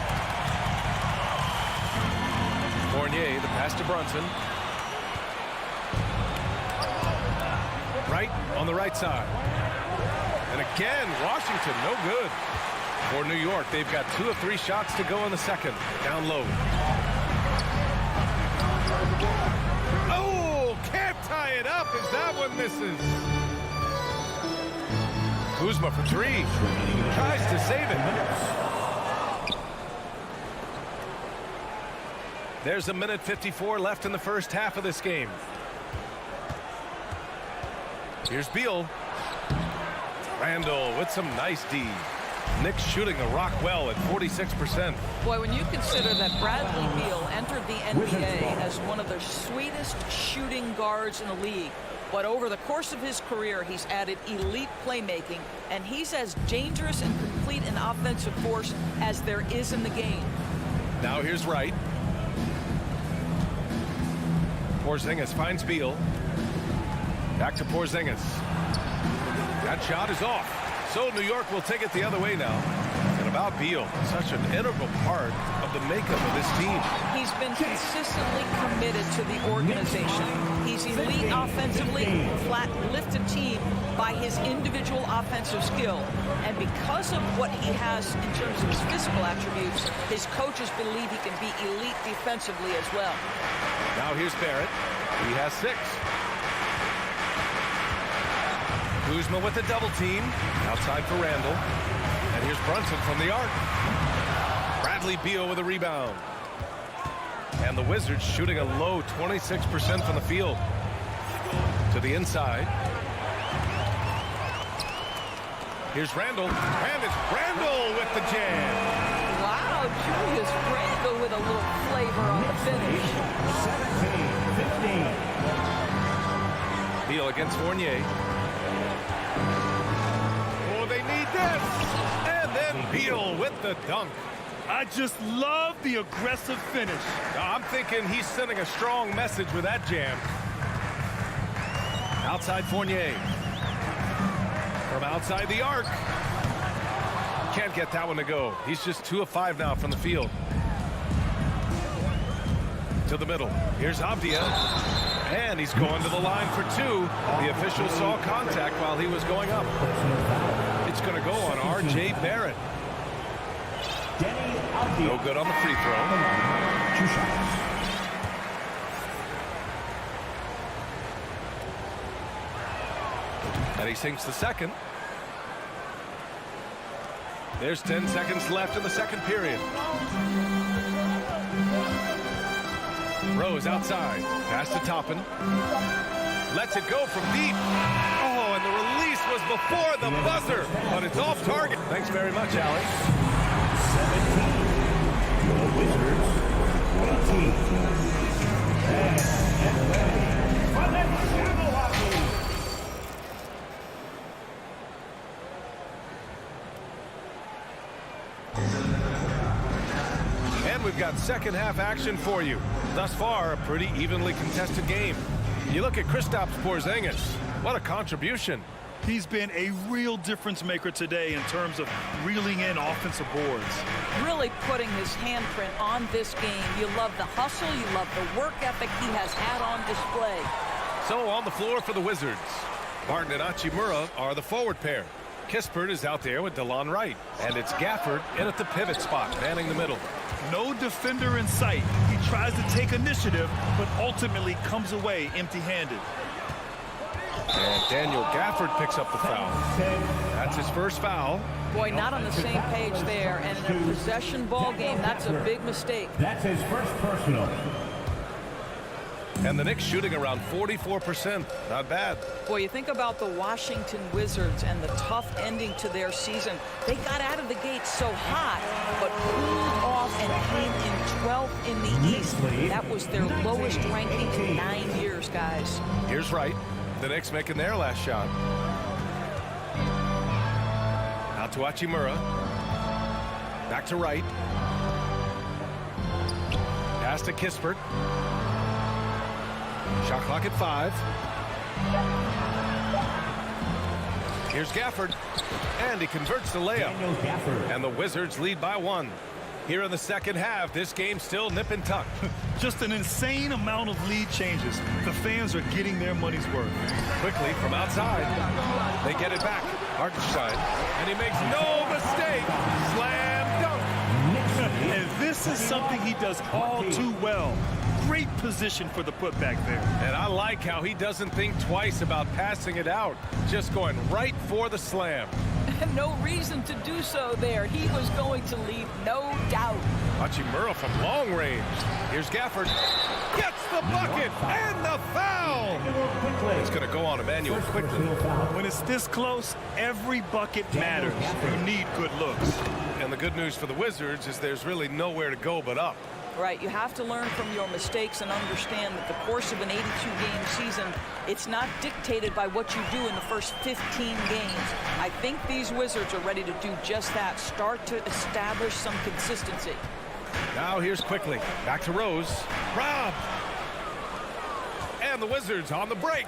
Fournier, the pass to Brunson. Wright on the right side. And again, Washington, no good. For New York, they've got 2 of 3 shots to go in the 2nd. Down low. Oh, can't tie it up as that one misses. Kuzma for 3. Tries to save it. There's 1:54 left in the first half of this game. Here's Beal. Randall with some nice D. Knicks shooting the rock well at 46%. Boy, when you consider that Bradley Beal entered the NBA as one of the sweetest shooting guards in the league, but over the course of his career, he's added elite playmaking, and he's as dangerous and complete an offensive force as there is in the game. Now here's Wright. Porzingis finds Beal. Back to Porzingis. That shot is off. So New York will take it the other way now. And about Beal, such an integral part of the makeup of this team. He's been consistently committed to the organization. He's elite offensively, flat lifted team by his individual offensive skill. And because of what he has in terms of his physical attributes, his coaches believe he can be elite defensively as well. Now here's Barrett. He has 6. Kuzma with the double team. Outside for Randall. And here's Brunson from the arc. Bradley Beal with a rebound. And the Wizards shooting a low 26% from the field. To the inside. Here's Randall. And it's Randall with the jam. Wow, Julius Randall with a little flavor on the finish. 17-15. Beal against Fournier. Oh, they need this. And then Beal with the dunk. I just love the aggressive finish. I'm thinking he's sending a strong message with that jam. Outside Fournier. From outside the arc. Can't get that one to go. He's just 2 of 5 now from the field. To the middle. Here's Avdia. And he's going to the line for 2. The official saw contact while he was going up. It's going to go on R.J. Barrett. No good on the free throw. 2 shots. And he sinks the second. There's 10 seconds left in the second period. Rose outside. Pass to Toppin. Lets it go from deep. Oh, and the release was before the buzzer. But it's off target. Thanks very much, Alex. 17. The Wizards. 18. And ready for the Jabberwocky. And we've got second half action for you. Thus far, a pretty evenly contested game. You look at Kristaps Porzingis. What a contribution. He's been a real difference maker today in terms of reeling in offensive boards. Really putting his handprint on this game. You love the hustle. You love the work ethic he has had on display. So on the floor for the Wizards. Barton and Hachimura are the forward pair. Kispert is out there with DeLon Wright. And it's Gafford in at the pivot spot, manning the middle. No defender in sight. He tries to take initiative, but ultimately comes away empty-handed. And Daniel Gafford picks up the foul. That's his first foul. Boy, not on the same page there. And in a possession ball game, that's a big mistake. That's his first personal. And the Knicks shooting around 44%. Not bad. Boy, you think about the Washington Wizards and the tough ending to their season. They got out of the gate so hot, but cooled off and came in 12th in the East. That was their lowest ranking in 9 years, guys. Here's Wright. The Knicks making their last shot. Out to Hachimura. Back to Wright. Pass to Kispert. Shot clock at 5. Here's Gafford. And he converts the layup. And the Wizards lead by 1. Here in the second half, this game still nip and tuck. Just an insane amount of lead changes. The fans are getting their money's worth. Quickly from outside. They get it back. Hartenstein. And he makes no mistake. Slam dunk. And this is something he does all too well. Great position for the putback there. And I like how he doesn't think twice about passing it out. Just going right for the slam. No reason to do so there. He was going to leave, no doubt. Hachimura from long range. Here's Gafford. Gets the bucket and the foul. It's going to go on Emmanuel quickly. When it's this close, every bucket matters. You need good looks. And the good news for the Wizards is there's really nowhere to go but up. Right, you have to learn from your mistakes and understand that the course of an 82-game season, it's not dictated by what you do in the first 15 games. I think these Wizards are ready to do just that, start to establish some consistency. Now here's quickly. Back to Rose. Rob. And the Wizards on the break.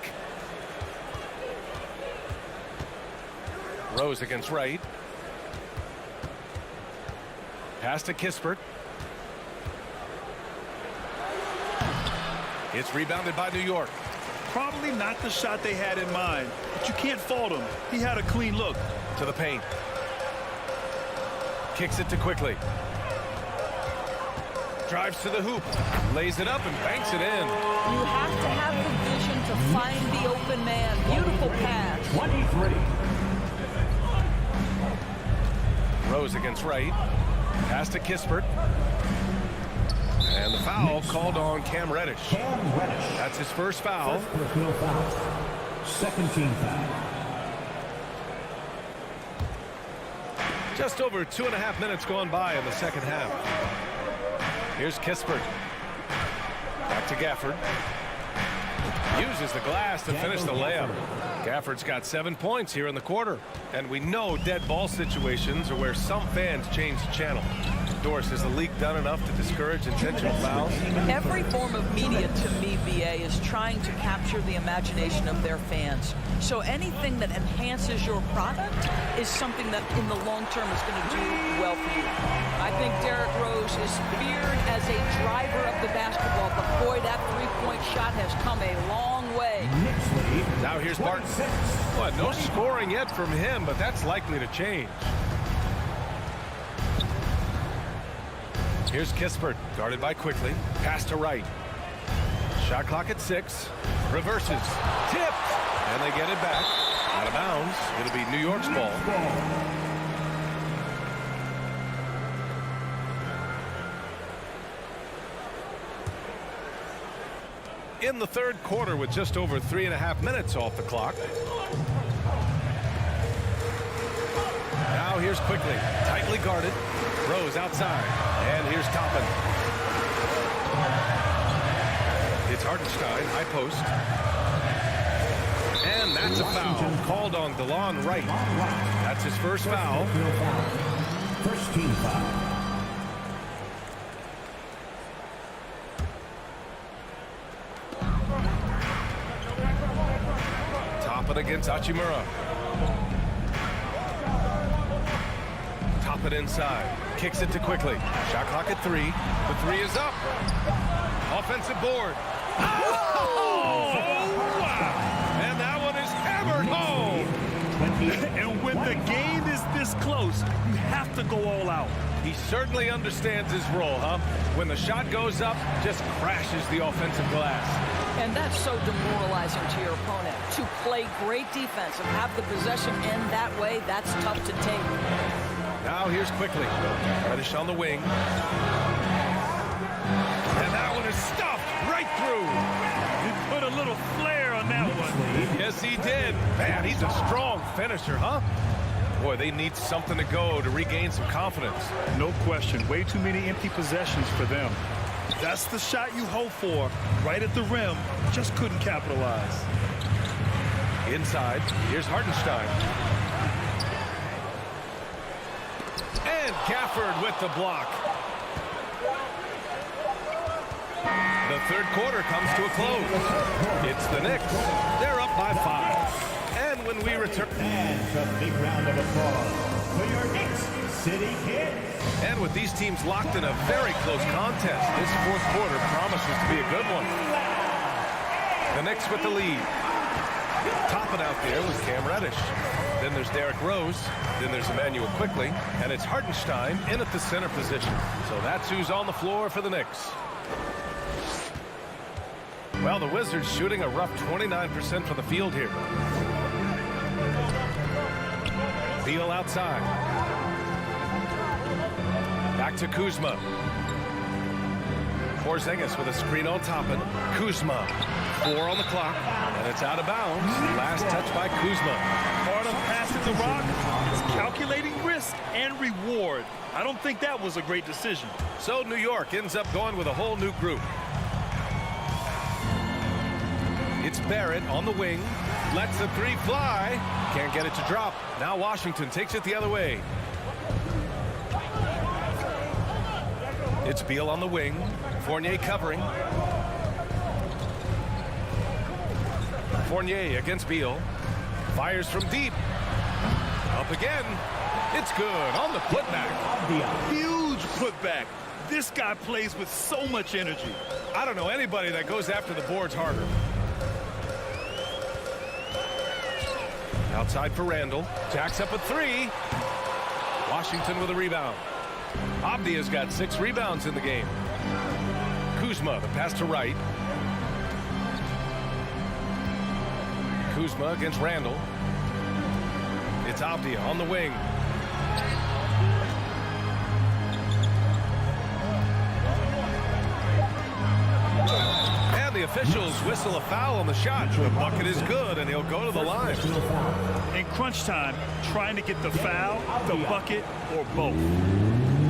Rose against Wright. Pass to Kispert. It's rebounded by New York. Probably not the shot they had in mind, but you can't fault him. He had a clean look. To the paint. Kicks it to quickly. Drives to the hoop. Lays it up and banks it in. You have to have the vision to find the open man. Beautiful pass. 23. Rose against Wright. Pass to Kispert. And the foul called on Cam Reddish. That's his first foul. Personal foul. Second team foul. Just over 2.5 minutes gone by in the second half. Here's Kispert. Back to Gafford. Uses the glass to finish the layup. Gafford's got 7 points here in the quarter. And we know dead ball situations are where some fans change the channel. Doris, has the league done enough to discourage intentional fouls? Every form of media, to me, BA, is trying to capture the imagination of their fans. So anything that enhances your product is something that in the long term is going to do well for you. I think Derrick Rose is feared as a driver of the basketball, but boy, that three-point shot has come a long way. Now here's Barton. What, no scoring yet from him, but that's likely to change. Here's Kispert, guarded by Quickly. Pass to Wright. Shot clock at 6. Reverses. Tipped. And they get it back. Out of bounds. It'll be New York's ball. In the third quarter with just over 3.5 minutes off the clock. Now here's Quickly. Tightly guarded. Rose outside. And here's Toppin. It's Hartenstein, high post. And that's a foul called on DeLon Wright. That's his first foul. First team foul. Toppin against Hachimura. Toppin inside. Kicks it to Quickly. Shot clock at 3. The 3 is up. Offensive board. Oh! And that one is hammered home. And when the game is this close, you have to go all out. He certainly understands his role, huh? When the shot goes up, just crashes the offensive glass. And that's so demoralizing to your opponent. To play great defense and have the possession end that way, that's tough to take. Now here's Quickly. Reddish on the wing. And that one is stuffed right through. He put a little flair on that one. Yes, he did. Man, he's a strong finisher, huh? Boy, they need something to go to regain some confidence. No question. Way too many empty possessions for them. That's the shot you hope for. Right at the rim. Just couldn't capitalize. Inside. Here's Hartenstein. And Gafford with the block. The third quarter comes to a close. It's the Knicks. They're up by 5. And when we return... And a big round of applause for your Knicks City Kids. And with these teams locked in a very close contest, this fourth quarter promises to be a good one. The Knicks with the lead. Topping out there with Cam Reddish. Then there's Derrick Rose. Then there's Emmanuel Quickly. And it's Hartenstein in at the center position. So that's who's on the floor for the Knicks. Well, the Wizards shooting a rough 29% from the field here. Beal outside. Back to Kuzma. Porzingis with a screen on Toppin. Kuzma. 4 on the clock. And it's out of bounds. Last touch by Kuzma. Part of passing the rock is calculating risk and reward. I don't think that was a great decision. So New York ends up going with a whole new group. It's Barrett on the wing. Lets the 3 fly. Can't get it to drop. Now Washington takes it the other way. It's Beal on the wing. Fournier covering. Fournier against Beal. Fires from deep. Up again. It's good on the putback. Huge putback. This guy plays with so much energy. I don't know anybody that goes after the boards harder. Outside for Randall. Jacks up a three. Washington with a rebound. Abdia's got 6 rebounds in the game. Kuzma, the pass to Wright. Kuzma against Randall. It's Abdia on the wing. And the officials whistle a foul on the shot. The bucket is good, and he'll go to the line. In crunch time, trying to get the foul, the bucket, or both.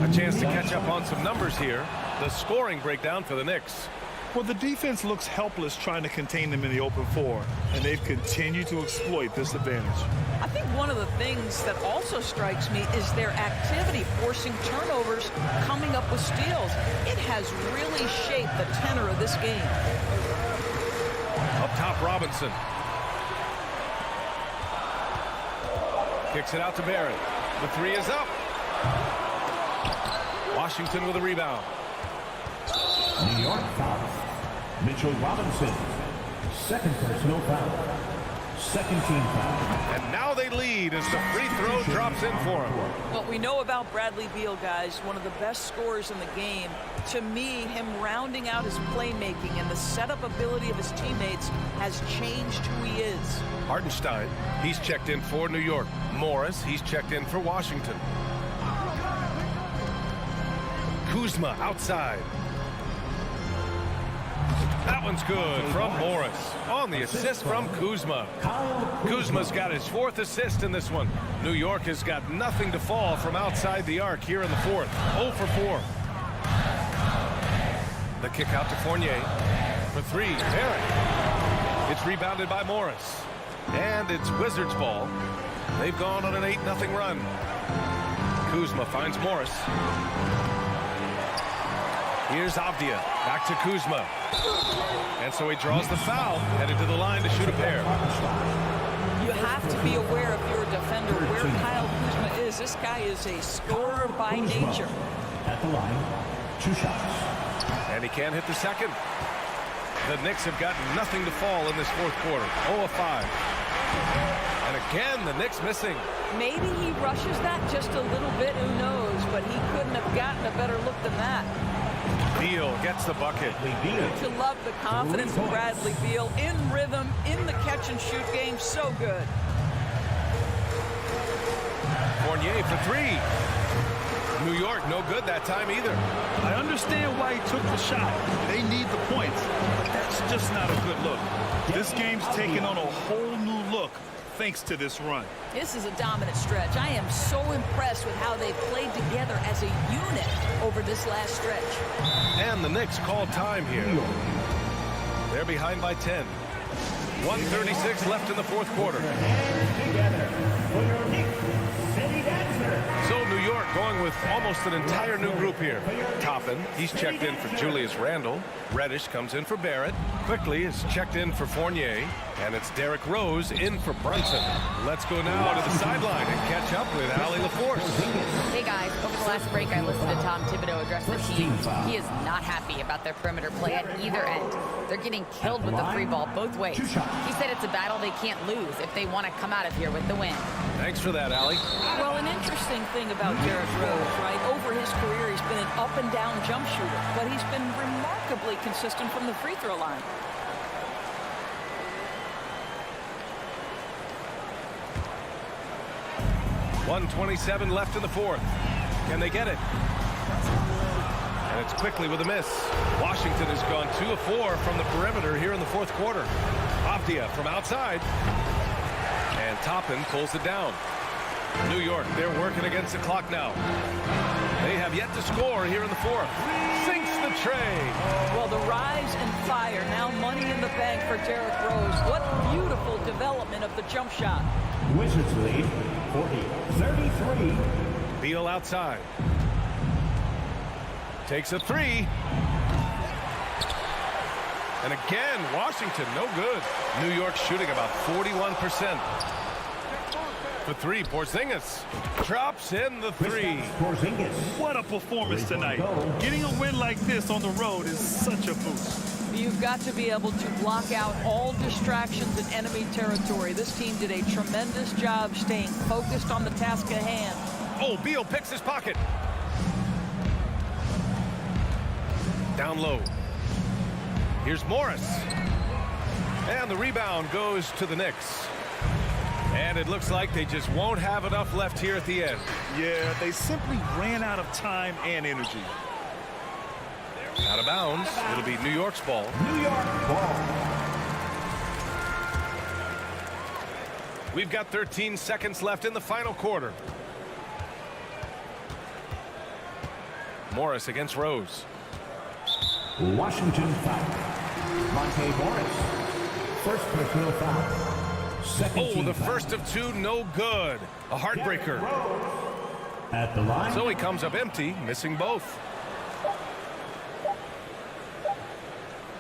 A chance to catch up on some numbers here. The scoring breakdown for the Knicks. Well, the defense looks helpless trying to contain them in the open floor, and they've continued to exploit this advantage. I think one of the things that also strikes me is their activity, forcing turnovers, coming up with steals. It has really shaped the tenor of this game. Up top, Robinson. Kicks it out to Barrett. The three is up. Washington with a rebound. New York fouls. Mitchell Robinson. Second personal foul. Second team foul. And now they lead as the free throw drops in for him. What we know about Bradley Beal, guys, one of the best scorers in the game. To me, him rounding out his playmaking and the setup ability of his teammates has changed who he is. Hartenstein, he's checked in for New York. Morris, he's checked in for Washington. Kuzma outside. That one's good from Morris on the assist from Kuzma. Kuzma's got his 4th assist in this one. New York has got nothing to fall from outside the arc here in the 4th. 0 for 4. The kick out to Fournier for 3. Barrett. It's rebounded by Morris. And it's Wizards ball. They've gone on an 8-0 run. Kuzma finds Morris. Here's Avdia. Back to Kuzma. And so he draws the foul, headed to the line to shoot a pair. You have to be aware if you're a defender where Kyle Kuzma is. This guy is a scorer by nature. At the line, 2 shots. And he can't hit the second. The Knicks have got nothing to fall in this 4th quarter. 0 of 5. And again, the Knicks missing. Maybe he rushes that just a little bit, who knows, but he couldn't have gotten a better look than that. Beal gets the bucket. To love the confidence of Bradley Beal in rhythm, in the catch-and-shoot game, so good. Fournier for 3. New York, no good that time either. I understand why he took the shot. They need the points, but that's just not a good look. This game's taken on a whole new look thanks to this run. This is a dominant stretch. I am so impressed with how they've played together as a unit over this last stretch. And the Knicks call time here. They're behind by 10. 1:36 left in the 4th quarter. Together for your Knicks City Dancer. So New York going with almost an entire new group here. Toppin, he's checked in for Julius Randle. Reddish comes in for Barrett. Quickly is checked in for Fournier. And it's Derrick Rose in for Brunson. Let's go now to the sideline and catch up with Allie LaForce. Hey guys, over the last break I listened to Tom Thibodeau address the team. He is not happy about their perimeter play at either end. They're getting killed with the free ball both ways. He said it's a battle they can't lose if they want to come out of here with the win. Thanks for that, Allie. Well, an interesting thing about Derrick Rose, right? Over his career, he's been an up-and-down jump shooter, but he's been remarkably consistent from the free throw line. .127 left in the 4th. Can they get it? And it's quickly with a miss. Washington has gone 2 of 4 from the perimeter here in the 4th quarter. Avdia from outside. And Toppin pulls it down. New York, they're working against the clock now. They have yet to score here in the 4th. Sinks the tray. Well, the rise and fire. Now money in the bank for Derrick Rose. What beautiful development of the jump shot. Wizards lead 40-33. Beal outside. Takes a three. And again, Washington, no good. New York shooting about 41%. For three, Porzingis drops in the three. What a performance tonight. Getting a win like this on the road is such a boost. You've got to be able to block out all distractions in enemy territory. This team did a tremendous job staying focused on the task at hand. Oh, Beal picks his pocket. Down low. Here's Morris. And the rebound goes to the Knicks. And it looks like they just won't have enough left here at the end. Yeah, they simply ran out of time and energy. Out of bounds. It'll be New York's ball. New York ball. We've got 13 seconds left in the final quarter. Morris against Rose. Washington foul. Monte Morris. First personal foul. Oh, the first of two, no good. A heartbreaker. At the line. So he comes up empty, missing both.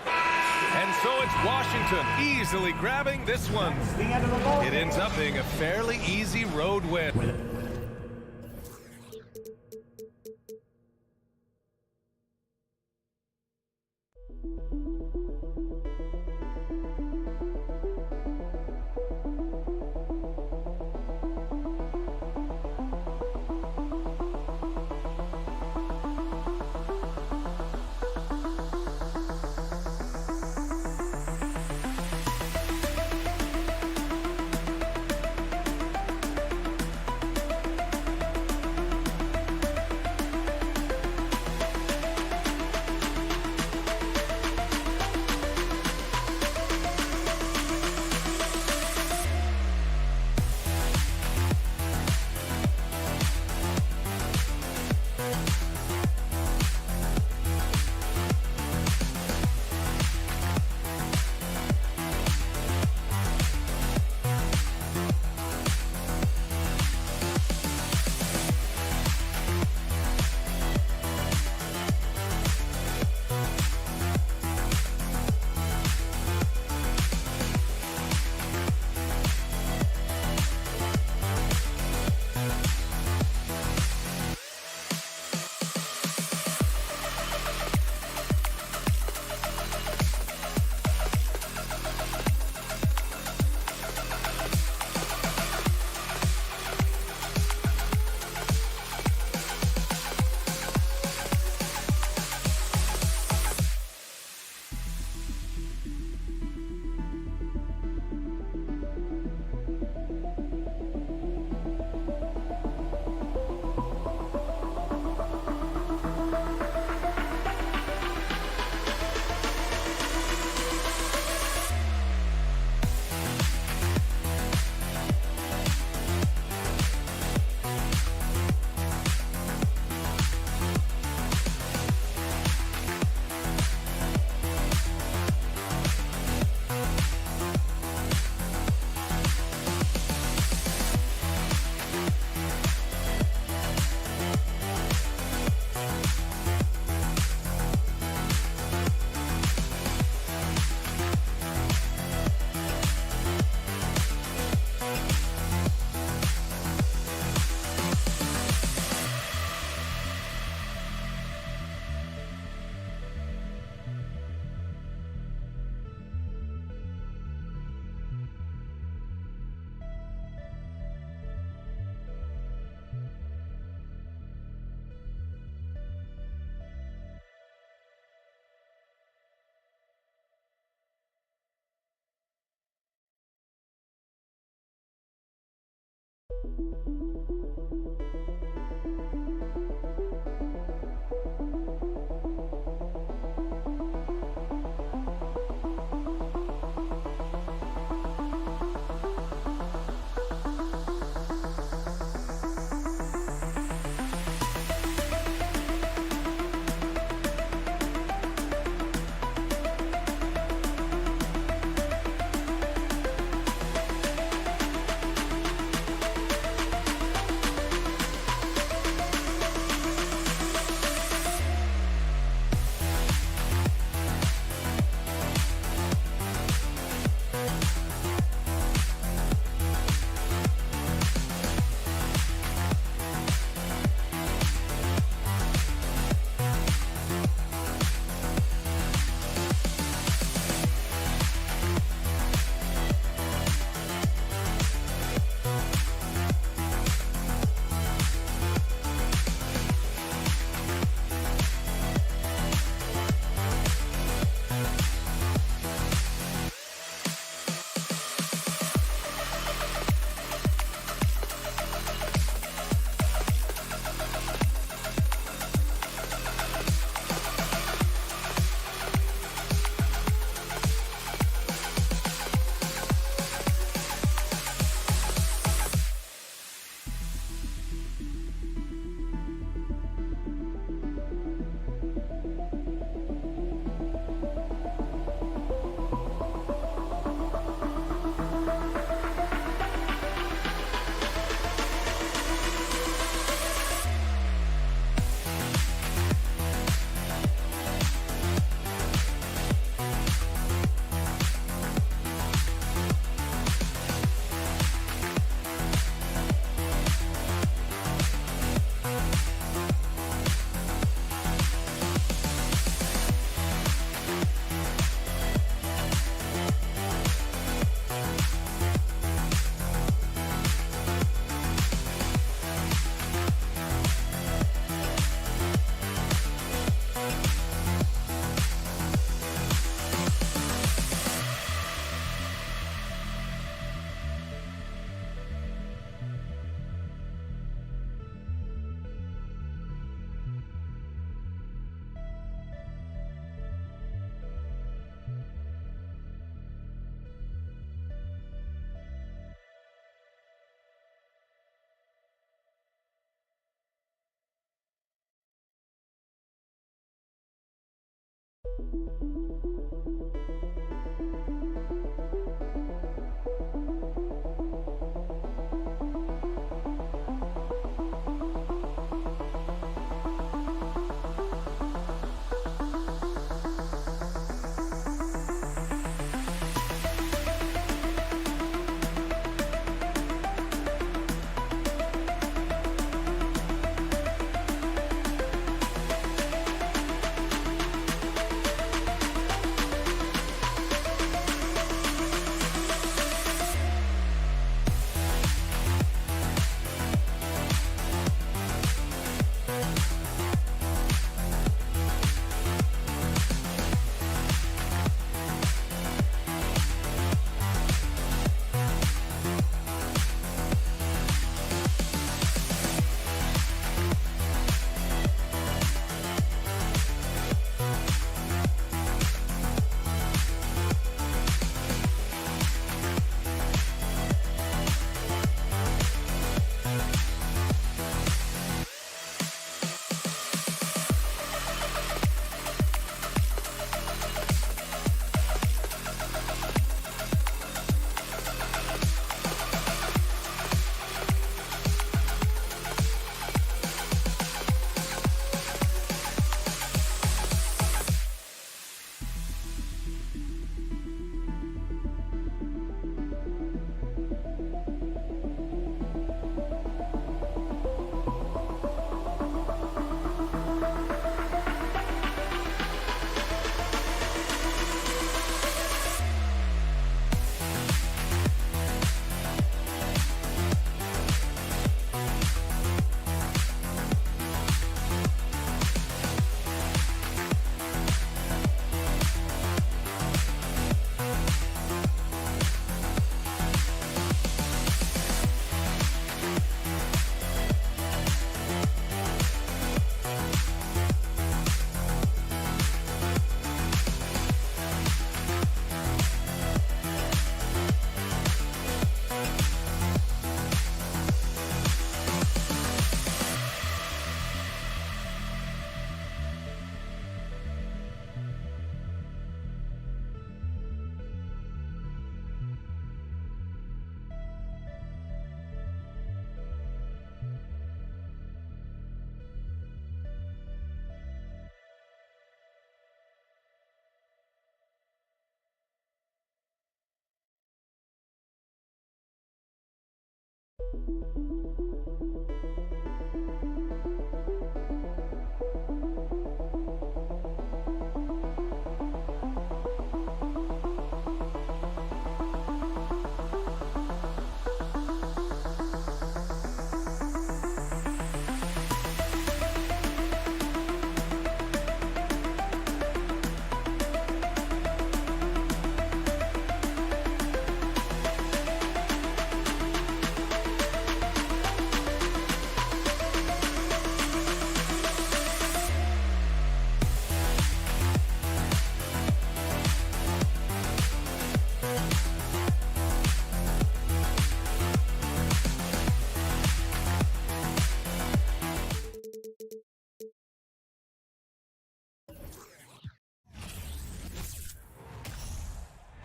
And so it's Washington easily grabbing this one. It ends up being a fairly easy road win.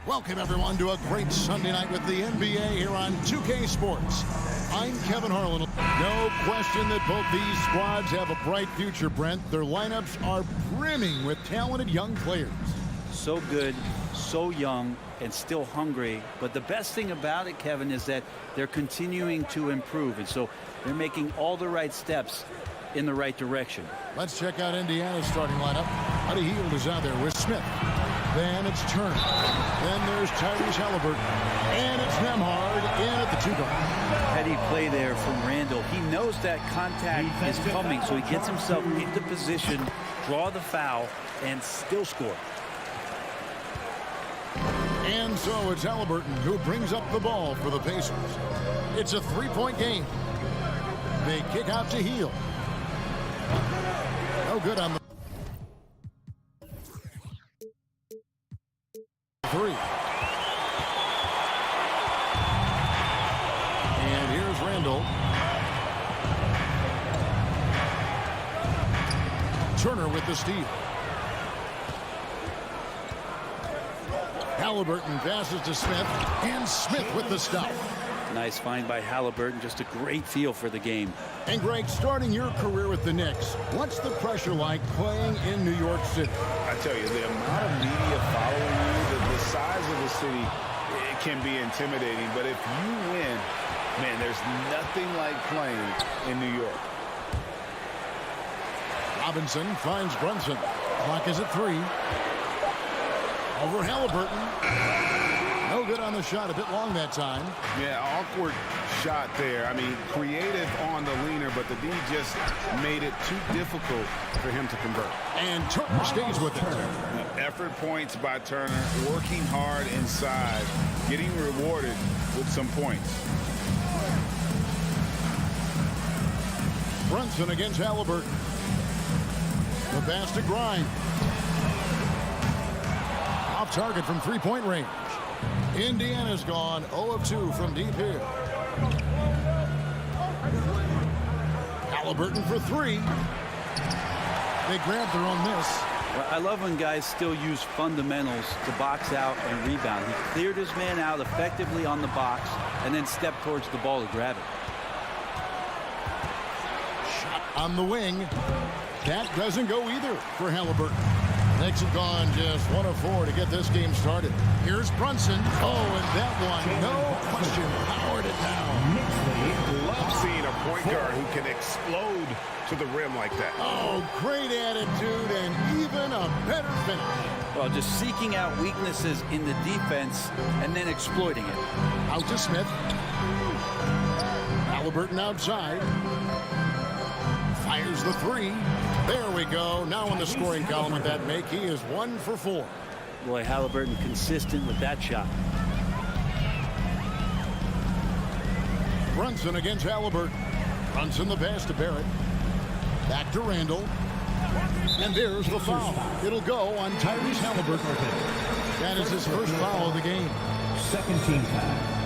Welcome, everyone, to a great Sunday night with the NBA here on 2K Sports. I'm Kevin Harlan. No question that both these squads have a bright future, Brent. Their lineups are brimming with talented young players. So good, so young, and still hungry. But the best thing about it, Kevin, is that they're continuing to improve. And so they're making all the right steps in the right direction. Let's check out Indiana's starting lineup. Buddy Hield is out there with Smith. Then it's Turner. Then there's Tyrese Halliburton. And it's Nembhard in at the 2 guard. Heady play there from Randall. He knows that contact is coming, so he gets himself into position, draw the foul, and still score. And so it's Halliburton who brings up the ball for the Pacers. It's a 3-point game. They kick out to Hield. No good on the 3. And here's Randall. Turner with the steal. Halliburton passes to Smith, and Smith with the stop. Nice find by Halliburton. Just a great feel for the game. And Greg, starting your career with the Knicks, what's the pressure like playing in New York City? I tell you, the amount of media following you, the size of the city, it can be intimidating. But if you win, man, there's nothing like playing in New York. Robinson finds Brunson. Clock is at 3. Over Halliburton. No good on the shot. A bit long that time. Yeah, awkward shot there. I mean, creative on the leaner, but the D just made it too difficult for him to convert. And Turner stays with it. Effort points by Turner, working hard inside, getting rewarded with some points. Brunson against Halliburton. The pass to Grimes. Off target from 3-point range. Indiana's gone 0 of 2 from deep here. Halliburton for 3. They grabbed their own miss. Well, I love when guys still use fundamentals to box out and rebound. He cleared his man out effectively on the box and then stepped towards the ball to grab it. Shot on the wing. That doesn't go either for Halliburton. Knicks have gone just 1 of 4 to get this game started. Here's Brunson. Oh, and that one, no question, powered it down. Love seeing a point guard who can explode to the rim like that. Oh, great attitude and even a better finish. Well, just seeking out weaknesses in the defense and then exploiting it. Out to Smith. Halliburton outside. Fires the 3. There we go. Now in the scoring column with that make, he is 1 for 4. Boy, Halliburton consistent with that shot. Brunson against Halliburton. Brunson the pass to Barrett. Back to Randall. And there's the foul. It'll go on Tyrese Halliburton. That is his first foul of the game. Second team foul.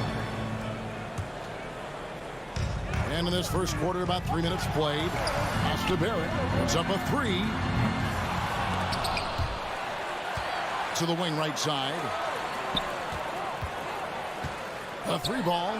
And in this first quarter, about 3 minutes played. Pass to Barrett. It's up a 3. To the wing right side. A 3 ball.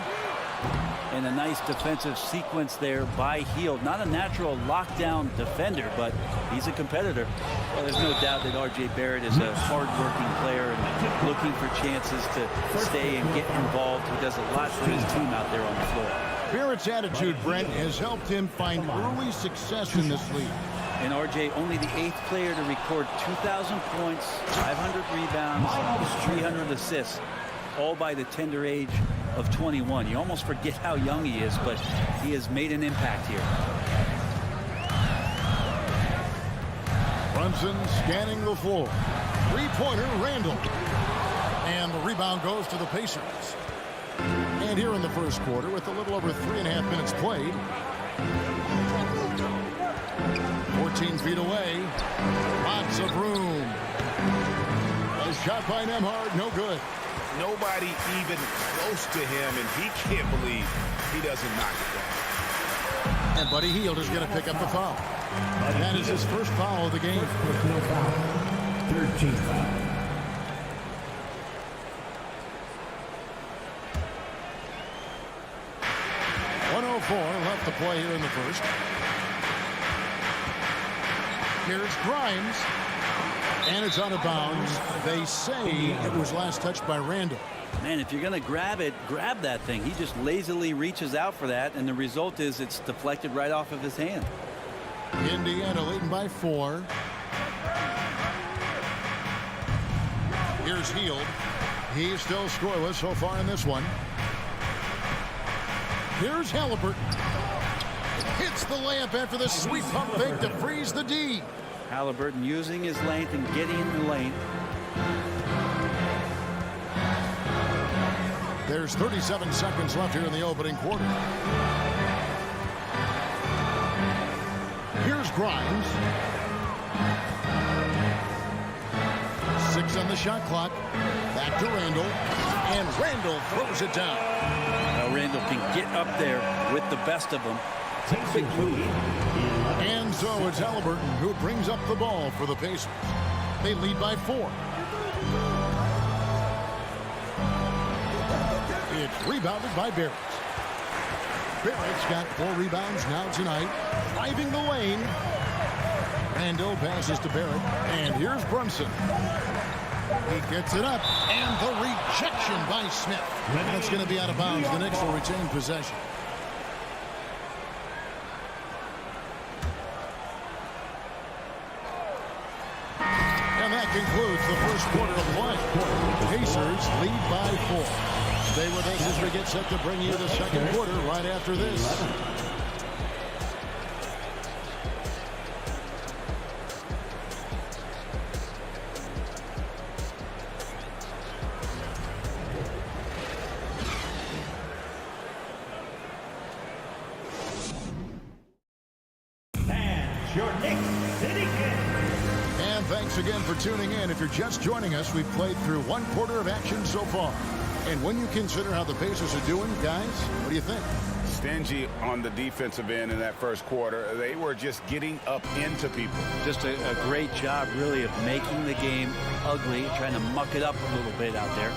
And a nice defensive sequence there by Hield. Not a natural lockdown defender, but he's a competitor. Well, there's no doubt that R.J. Barrett is a hard-working player and looking for chances to stay and get involved. He does a lot for his team out there on the floor. Barrett's attitude, Brent, has helped him find early success in this league. And RJ, only the 8th player to record 2,000 points, 500 rebounds, 300 assists, all by the tender age of 21. You almost forget how young he is, but he has made an impact here. Brunson scanning the floor. Three-pointer, Randall. And the rebound goes to the Pacers. And here in the first quarter, with a little over 3.5 minutes played, 14 feet away, lots of room. A shot by Nembhard, no good. Nobody even close to him, and he can't believe he doesn't knock it down. And Buddy Hield is going to pick up the foul. And that is his first foul of the game. 13 foul. Left to play here in the first. Here's Grimes. And it's out of bounds. They say it was last touched by Randall. Man, if you're going to grab it, grab that thing. He just lazily reaches out for that, and the result is it's deflected right off of his hand. Indiana leading by 4. Here's Hield. He's still scoreless so far in this one. Here's Halliburton. Hits the layup after the sweet pump fake to freeze the D. Halliburton using his length and getting in the lane. There's 37 seconds left here in the opening quarter. Here's Grimes. 6 on the shot clock. Back to Randall. And Randall throws it down. Now Randall can get up there with the best of them. Big move. And so it's Halliburton who brings up the ball for the Pacers. They lead by 4. It's rebounded by Barrett. Barrett's got 4 rebounds now tonight. Driving the lane. Randall passes to Barrett. And here's Brunson. He gets it up. And the rejection by Smith. That's going to be out of bounds. The Knicks will retain possession. And that concludes the first quarter of play. Pacers lead by 4. Stay with us as we get set to bring you the second quarter right after this. And thanks again for tuning in. If you're just joining us, we've played through one quarter of action so far. And when you consider how the Pacers are doing, guys, what do you think? Stingy on the defensive end in that first quarter. They were just getting up into people. Just a great job, really, of making the game ugly, trying to muck it up a little bit out there.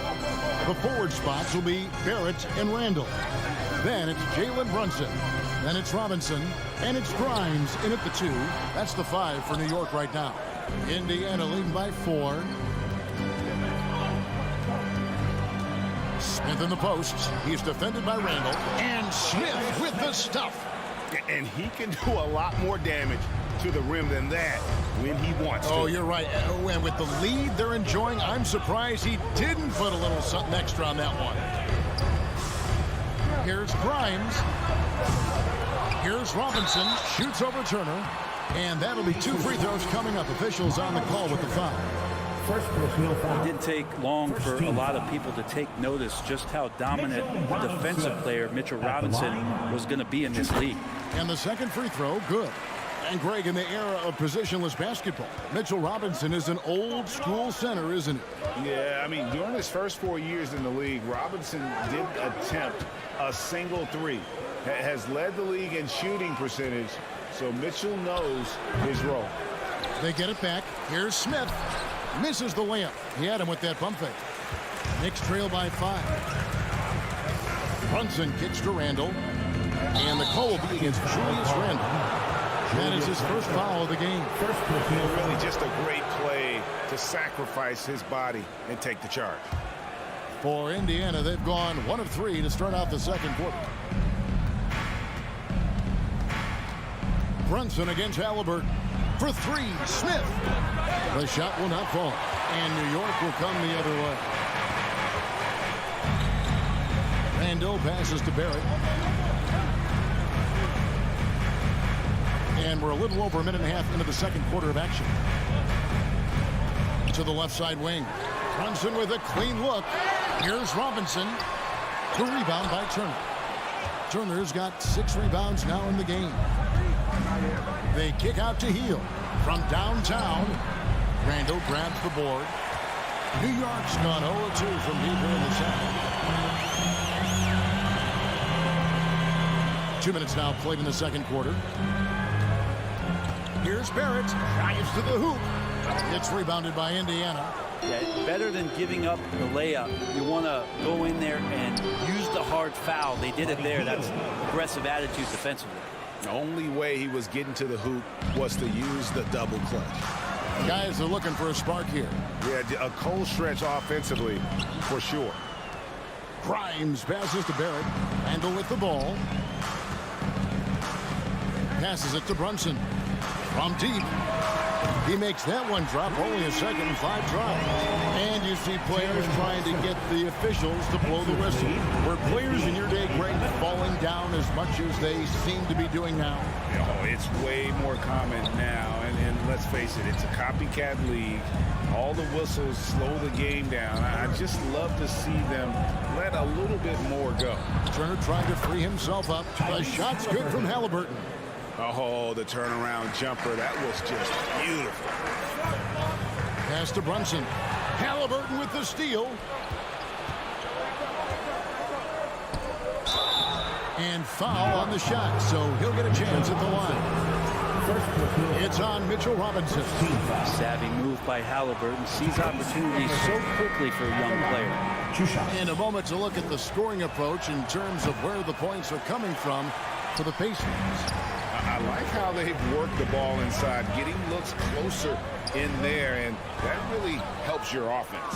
The forward spots will be Barrett and Randall. Then it's Jalen Brunson. Then it's Robinson. And it's Grimes in at the 2. That's the 5 for New York right now. Indiana leading by 4. Smith in the posts. He's defended by Randall. And Smith with the stuff. And he can do a lot more damage to the rim than that when he wants to. Oh, you're right. And with the lead they're enjoying, I'm surprised he didn't put a little something extra on that one. Here's Grimes. Here's Robinson. Shoots over Turner. And that'll be 2 free throws coming up. Officials on the call with the foul. It didn't take long for a lot of people to take notice just how dominant defensive player Mitchell Robinson was going to be in this league. And the second free throw, good. And Greg, in the era of positionless basketball, Mitchell Robinson is an old school center, isn't he? Yeah, I mean, during his first 4 years in the league, Robinson did attempt a single 3. Has led the league in shooting percentage, so Mitchell knows his role. They get it back. Here's Smith. Misses the layup. He had him with that pump fake. Knicks trail by 5. Brunson kicks to Randall. And the call will be against Julius Randall. That is his first foul of the game. Really just a great play to sacrifice his body and take the charge. For Indiana, they've gone 1 of 3 to start out the second quarter. Brunson against Halliburton. For three, Smith. The shot will not fall. And New York will come the other way. Randall passes to Barrett. And we're a little over a minute and a half into the second quarter of action. To the left side wing. Brunson with a clean look. Here's Robinson. The rebound by Turner. Turner's got 6 rebounds now in the game. They kick out to Heel from downtown. Randall grabs the board. New York's gone 0-2 from deep here in the second. 2 minutes now played in the second quarter. Here's Barrett. Drives to the hoop. It's rebounded by Indiana. Yeah, better than giving up the layup. You want to go in there and use the hard foul. They did it there. That's aggressive attitude defensively. The only way he was getting to the hoop was to use the double clutch. Guys are looking for a spark here. Yeah, a cold stretch offensively, for sure. Grimes passes to Barrett. Randall with the ball. Passes it to Brunson. From deep. He makes that one drop. Only a second and 5 drops. And you see players trying to get the officials to blow the whistle. Were players in your day, Greg, falling down as much as they seem to be doing now? Oh, it's way more common now. And let's face it, it's a copycat league. All the whistles slow the game down. I just love to see them let a little bit more go. Turner trying to free himself up. The shot's good from Halliburton. Oh, the turnaround jumper. That was just beautiful. Pass to Brunson. Halliburton with the steal. And foul on the shot, so he'll get a chance at the line. It's on Mitchell Robinson. Savvy move by Halliburton. Sees opportunities so quickly for a young player. In a moment to look at the scoring approach in terms of where the points are coming from for the Pacers. I like how they've worked the ball inside, getting looks closer in there, and that really helps your offense.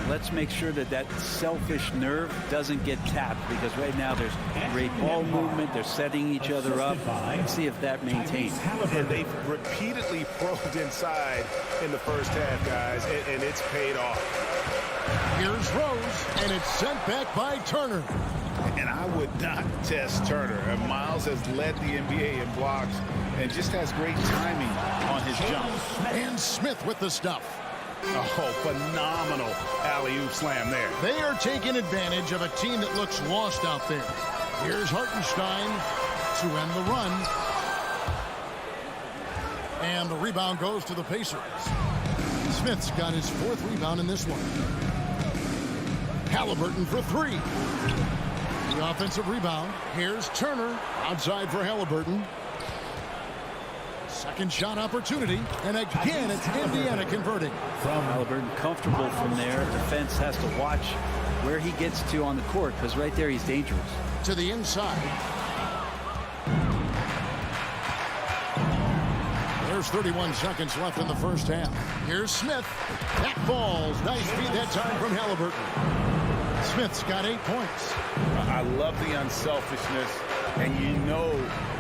Let's make sure that that selfish nerve doesn't get tapped, because right now there's great ball movement. They're setting each other up. Let's see if that maintains. And they've repeatedly probed inside in the first half, guys, and it's paid off. Here's Rose, and it's sent back by Turner. And I would not test Turner. Miles has led the NBA in blocks and just has great timing on his jump. And Smith with the stuff. Oh, phenomenal alley-oop slam there. They are taking advantage of a team that looks lost out there. Here's Hartenstein to end the run. And the rebound goes to the Pacers. Smith's got his 4th rebound in this one. Halliburton for 3. The offensive rebound. Here's Turner outside for Halliburton. Second shot opportunity. And again, it's Indiana converting. Halliburton comfortable from there. Defense has to watch where he gets to on the court, because right there he's dangerous. To the inside. There's 31 seconds left in the first half. Here's Smith. That falls. Nice feed that time from Halliburton. Smith's got 8 points. I love the unselfishness, and you know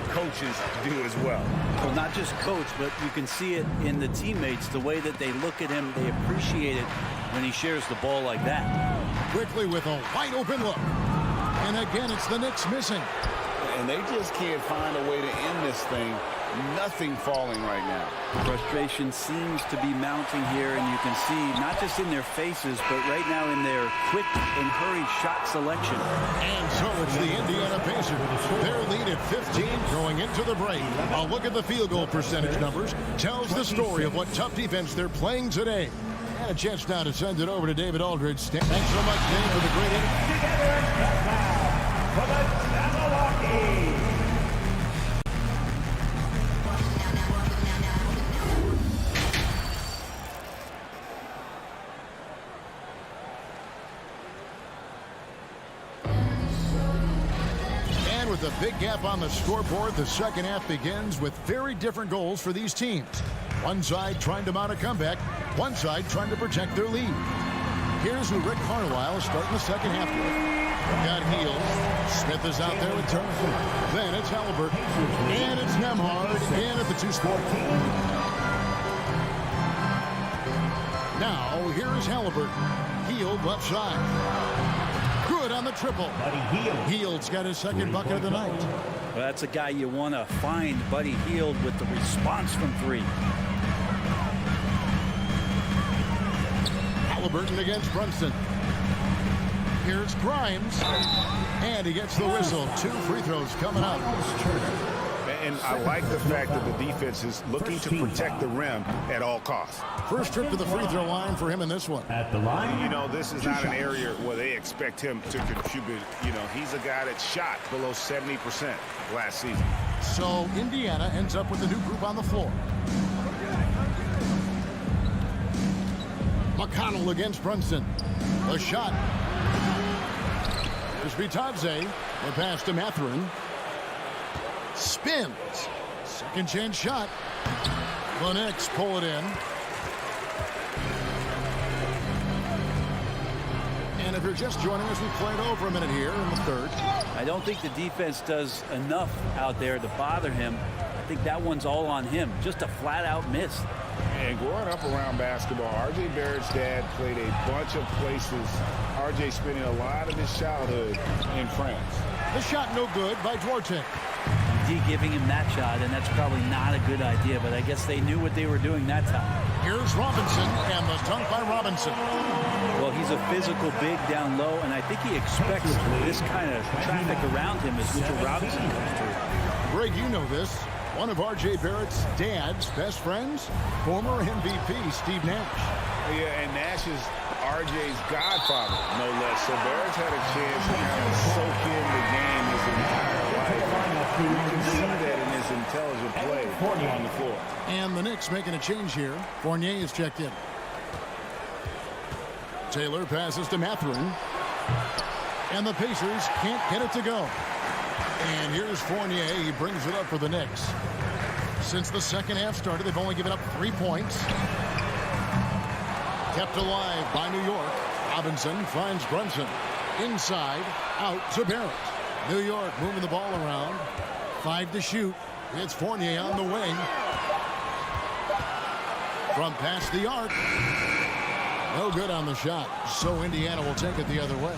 coaches do as well. Well, not just coach, but you can see it in the teammates, the way that they look at him. They appreciate it when he shares the ball like that. Quickly with a wide open look. And again, it's the Knicks missing. And they just can't find a way to end this thing. Nothing falling right now. Frustration seems to be mounting here, and you can see not just in their faces, but right now in their quick and hurried shot selection. And so it's the Indiana Pacers. Their lead at 15 going into the break. A look at the field goal percentage numbers tells the story of what tough defense they're playing today. And a chance now to send it over to David Aldridge. Thanks so much, Dave, for the great interview. For the Jabberwocky. With a big gap on the scoreboard, the second half begins with very different goals for these teams. One side trying to mount a comeback, one side trying to protect their lead. Here's who Rick Carlisle is starting the second half with. Got Heel. Smith is out there with Turner. Then it's Halliburton. And it's Nembhard in at the 2 spot. Now, here is Halliburton. Hield left side. Good on the triple. Hield's got his second bucket of the night. Well, that's a guy you want to find, Buddy Hield, with the response from 3. Halliburton against Brunson. Here's Grimes. And he gets the whistle. 2 free throws coming up. And I like the fact that the defense is looking to protect the rim at all costs. First trip to the free throw line for him in this one. At the line, you know, this is not an area where they expect him to contribute. You know, he's a guy that shot below 70% last season. So Indiana ends up with a new group on the floor. McConnell against Brunson. A shot. There's Bitadze. The pass to Mathurin. Spins. Second chance shot. The Knicks pull it in. And if you're just joining us, we played over a minute here in the third. I don't think the defense does enough out there to bother him. I think that one's all on him. Just a flat-out miss. And growing up around basketball, R.J. Barrett's dad played a bunch of places. R.J. spending a lot of his childhood in France. The shot no good by Duarte. D giving him that shot, and that's probably not a good idea, but I guess they knew what they were doing that time. Here's Robinson, and the dunk by Robinson. Well, he's a physical big down low, and I think he expects this kind of traffic around him as Mitchell Robinson comes through. Greg, you know this. One of R.J. Barrett's dad's best friends, former MVP Steve Nash. Yeah, and Nash is R.J.'s godfather, no less. So Barrett's had a chance to kind of soak in the game his entire life. You can see that in his intelligent play on the floor. And the Knicks making a change here. Fournier is checked in. Taylor passes to Mathurin. And the Pacers can't get it to go. And here's Fournier. He brings it up for the Knicks. Since the second half started, they've only given up 3 points. Kept alive by New York. Robinson finds Brunson. Inside, out to Barrett. New York moving the ball around. 5 to shoot. It's Fournier on the wing. From past the arc. No good on the shot. So Indiana will take it the other way.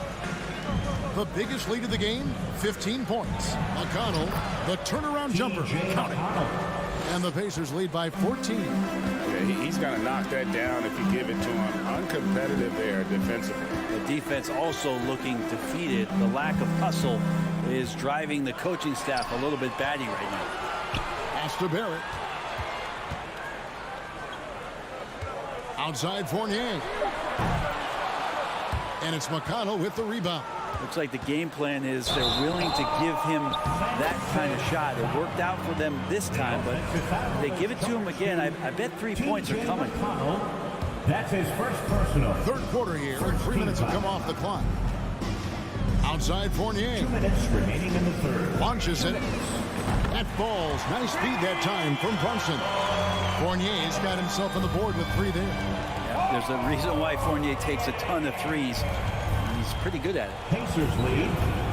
The biggest lead of the game, 15 points. McConnell, the turnaround jumper, counting. And the Pacers lead by 14. Yeah, he's going to knock that down if you give it to him. Uncompetitive there defensively. The defense also looking defeated. The lack of hustle is driving the coaching staff a little bit batty right now. Pass to Barrett. Outside Fournier. And it's McConnell with the rebound. Looks like the game plan is they're willing to give him that kind of shot. It worked out for them this time, but if they give it to him again, I bet 3 points are coming. That's his first personal. Third quarter here, and 3 minutes have come off the clock. Outside Fournier. 2 minutes remaining in the third. Launches it. That falls. Nice speed that time from Brunson. Fournier's got himself on the board with 3 there. Yeah, there's a reason why Fournier takes a ton of threes. He's pretty good at it. Pacers lead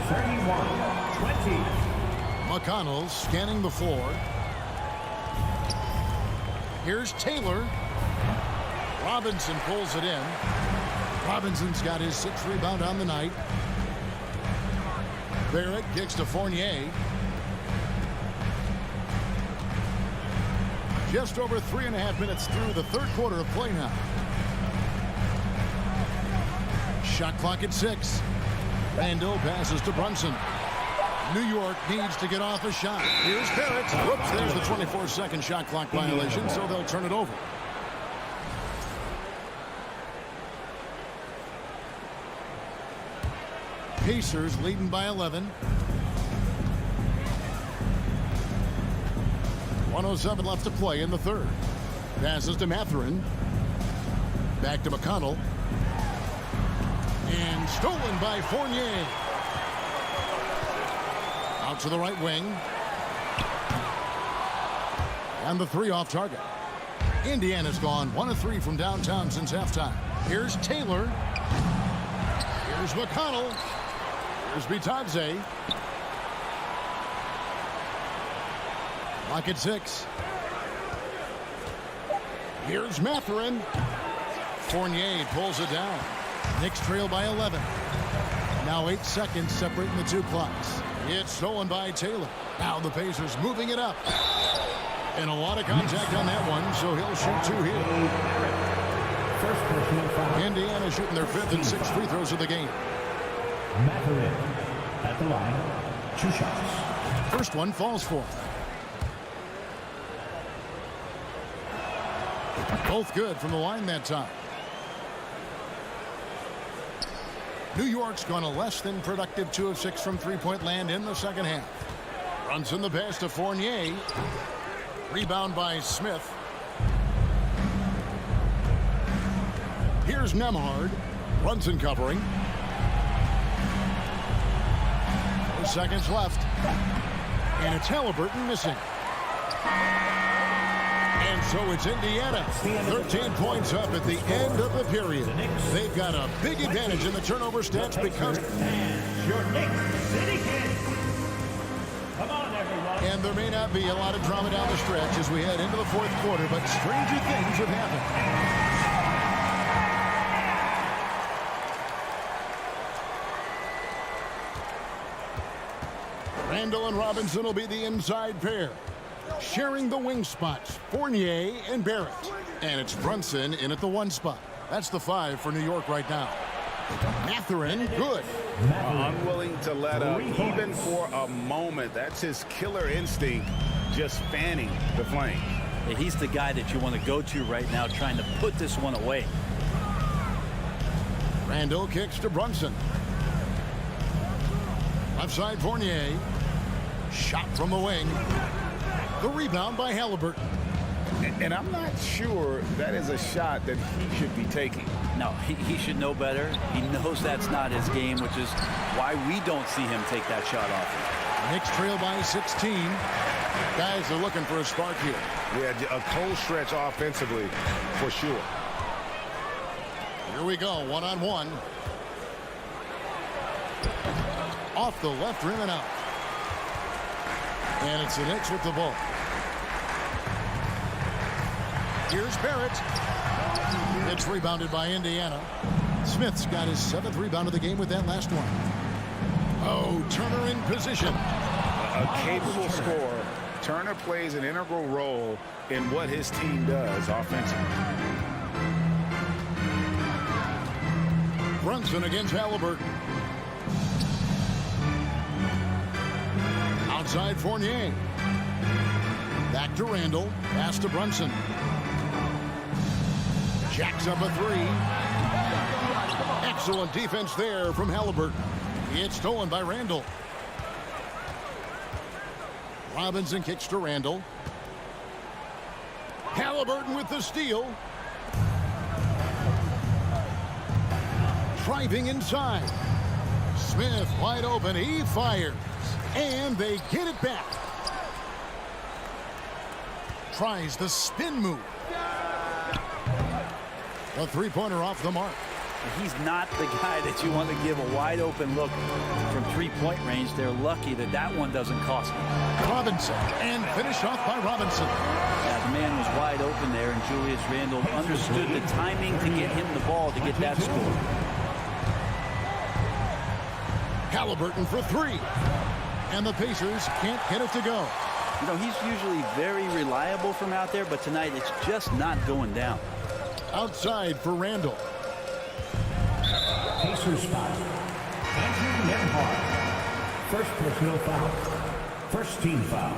31-20. McConnell scanning the floor. Here's Taylor. Robinson pulls it in. Robinson's got his 6th rebound on the night. Barrett kicks to Fournier. Just over 3.5 minutes through the third quarter of play now. Shot clock at 6. Randall passes to Brunson. New York needs to get off a shot. Here's Barrett. Whoops, there's the 24-second shot clock violation, so they'll turn it over. Pacers leading by 11. 1:07 left to play in the third. Passes to Mathurin. Back to McConnell. And stolen by Fournier. Out to the right wing. And the 3 off target. Indiana's gone 1 of 3 from downtown since halftime. Here's Taylor. Here's McConnell. Here's Bitadze. Clock at 6. Here's Mathurin. Fournier pulls it down. Knicks trail by 11. Now 8 seconds separating the two clocks. It's stolen by Taylor. Now the Pacers moving it up. And a lot of contact on that one, so he'll shoot 2 here. Indiana shooting their 5th and 6th free throws of the game. Mathurin at the line. 2 shots. First one falls for. Both good from the line that time. New York's gone a less than productive 2 of 6 from three-point land in the second half. Runs in the pass to Fournier. Rebound by Smith. Here's Nembhard. Brunson covering. 4 seconds left. And it's Halliburton missing. And so it's Indiana. 13 points up at the end of the period. They've got a big advantage in the turnover stats because... Your Knicks City Kings. Come on, everyone. And there may not be a lot of drama down the stretch as we head into the fourth quarter, but stranger things have happened. Randall and Robinson will be the inside pair. Sharing the wing spots, Fournier and Barrett. And it's Brunson in at the 1 spot. That's the 5 for New York right now. Mathurin, good. Unwilling to let up, even for a moment. That's his killer instinct, just fanning the flame. Yeah, he's the guy that you want to go to right now, trying to put this one away. Randall kicks to Brunson. Left side Fournier. Shot from the wing. The rebound by Halliburton. And I'm not sure that is a shot that he should be taking. No, he should know better. He knows that's not his game, which is why we don't see him take that shot often. Knicks trail by 16. Guys are looking for a spark here. Yeah, a cold stretch offensively, for sure. Here we go, 1-on-1. Off the left rim and out. And it's the Knicks with the ball. Here's Barrett. It's rebounded by Indiana. Smith's got his 7th rebound of the game with that last one. Oh, Turner in position. A capable scorer. Turner plays an integral role in what his team does offensively. Brunson against Halliburton. Outside Fournier. Back to Randall. Pass to Brunson. Jacks up a 3. Excellent defense there from Halliburton. It's stolen by Randall. Robinson kicks to Randall. Halliburton with the steal. Driving inside. Smith wide open. He fires. And they get it back. Tries the spin move. A three-pointer off the mark. He's not the guy that you want to give a wide open look from three-point range. They're lucky that that one doesn't cost them. Robinson, and finished off by Robinson. Yeah, the man was wide open there, and Julius Randle understood the timing to get him the ball to get that score. Halliburton for 3. And the Pacers can't get it to go. You know, he's usually very reliable from out there, but tonight it's just not going down. Outside for Randall. Pacers spot. Andrew Nembhard. First personal foul. First team foul.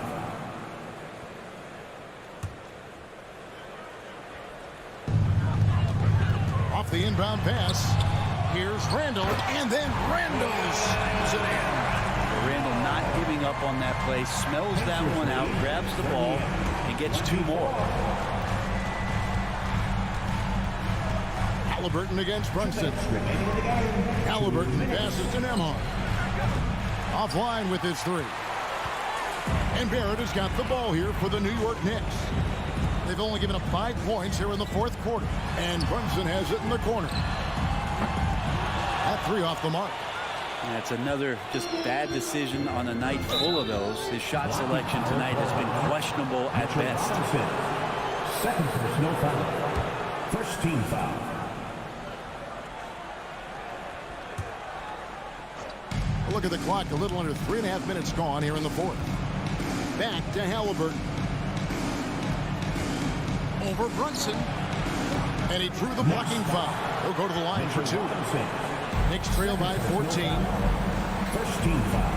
Off the inbound pass. Here's Randall, and then Randall slams it in. Randall not giving up on that play, smells that one out, grabs the ball, and gets 2 more. Halliburton against Brunson. Halliburton passes to Nembhard. Offline with his 3. And Barrett has got the ball here for the New York Knicks. They've only given up 5 points here in the fourth quarter. And Brunson has it in the corner. That 3 off the mark. And it's another just bad decision on a night full of those. His shot selection tonight has been questionable at best. Second personal foul. First team foul. Look at the clock. A little under 3.5 minutes gone here in the fourth. Back to Halliburton. Over Brunson. And he drew the blocking foul. He'll go to the line for 2. Knicks trail by 14. First team foul.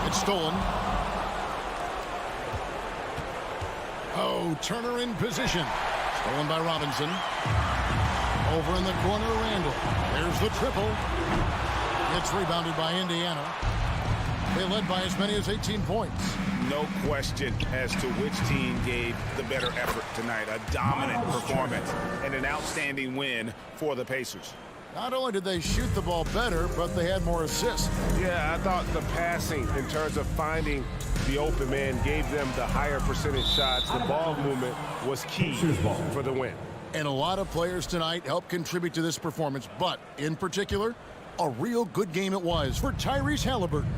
It's stolen. Oh, Turner in position. Stolen by Robinson. Over in the corner, Randall. There's the triple. It's rebounded by Indiana. They led by as many as 18 points. No question as to which team gave the better effort tonight. A dominant performance and an outstanding win for the Pacers. Not only did they shoot the ball better, but they had more assists. Yeah, I thought the passing in terms of finding the open man gave them the higher percentage shots. The ball movement was key for the win. And a lot of players tonight helped contribute to this performance, but in particular, a real good game it was for Tyrese Halliburton.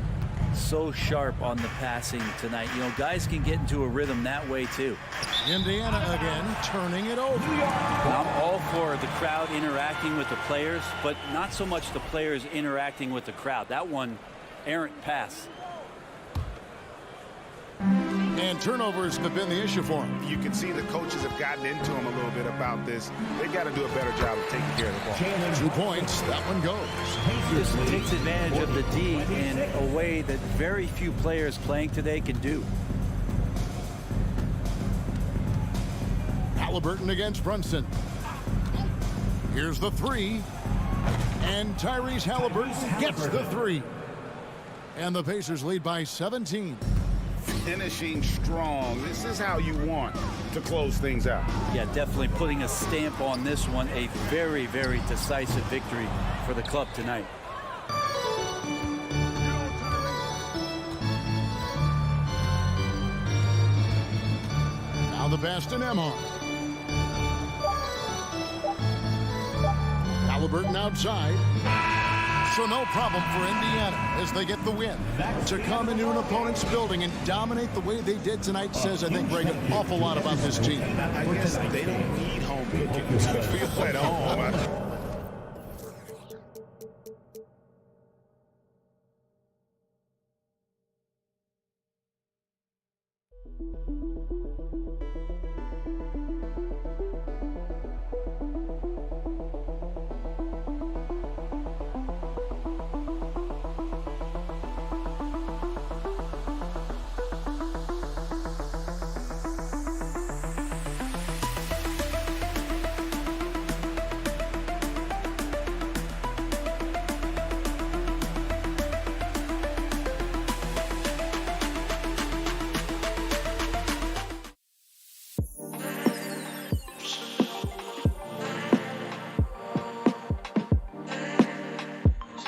So sharp on the passing tonight. You know, guys can get into a rhythm that way too. Indiana again turning it over. I'm all for the crowd interacting with the players, but not so much the players interacting with the crowd. That one, errant pass. And turnovers have been the issue for him. You can see the coaches have gotten into him a little bit about this. They got to do a better job of taking care of the ball. 2 points. That one goes. This takes advantage of the D in a way that very few players playing today can do. Halliburton against Brunson. Here's the 3. And Tyrese Halliburton gets the 3. And the Pacers lead by 17. Finishing strong. This is how you want to close things out. Yeah, definitely putting a stamp on this one. A very, very decisive victory for the club tonight. Now the pass to Nembhard. Halliburton outside. So no problem for Indiana as they get the win. To come into an opponent's building and dominate the way they did tonight says, I think, Greg, an awful lot about this team. I guess they don't need home cooking to feel at home.